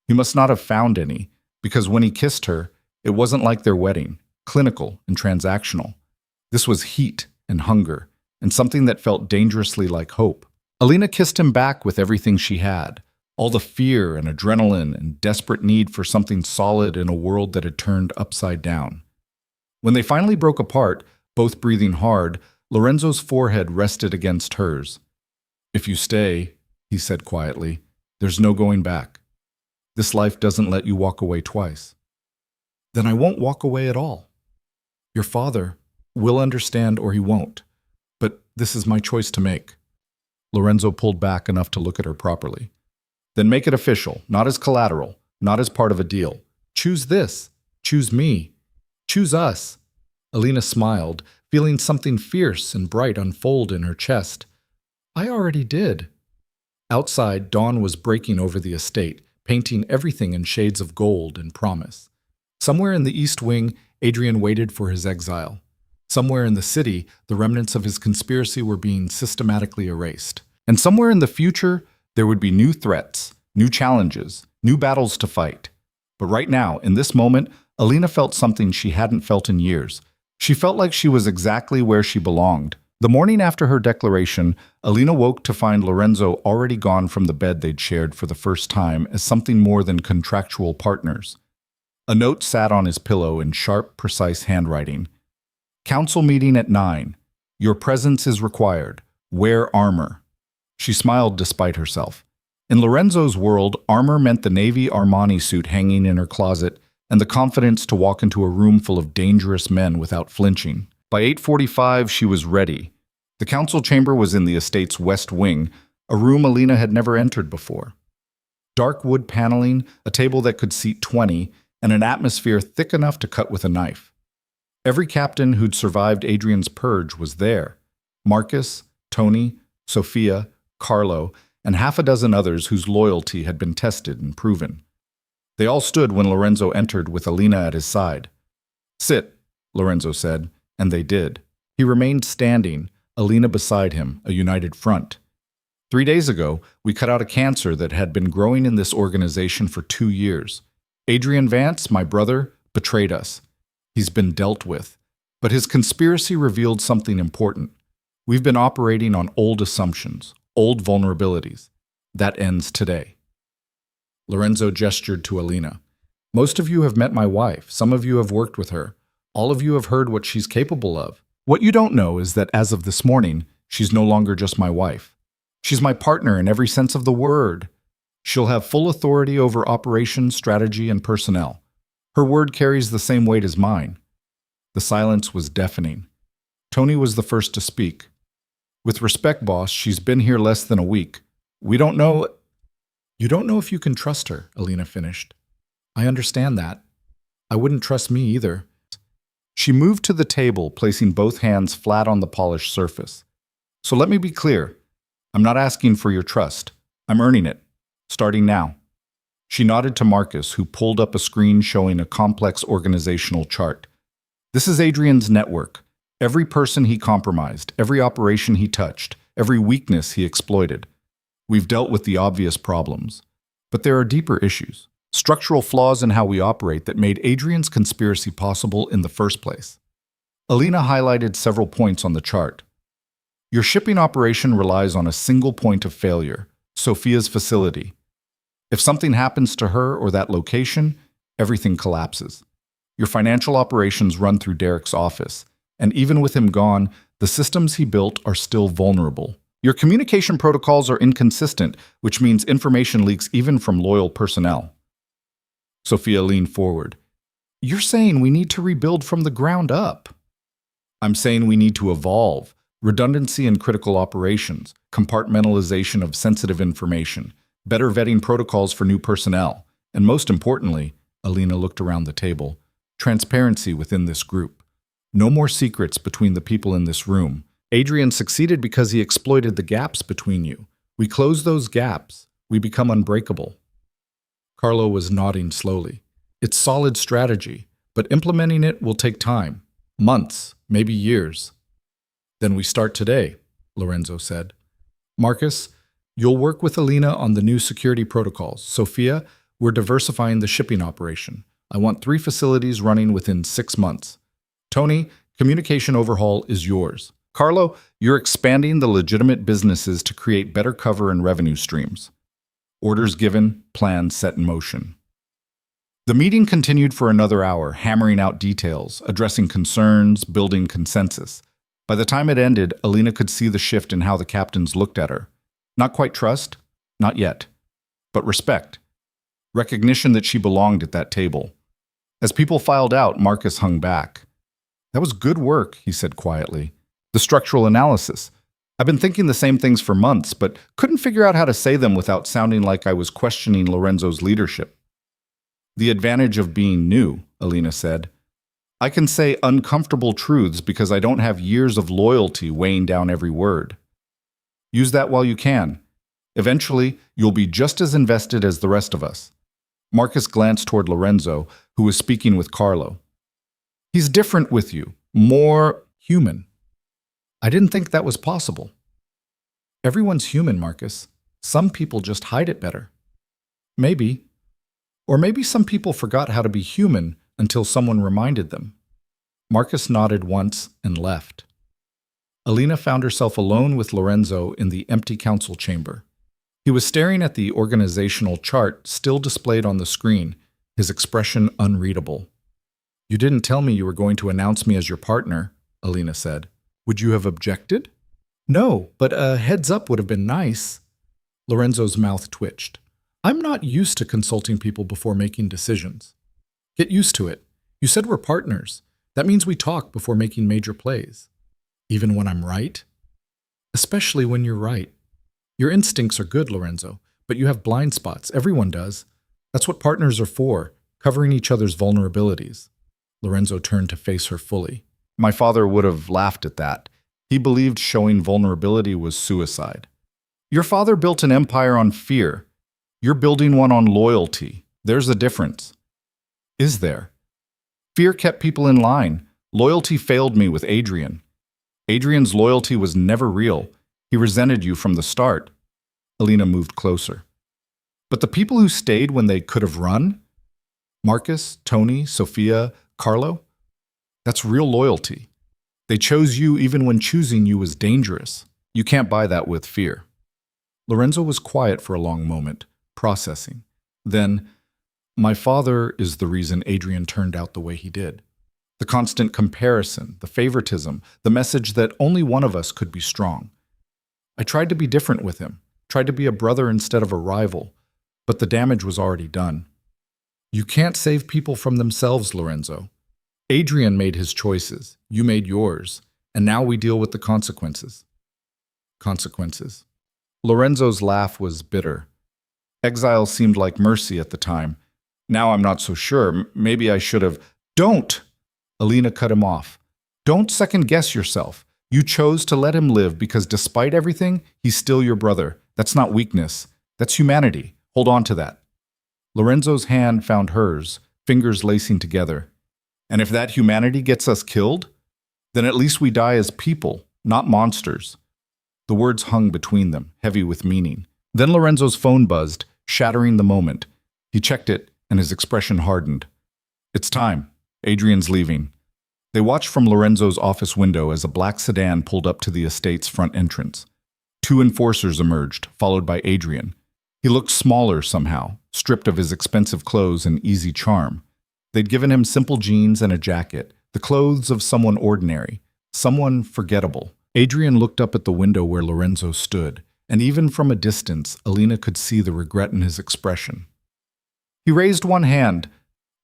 He must not have found any, because when he kissed her, it wasn't like their wedding, clinical and transactional. This was heat and hunger, and something that felt dangerously like hope. Alina kissed him back with everything she had, all the fear and adrenaline and desperate need for something solid in a world that had turned upside down. When they finally broke apart, both breathing hard, Lorenzo's forehead rested against hers. If you stay, he said quietly, there's no going back. This life doesn't let you walk away twice. Then I won't walk away at all. Your father will understand or he won't, but this is my choice to make. Lorenzo pulled back enough to look at her properly. Then make it official, not as collateral, not as part of a deal. Choose this. Choose me. Choose us. Alina smiled, feeling something fierce and bright unfold in her chest. I already did. Outside, dawn was breaking over the estate, painting everything in shades of gold and promise. Somewhere in the East Wing, Adrian waited for his exile. Somewhere in the city, the remnants of his conspiracy were being systematically erased. And somewhere in the future, there would be new threats, new challenges, new battles to fight. But right now, in this moment, Alina felt something she hadn't felt in years. She felt like she was exactly where she belonged. The morning after her declaration, Alina woke to find Lorenzo already gone from the bed they'd shared for the first time as something more than contractual partners. A note sat on his pillow in sharp, precise handwriting. Council meeting at 9. Your presence is required. Wear armor. She smiled despite herself. In Lorenzo's world, armor meant the Navy Armani suit hanging in her closet and the confidence to walk into a room full of dangerous men without flinching. By 8:45, she was ready. The council chamber was in the estate's west wing, a room Alina had never entered before. Dark wood paneling, a table that could seat 20, and an atmosphere thick enough to cut with a knife. Every captain who'd survived Adrian's purge was there. Marcus, Tony, Sophia, Carlo, and half a dozen others whose loyalty had been tested and proven. They all stood when Lorenzo entered with Alina at his side. Sit, Lorenzo said, and they did. He remained standing, Alina beside him, a united front. 3 days ago, we cut out a cancer that had been growing in this organization for 2 years. Adrian Vance, my brother, betrayed us. He's been dealt with. But his conspiracy revealed something important. We've been operating on old assumptions, old vulnerabilities. That ends today. Lorenzo gestured to Alina. Most of you have met my wife. Some of you have worked with her. All of you have heard what she's capable of. What you don't know is that as of this morning, she's no longer just my wife. She's my partner in every sense of the word. She'll have full authority over operations, strategy, and personnel. Her word carries the same weight as mine. The silence was deafening. Tony was the first to speak. With respect, boss, she's been here less than a week. We don't know... You don't know if you can trust her, Alina finished. I understand that. I wouldn't trust me either. She moved to the table, placing both hands flat on the polished surface. So let me be clear. I'm not asking for your trust. I'm earning it. Starting now. She nodded to Marcus, who pulled up a screen showing a complex organizational chart. This is Adrian's network. Every person he compromised, every operation he touched, every weakness he exploited. We've dealt with the obvious problems. But there are deeper issues, structural flaws in how we operate that made Adrian's conspiracy possible in the first place. Alina highlighted several points on the chart. Your shipping operation relies on a single point of failure, Sophia's facility. If something happens to her or that location, everything collapses. Your financial operations run through Derek's office, and even with him gone, the systems he built are still vulnerable. Your communication protocols are inconsistent, which means information leaks even from loyal personnel. Sophia leaned forward. You're saying we need to rebuild from the ground up. I'm saying we need to evolve. Redundancy in critical operations, compartmentalization of sensitive information, better vetting protocols for new personnel, and most importantly, Alina looked around the table, transparency within this group. No more secrets between the people in this room. Adrian succeeded because he exploited the gaps between you. We close those gaps. We become unbreakable. Carlo was nodding slowly. It's solid strategy, but implementing it will take time. Months, maybe years. Then we start today, Lorenzo said. Marcus, you'll work with Alina on the new security protocols. Sophia, we're diversifying the shipping operation. I want 3 facilities running within 6 months. Tony, communication overhaul is yours. Carlo, you're expanding the legitimate businesses to create better cover and revenue streams. Orders given, plans set in motion. The meeting continued for another hour, hammering out details, addressing concerns, building consensus. By the time it ended, Alina could see the shift in how the captains looked at her. Not quite trust, not yet, but respect. Recognition that she belonged at that table. As people filed out, Marcus hung back. That was good work, he said quietly. The structural analysis. I've been thinking the same things for months, but couldn't figure out how to say them without sounding like I was questioning Lorenzo's leadership. The advantage of being new, Alina said. I can say uncomfortable truths because I don't have years of loyalty weighing down every word. Use that while you can. Eventually, you'll be just as invested as the rest of us. Marcus glanced toward Lorenzo, who was speaking with Carlo. He's different with you, more human. I didn't think that was possible. Everyone's human, Marcus. Some people just hide it better. Maybe. Or maybe some people forgot how to be human until someone reminded them. Marcus nodded once and left. Alina found herself alone with Lorenzo in the empty council chamber. He was staring at the organizational chart still displayed on the screen, his expression unreadable. You didn't tell me you were going to announce me as your partner, Alina said. Would you have objected? No, but a heads up would have been nice. Lorenzo's mouth twitched. I'm not used to consulting people before making decisions. Get used to it. You said we're partners. That means we talk before making major plays. Even when I'm right? Especially when you're right. Your instincts are good, Lorenzo, but you have blind spots. Everyone does. That's what partners are for, covering each other's vulnerabilities. Lorenzo turned to face her fully. My father would have laughed at that. He believed showing vulnerability was suicide. Your father built an empire on fear. You're building one on loyalty. There's a difference. Is there? Fear kept people in line. Loyalty failed me with Adrian. Adrian's loyalty was never real. He resented you from the start. Alina moved closer. But the people who stayed when they could have run? Marcus, Tony, Sophia, Carlo? That's real loyalty. They chose you even when choosing you was dangerous. You can't buy that with fear. Lorenzo was quiet for a long moment, processing. Then, my father is the reason Adrian turned out the way he did. The constant comparison, the favoritism, the message that only one of us could be strong. I tried to be different with him, tried to be a brother instead of a rival, but the damage was already done. You can't save people from themselves, Lorenzo. Adrian made his choices, you made yours, and now we deal with the consequences. Consequences. Lorenzo's laugh was bitter. Exile seemed like mercy at the time. Now I'm not so sure. Maybe I should have. Don't! Alina cut him off. Don't second-guess yourself. You chose to let him live because despite everything, he's still your brother. That's not weakness. That's humanity. Hold on to that. Lorenzo's hand found hers, fingers lacing together. And if that humanity gets us killed, then at least we die as people, not monsters. The words hung between them, heavy with meaning. Then Lorenzo's phone buzzed, shattering the moment. He checked it, and his expression hardened. It's time. Adrian's leaving. They watched from Lorenzo's office window as a black sedan pulled up to the estate's front entrance. 2 enforcers emerged, followed by Adrian. He looked smaller somehow, stripped of his expensive clothes and easy charm. They'd given him simple jeans and a jacket, the clothes of someone ordinary, someone forgettable. Adrian looked up at the window where Lorenzo stood, and even from a distance, Alina could see the regret in his expression. He raised one hand,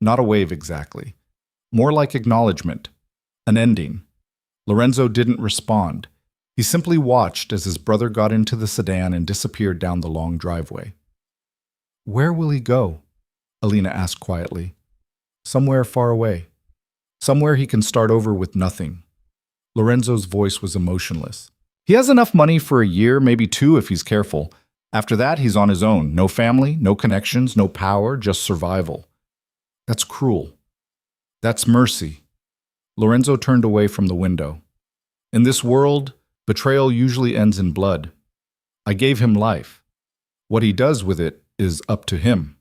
not a wave exactly, more like acknowledgement, an ending. Lorenzo didn't respond. He simply watched as his brother got into the sedan and disappeared down the long driveway. "Where will he go?" Alina asked quietly. "Somewhere far away. Somewhere he can start over with nothing." Lorenzo's voice was emotionless. "He has enough money for a year, maybe two if he's careful. After that, he's on his own. No family, no connections, no power, just survival." "That's cruel. That's mercy." Lorenzo turned away from the window. "In this world, betrayal usually ends in blood. I gave him life. What he does with it is up to him."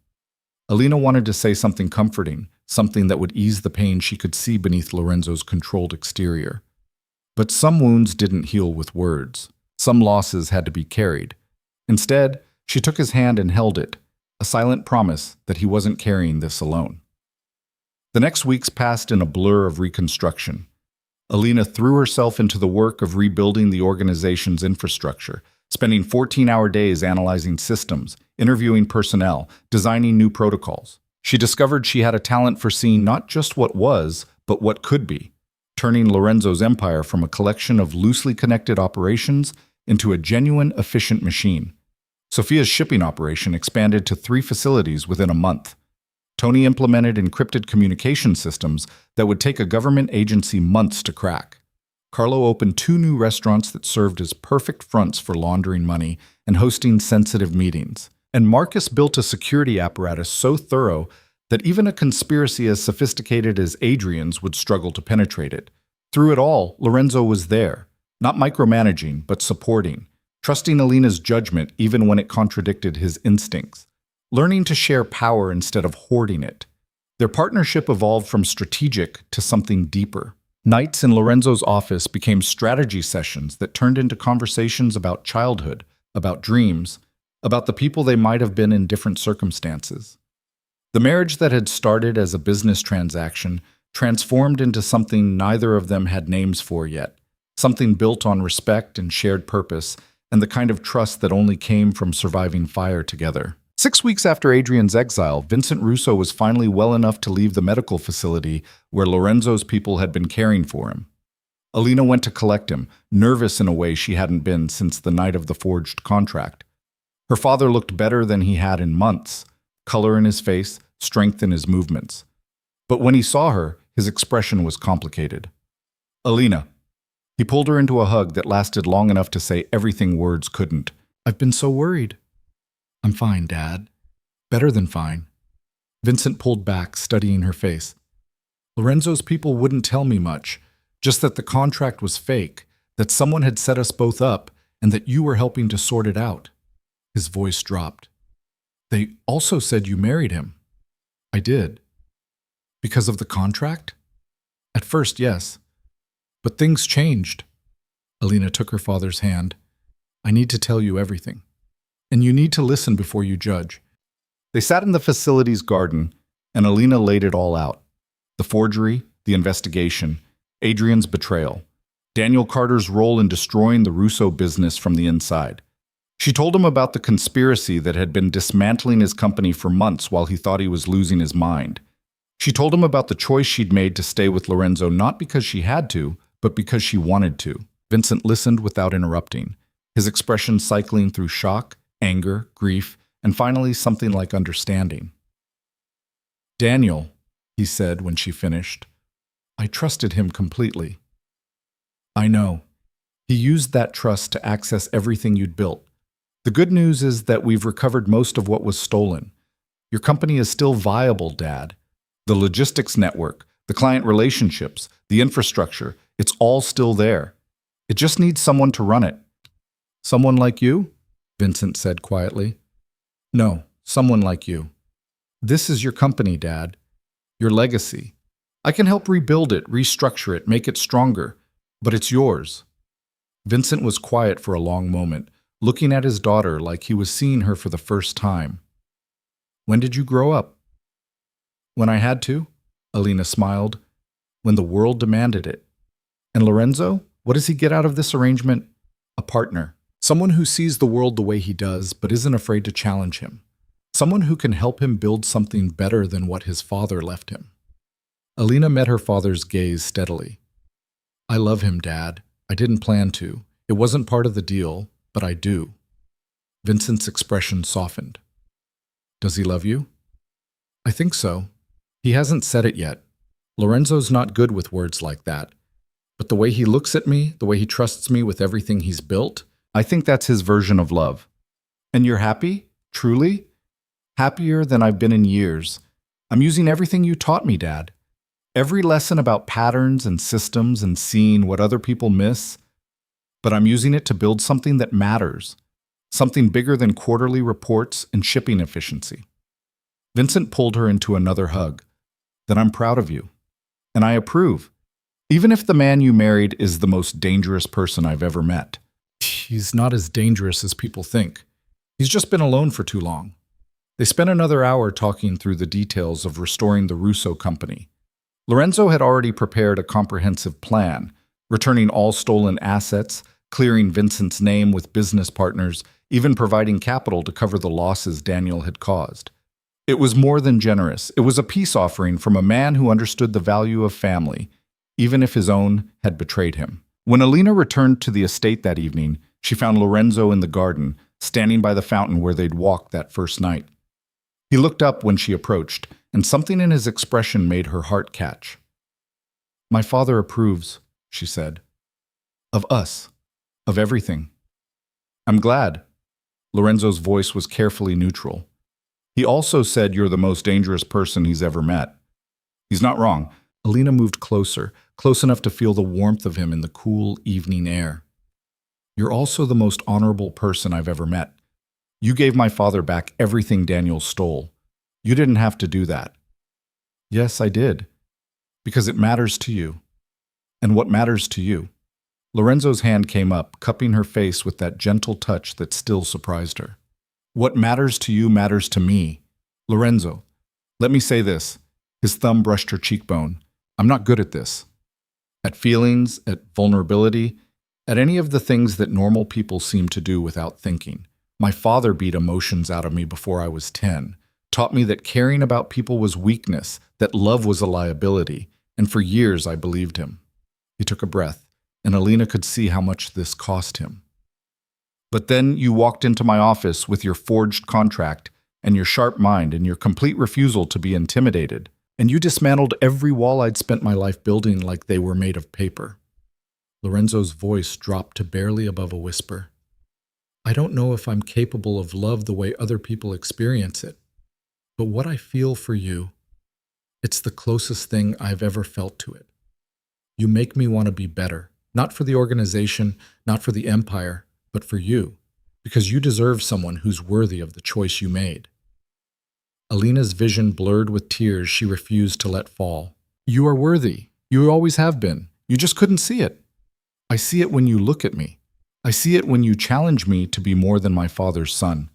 Alina wanted to say something comforting, something that would ease the pain she could see beneath Lorenzo's controlled exterior. But some wounds didn't heal with words. Some losses had to be carried. Instead, she took his hand and held it, a silent promise that he wasn't carrying this alone. The next weeks passed in a blur of reconstruction. Alina threw herself into the work of rebuilding the organization's infrastructure, spending 14-hour days analyzing systems, interviewing personnel, designing new protocols. She discovered she had a talent for seeing not just what was, but what could be, turning Lorenzo's empire from a collection of loosely connected operations into a genuine, efficient machine. Sophia's shipping operation expanded to 3 facilities within a month. Tony implemented encrypted communication systems that would take a government agency months to crack. Carlo opened 2 new restaurants that served as perfect fronts for laundering money and hosting sensitive meetings. And Marcus built a security apparatus so thorough that even a conspiracy as sophisticated as Adrian's would struggle to penetrate it. Through it all, Lorenzo was there, not micromanaging, but supporting, trusting Alina's judgment even when it contradicted his instincts, learning to share power instead of hoarding it. Their partnership evolved from strategic to something deeper. Nights in Lorenzo's office became strategy sessions that turned into conversations about childhood, about dreams, about the people they might have been in different circumstances. The marriage that had started as a business transaction transformed into something neither of them had names for yet, something built on respect and shared purpose, and the kind of trust that only came from surviving fire together. 6 weeks after Adrian's exile, Vincent Russo was finally well enough to leave the medical facility where Lorenzo's people had been caring for him. Alina went to collect him, nervous in a way she hadn't been since the night of the forged contract. Her father looked better than he had in months, color in his face, strength in his movements. But when he saw her, his expression was complicated. "Alina." He pulled her into a hug that lasted long enough to say everything words couldn't. "I've been so worried." "I'm fine, Dad. Better than fine." Vincent pulled back, studying her face. "Lorenzo's people wouldn't tell me much, just that the contract was fake, that someone had set us both up, and that you were helping to sort it out." His voice dropped. "They also said you married him." "I did." "Because of the contract?" "At first, yes. But things changed." Alina took her father's hand. "I need to tell you everything. And you need to listen before you judge." They sat in the facility's garden, and Alina laid it all out. The forgery, the investigation, Adrian's betrayal, Daniel Carter's role in destroying the Russo business from the inside. She told him about the conspiracy that had been dismantling his company for months while he thought he was losing his mind. She told him about the choice she'd made to stay with Lorenzo not because she had to, but because she wanted to. Vincent listened without interrupting, his expression cycling through shock, anger, grief, and finally something like understanding. "Daniel," he said when she finished, "I trusted him completely." "I know. He used that trust to access everything you'd built. The good news is that we've recovered most of what was stolen. Your company is still viable, Dad. The logistics network, the client relationships, the infrastructure, it's all still there. It just needs someone to run it." "Someone like you?" Vincent said quietly. "No, someone like you. This is your company, Dad. Your legacy. I can help rebuild it, restructure it, make it stronger, but it's yours." Vincent was quiet for a long moment, looking at his daughter like he was seeing her for the first time. "When did you grow up?" "When I had to," Alina smiled. "When the world demanded it." "And Lorenzo? What does he get out of this arrangement?" "A partner. Someone who sees the world the way he does, but isn't afraid to challenge him. Someone who can help him build something better than what his father left him." Alina met her father's gaze steadily. I love him, Dad. I didn't plan to. It wasn't part of the deal, but I do. Vincent's expression softened. Does he love you? I think so. He hasn't said it yet. Lorenzo's not good with words like that. But the way he looks at me, the way he trusts me with everything he's built, I think that's his version of love. And you're happy? Truly? Happier than I've been in years. I'm using everything you taught me, Dad. Every lesson about patterns and systems and seeing what other people miss. But I'm using it to build something that matters. Something bigger than quarterly reports and shipping efficiency. Vincent pulled her into another hug. Then I'm proud of you. And I approve. Even if the man you married is the most dangerous person I've ever met. He's not as dangerous as people think. He's just been alone for too long. They spent another hour talking through the details of restoring the Russo company. Lorenzo had already prepared a comprehensive plan, returning all stolen assets, clearing Vincent's name with business partners, even providing capital to cover the losses Daniel had caused. It was more than generous. It was a peace offering from a man who understood the value of family, even if his own had betrayed him. When Alina returned to the estate that evening, she found Lorenzo in the garden, standing by the fountain where they'd walked that first night. He looked up when she approached, and something in his expression made her heart catch. My father approves, she said. Of us. Of everything. I'm glad. Lorenzo's voice was carefully neutral. He also said you're the most dangerous person he's ever met. He's not wrong. Alina moved closer, close enough to feel the warmth of him in the cool evening air. You're also the most honorable person I've ever met. You gave my father back everything Daniel stole. You didn't have to do that. Yes, I did. Because it matters to you. And what matters to you? Lorenzo's hand came up, cupping her face with that gentle touch that still surprised her. What matters to you matters to me. Lorenzo, let me say this. His thumb brushed her cheekbone. I'm not good at this. At feelings, at vulnerability, at any of the things that normal people seem to do without thinking. My father beat emotions out of me before I was 10, taught me that caring about people was weakness, that love was a liability, and for years I believed him. He took a breath, and Alina could see how much this cost him. But then you walked into my office with your forged contract and your sharp mind and your complete refusal to be intimidated, and you dismantled every wall I'd spent my life building like they were made of paper. Lorenzo's voice dropped to barely above a whisper. I don't know if I'm capable of love the way other people experience it, but what I feel for you, it's the closest thing I've ever felt to it. You make me want to be better, not for the organization, not for the empire, but for you, because you deserve someone who's worthy of the choice you made. Alina's vision blurred with tears she refused to let fall. You are worthy. You always have been. You just couldn't see it. I see it when you look at me. I see it when you challenge me to be more than my father's son.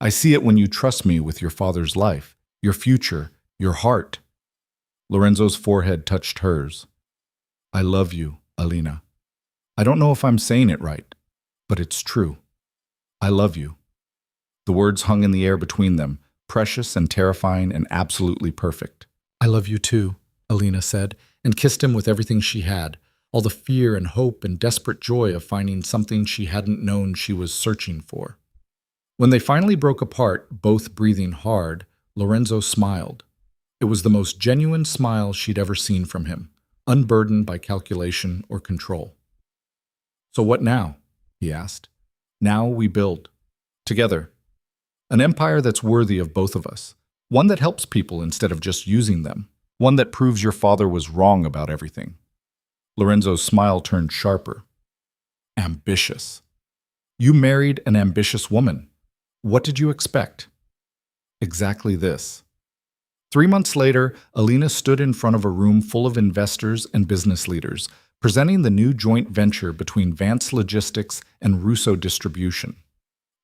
I see it when you trust me with your father's life, your future, your heart. Lorenzo's forehead touched hers. I love you, Alina. I don't know if I'm saying it right, but it's true. I love you. The words hung in the air between them, precious and terrifying and absolutely perfect. I love you too, Alina said, and kissed him with everything she had, all the fear and hope and desperate joy of finding something she hadn't known she was searching for. When they finally broke apart, both breathing hard, Lorenzo smiled. It was the most genuine smile she'd ever seen from him, unburdened by calculation or control. So what now? He asked. Now we build. Together. An empire that's worthy of both of us. One that helps people instead of just using them. One that proves your father was wrong about everything. Lorenzo's smile turned sharper. Ambitious. You married an ambitious woman. What did you expect? Exactly this. 3 months later, Alina stood in front of a room full of investors and business leaders, presenting the new joint venture between Vance Logistics and Russo Distribution.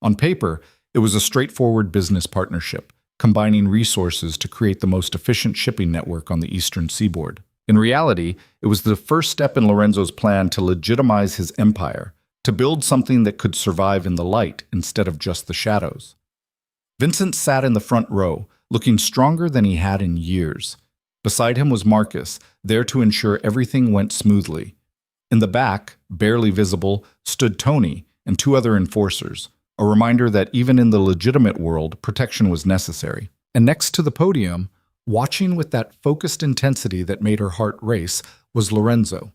On paper, it was a straightforward business partnership, combining resources to create the most efficient shipping network on the eastern seaboard. In reality, it was the first step in Lorenzo's plan to legitimize his empire, to build something that could survive in the light instead of just the shadows. Vincent sat in the front row, looking stronger than he had in years. Beside him was Marcus, there to ensure everything went smoothly. In the back, barely visible, stood Tony and two other enforcers, a reminder that even in the legitimate world, protection was necessary. And next to the podium, watching with that focused intensity that made her heart race, was Lorenzo.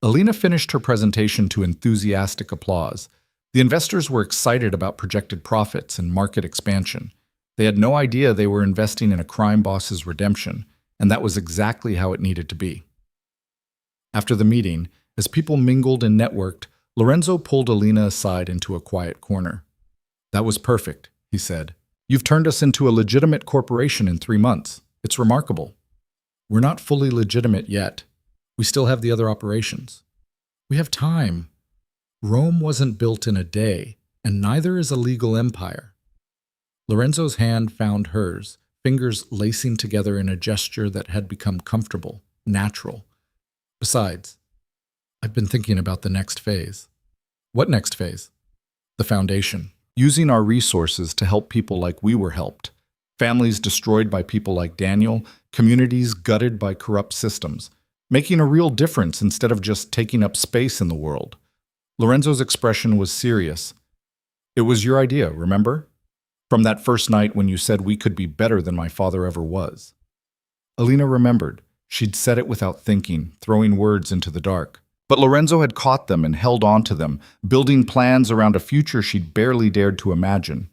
Alina finished her presentation to enthusiastic applause. The investors were excited about projected profits and market expansion. They had no idea they were investing in a crime boss's redemption, and that was exactly how it needed to be. After the meeting, as people mingled and networked, Lorenzo pulled Alina aside into a quiet corner. "That was perfect," he said. "You've turned us into a legitimate corporation in 3 months. It's remarkable. We're not fully legitimate yet. We still have the other operations. We have time. Rome wasn't built in a day, and neither is a legal empire." Lorenzo's hand found hers, fingers lacing together in a gesture that had become comfortable, natural. "Besides, I've been thinking about the next phase." "What next phase?" "The foundation. Using our resources to help people like we were helped. Families destroyed by people like Daniel, communities gutted by corrupt systems. Making a real difference instead of just taking up space in the world." Lorenzo's expression was serious. "It was your idea, remember? From that first night when you said we could be better than my father ever was." Alina remembered. She'd said it without thinking, throwing words into the dark. But Lorenzo had caught them and held on to them, building plans around a future she'd barely dared to imagine.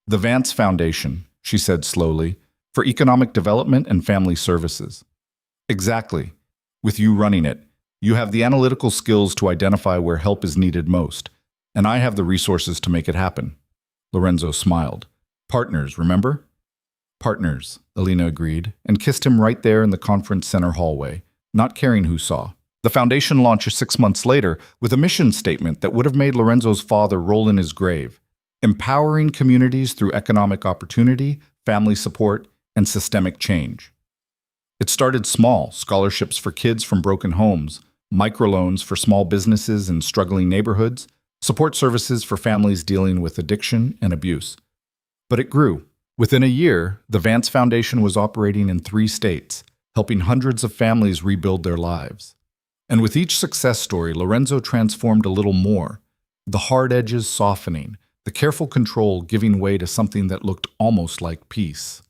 "The Vance Foundation," she said slowly, "for economic development and family services." "Exactly. With you running it, you have the analytical skills to identify where help is needed most, and I have the resources to make it happen." Lorenzo smiled. "Partners, remember?" "Partners," Alina agreed, and kissed him right there in the conference center hallway, not caring who saw. The foundation launched 6 months later with a mission statement that would have made Lorenzo's father roll in his grave: empowering communities through economic opportunity, family support, and systemic change. It started small: scholarships for kids from broken homes, microloans for small businesses in struggling neighborhoods, support services for families dealing with addiction and abuse. But it grew. Within a year, the Vance Foundation was operating in 3 states, helping hundreds of families rebuild their lives. And with each success story, Lorenzo transformed a little more, the hard edges softening, the careful control giving way to something that looked almost like peace.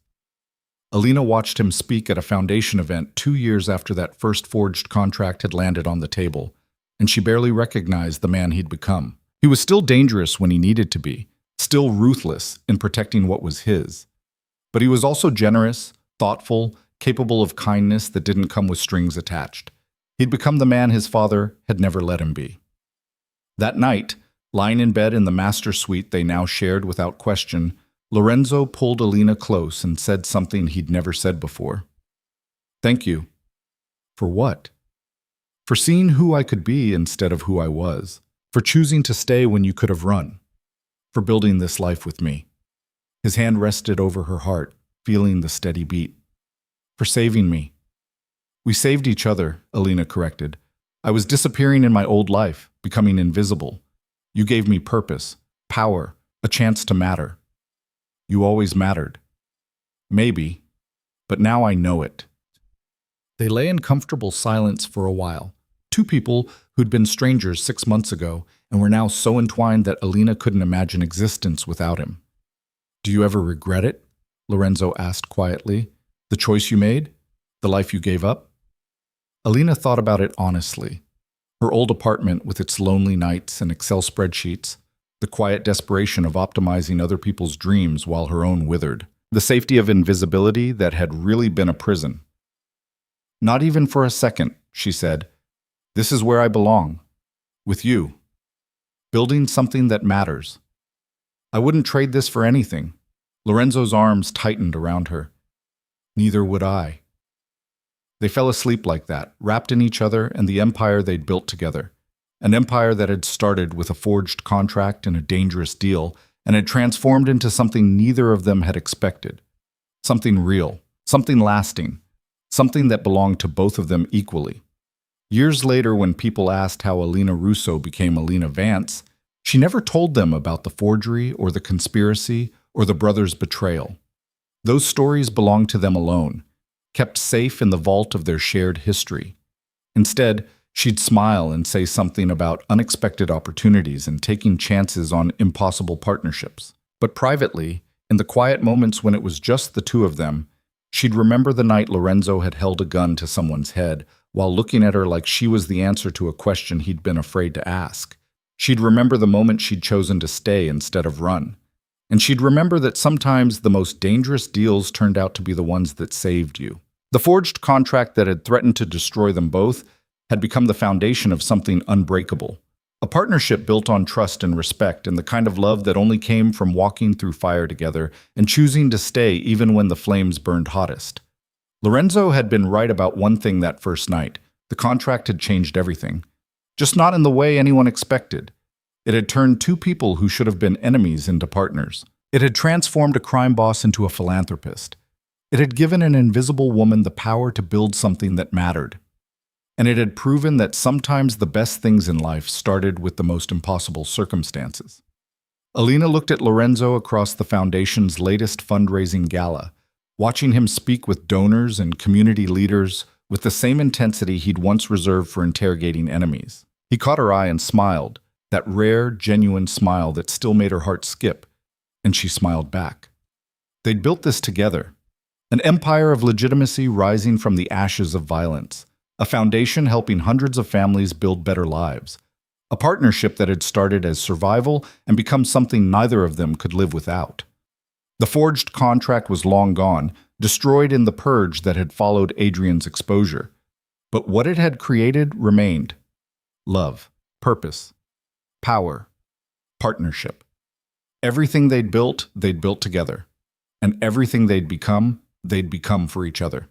Alina watched him speak at a foundation event 2 years after that first forged contract had landed on the table, and she barely recognized the man he'd become. He was still dangerous when he needed to be, still ruthless in protecting what was his. But he was also generous, thoughtful, capable of kindness that didn't come with strings attached. He'd become the man his father had never let him be. That night, lying in bed in the master suite they now shared without question, Lorenzo pulled Alina close and said something he'd never said before. "Thank you." "For what?" "For seeing who I could be instead of who I was. For choosing to stay when you could have run. For building this life with me." His hand rested over her heart, feeling the steady beat. "For saving me." "We saved each other," Alina corrected. "I was disappearing in my old life, becoming invisible. You gave me purpose, power, a chance to matter. You always mattered." "Maybe, but now I know it." They lay in comfortable silence for a while. 2 people who'd been strangers 6 months ago and were now so entwined that Alina couldn't imagine existence without him. "Do you ever regret it?" Lorenzo asked quietly. "The choice you made? The life you gave up?" Alina thought about it honestly. Her old apartment with its lonely nights and Excel spreadsheets, the quiet desperation of optimizing other people's dreams while her own withered, the safety of invisibility that had really been a prison. "Not even for a second," she said. "This is where I belong. With you. Building something that matters. I wouldn't trade this for anything." Lorenzo's arms tightened around her. "Neither would I." They fell asleep like that, wrapped in each other and the empire they'd built together. An empire that had started with a forged contract and a dangerous deal, and had transformed into something neither of them had expected. Something real, something lasting, something that belonged to both of them equally. Years later, when people asked how Alina Russo became Alina Vance, she never told them about the forgery or the conspiracy or the brothers' betrayal. Those stories belonged to them alone, kept safe in the vault of their shared history. Instead, She'd smile and say something about unexpected opportunities and taking chances on impossible partnerships. But privately, in the quiet moments when it was just the two of them, she'd remember the night Lorenzo had held a gun to someone's head while looking at her like she was the answer to a question he'd been afraid to ask. She'd remember the moment she'd chosen to stay instead of run. And she'd remember that sometimes the most dangerous deals turned out to be the ones that saved you. The forged contract that had threatened to destroy them both had become the foundation of something unbreakable. A partnership built on trust and respect, and the kind of love that only came from walking through fire together and choosing to stay even when the flames burned hottest. Lorenzo had been right about one thing that first night. The contract had changed everything. Just not in the way anyone expected. It had turned two people who should have been enemies into partners. It had transformed a crime boss into a philanthropist. It had given an invisible woman the power to build something that mattered. And it had proven that sometimes the best things in life started with the most impossible circumstances. Alina looked at Lorenzo across the Foundation's latest fundraising gala, watching him speak with donors and community leaders with the same intensity he'd once reserved for interrogating enemies. He caught her eye and smiled, that rare, genuine smile that still made her heart skip, and she smiled back. They'd built this together, an empire of legitimacy rising from the ashes of violence. A foundation helping hundreds of families build better lives. A partnership that had started as survival and become something neither of them could live without. The forged contract was long gone, destroyed in the purge that had followed Adrian's exposure. But what it had created remained. Love, purpose, power, partnership. Everything they'd built together. And everything they'd become for each other.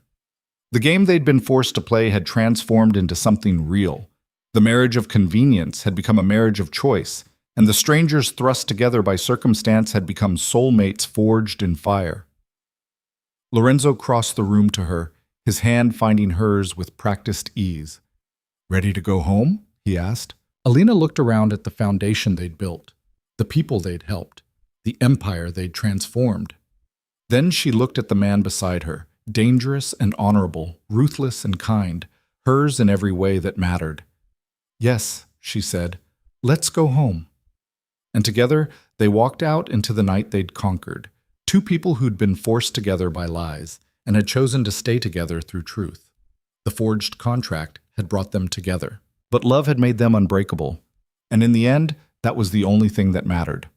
The game they'd been forced to play had transformed into something real. The marriage of convenience had become a marriage of choice, and the strangers thrust together by circumstance had become soulmates forged in fire. Lorenzo crossed the room to her, his hand finding hers with practiced ease. "Ready to go home?" he asked. Alina looked around at the foundation they'd built, the people they'd helped, the empire they'd transformed. Then she looked at the man beside her, dangerous and honorable, ruthless and kind, hers in every way that mattered. "Yes," she said, "let's go home." And together, they walked out into the night they'd conquered, two people who'd been forced together by lies and had chosen to stay together through truth. The forged contract had brought them together, but love had made them unbreakable. And in the end, that was the only thing that mattered.